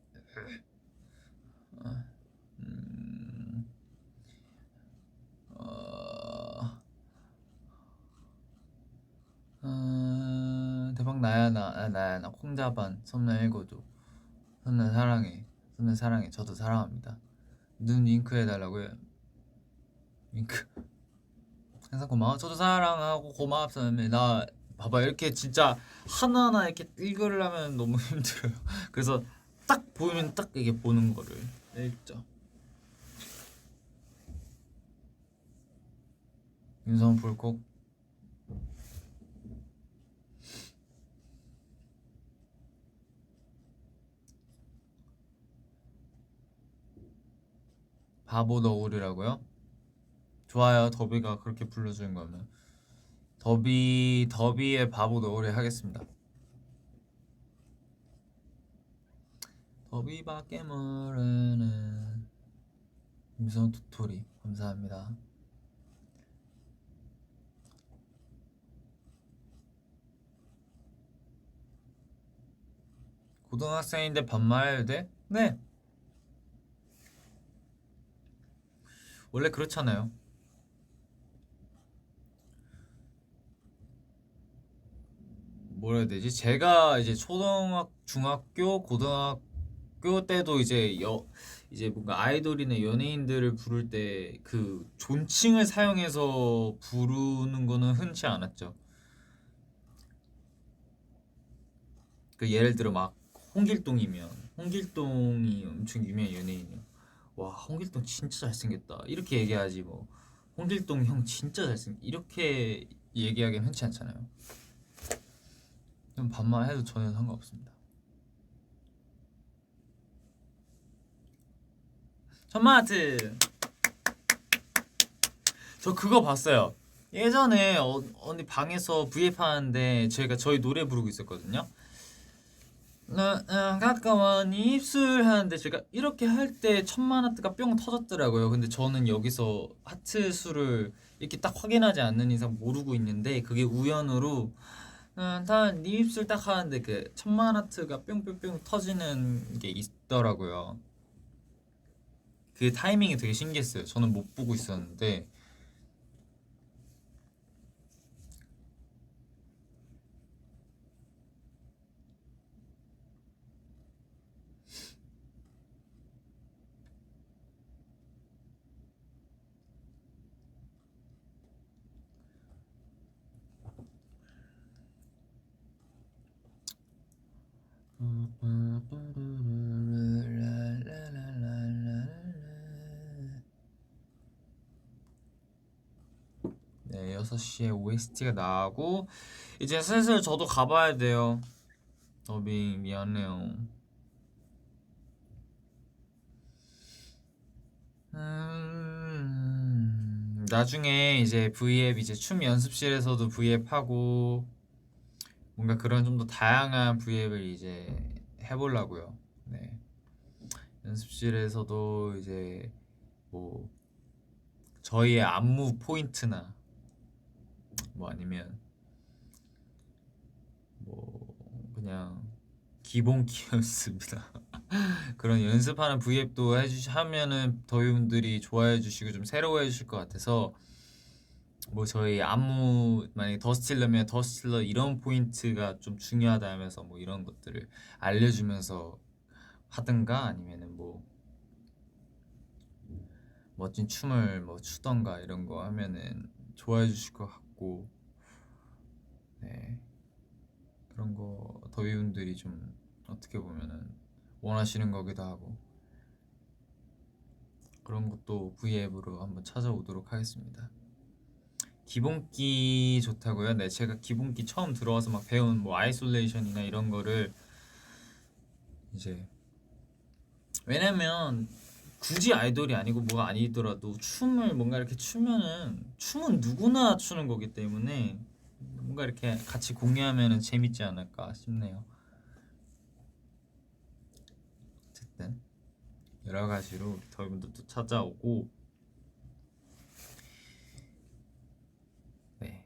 대박 나야 나 콩자반 선우 읽어줘. 선우 사랑해. 저도 사랑합니다. 눈 윙크 해달라고요. 윙크. 항상 고마워. 저도 사랑하고 고맙습니다. 봐봐 이렇게 진짜 하나하나 이렇게 읽으려면 너무 힘들어요. 그래서 딱 보이면 딱 이게 보는 거를 읽죠. 윤성 불콕. 바보 너구리라고요? 좋아요. 더비가 그렇게 불러주는 거면 더비의 바보 너구리 하겠습니다. 더비밖에 모르는 김선 도토리 감사합니다. 고등학생인데 반말해도 돼? 네. 원래 그렇잖아요. 뭐라 해야 되지? 제가 이제 중학교, 고등학교 때도 이제 뭔가 아이돌이나 연예인들을 부를 때 그 존칭을 사용해서 부르는 거는 흔치 않았죠. 그 예를 들어 막 홍길동이면 홍길동이 엄청 유명한 연예인이요. 와, 홍길동 진짜 잘생겼다. 이렇게 얘기하지 뭐. 홍길동 형 진짜 이렇게 얘기하기는 흔치 않잖아요. 그럼 반말 해도 전혀 상관없습니다. 천마하트. 저 그거 봤어요. 예전에 언니 방에서 V앱 하는데 저희 노래 부르고 있었거든요. 가까운 입술 하는데 제가 이렇게 할 때 1000만 하트가 뿅 터졌더라고요. 근데 저는 여기서 하트 수를 이렇게 딱 확인하지 않는 이상 모르고 있는데 그게 우연으로 다네 입술 딱 하는데 그 1000만 하트가 뿅뿅뿅 터지는 게 있더라고요. 그 타이밍이 되게 신기했어요. 저는 못 보고 있었는데 네, 6시에 OST가 나오고 이제 슬슬 저도 가봐야 돼요. 더빙 미안해요. 나중에 이제 V앱 이제 춤 연습실에서도 V앱 하고 뭔가 그런 좀 더 다양한 V앱을 이제 해보려고요. 네. 연습실에서도 이제 뭐 저희의 안무 포인트나 뭐 아니면 뭐 그냥 기본기 연습이나 그런 연습하는 V앱도 하면은 더위분들이 좋아해 주시고 좀 새로워해 주실 것 같아서 뭐 저희 안무 만약에 더스틸러면 더스틸러 이런 포인트가 좀 중요하다 하면서 뭐 이런 것들을 알려주면서 하든가 아니면은 뭐 멋진 춤을 뭐 추던가 이런 거 하면은 좋아해 주실 것 같고 네 그런 거 더위분들이 좀 어떻게 보면은 원하시는 거기도 하고 그런 것도 V앱으로 한번 찾아오도록 하겠습니다. 기본기 좋다고요? 네, 제가 기본기 처음 들어와서 막 배운 뭐 아이솔레이션이나 이런 거를 이제 왜냐면 굳이 아이돌이 아니고 뭐가 아니더라도 춤을 뭔가 이렇게 추면은 춤은 누구나 추는 거기 때문에 뭔가 이렇게 같이 공유하면은 재밌지 않을까 싶네요. 어쨌든 여러 가지로 저희분들도 찾아오고 네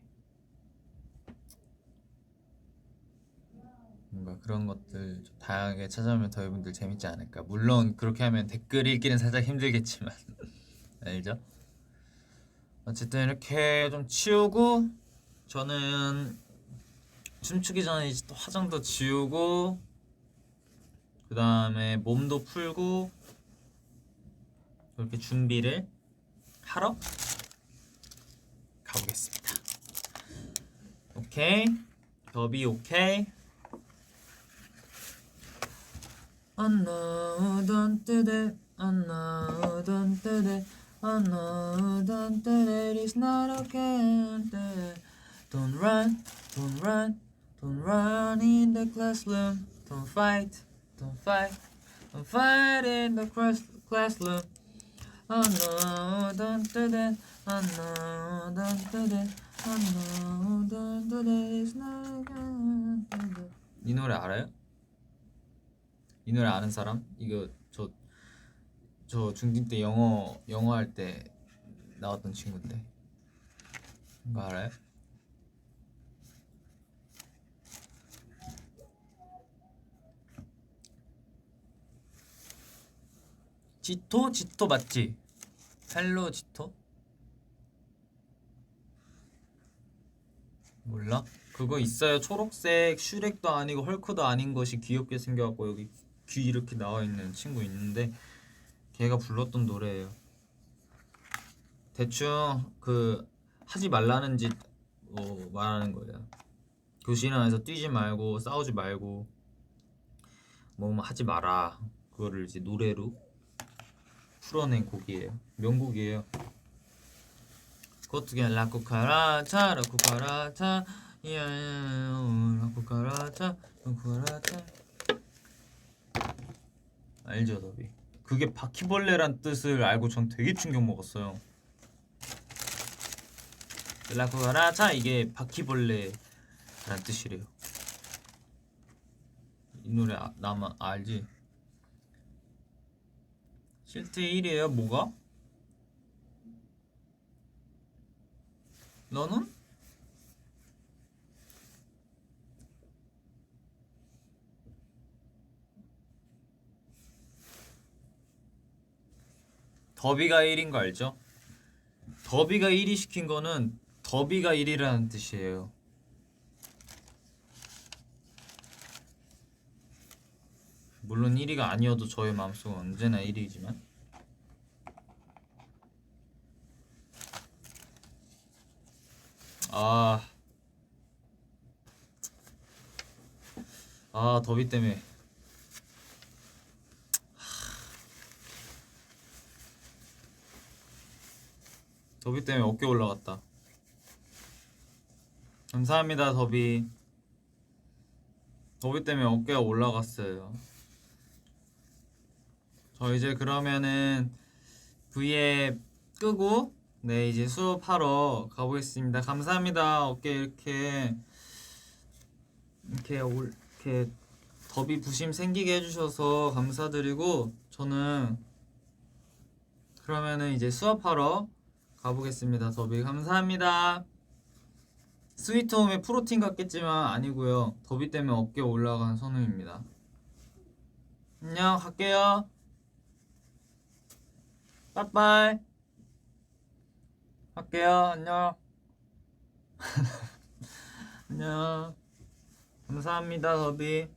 뭔가 그런 것들 좀 다양하게 찾아오면 저희분들 재밌지 않을까. 물론 그렇게 하면 댓글 읽기는 살짝 힘들겠지만 알죠? 어쨌든 이렇게 좀 치우고 저는 춤추기 전에 이제 또 화장도 지우고 그 다음에 몸도 풀고 그렇게 준비를 하러 가보겠습니다. 오케이 더비 오케이 I know don't do that I know don't do that I know don't do that it's not okay don't run don't run don't run in the classroom don't fight don't fight don't fight in the classroom I know don't do that I know don't do that I know don't do that it's not okay 이 노래 알아요? 이 노래 아는 사람? 이거 저 중딩 때 영어 할 때 나왔던 친구인데 이거 알아요? 지토? 지토 맞지? 헬로 지토? 몰라? 그거 있어요. 초록색 슈렉도 아니고 헐크도 아닌 것이 귀엽게 생겨갖고 여기 귀 이렇게 나와있는 친구 있는데 걔가 불렀던 노래예요. 대충 그 하지 말라는 짓 말하는 거예요. 교실 안에서 뛰지 말고 싸우지 말고 뭐 하지 마라. 그거를 이제 노래로 풀어낸 곡이에요. 명곡이에요. 그것도 그냥 라쿠카라차 라쿠카라차 이야야야 라쿠카라차 라쿠카라차 알죠, 더비? 그게 바퀴벌레란 뜻을 알고 전 되게 충격 먹었어요. 라쿠카라차 이게 바퀴벌레란 뜻이래요. 이 노래 나만 알지? 실제 1이에요. 뭐가? 너는? 더비가 1인 거 알죠? 더비가 1위 시킨 거는 더비가 1이라는 뜻이에요. 물론 1위가 아니어도 저의 마음속은 언제나 1위지만 더비 때문에 더비 때문에 어깨 올라갔다. 감사합니다, 더비. 더비 때문에 어깨가 올라갔어요. 저 이제 그러면은 V앱 끄고 네 이제 수업하러 가보겠습니다. 감사합니다. 어깨 이렇게 더비 부심 생기게 해주셔서 감사드리고 저는 그러면은 이제 수업하러 가보겠습니다. 더비 감사합니다. 스위트홈의 프로틴 같겠지만 아니고요. 더비 때문에 어깨 올라간 선우입니다. 안녕, 갈게요. 빠빠이. 갈게요. 안녕. 안녕. 감사합니다, 더비.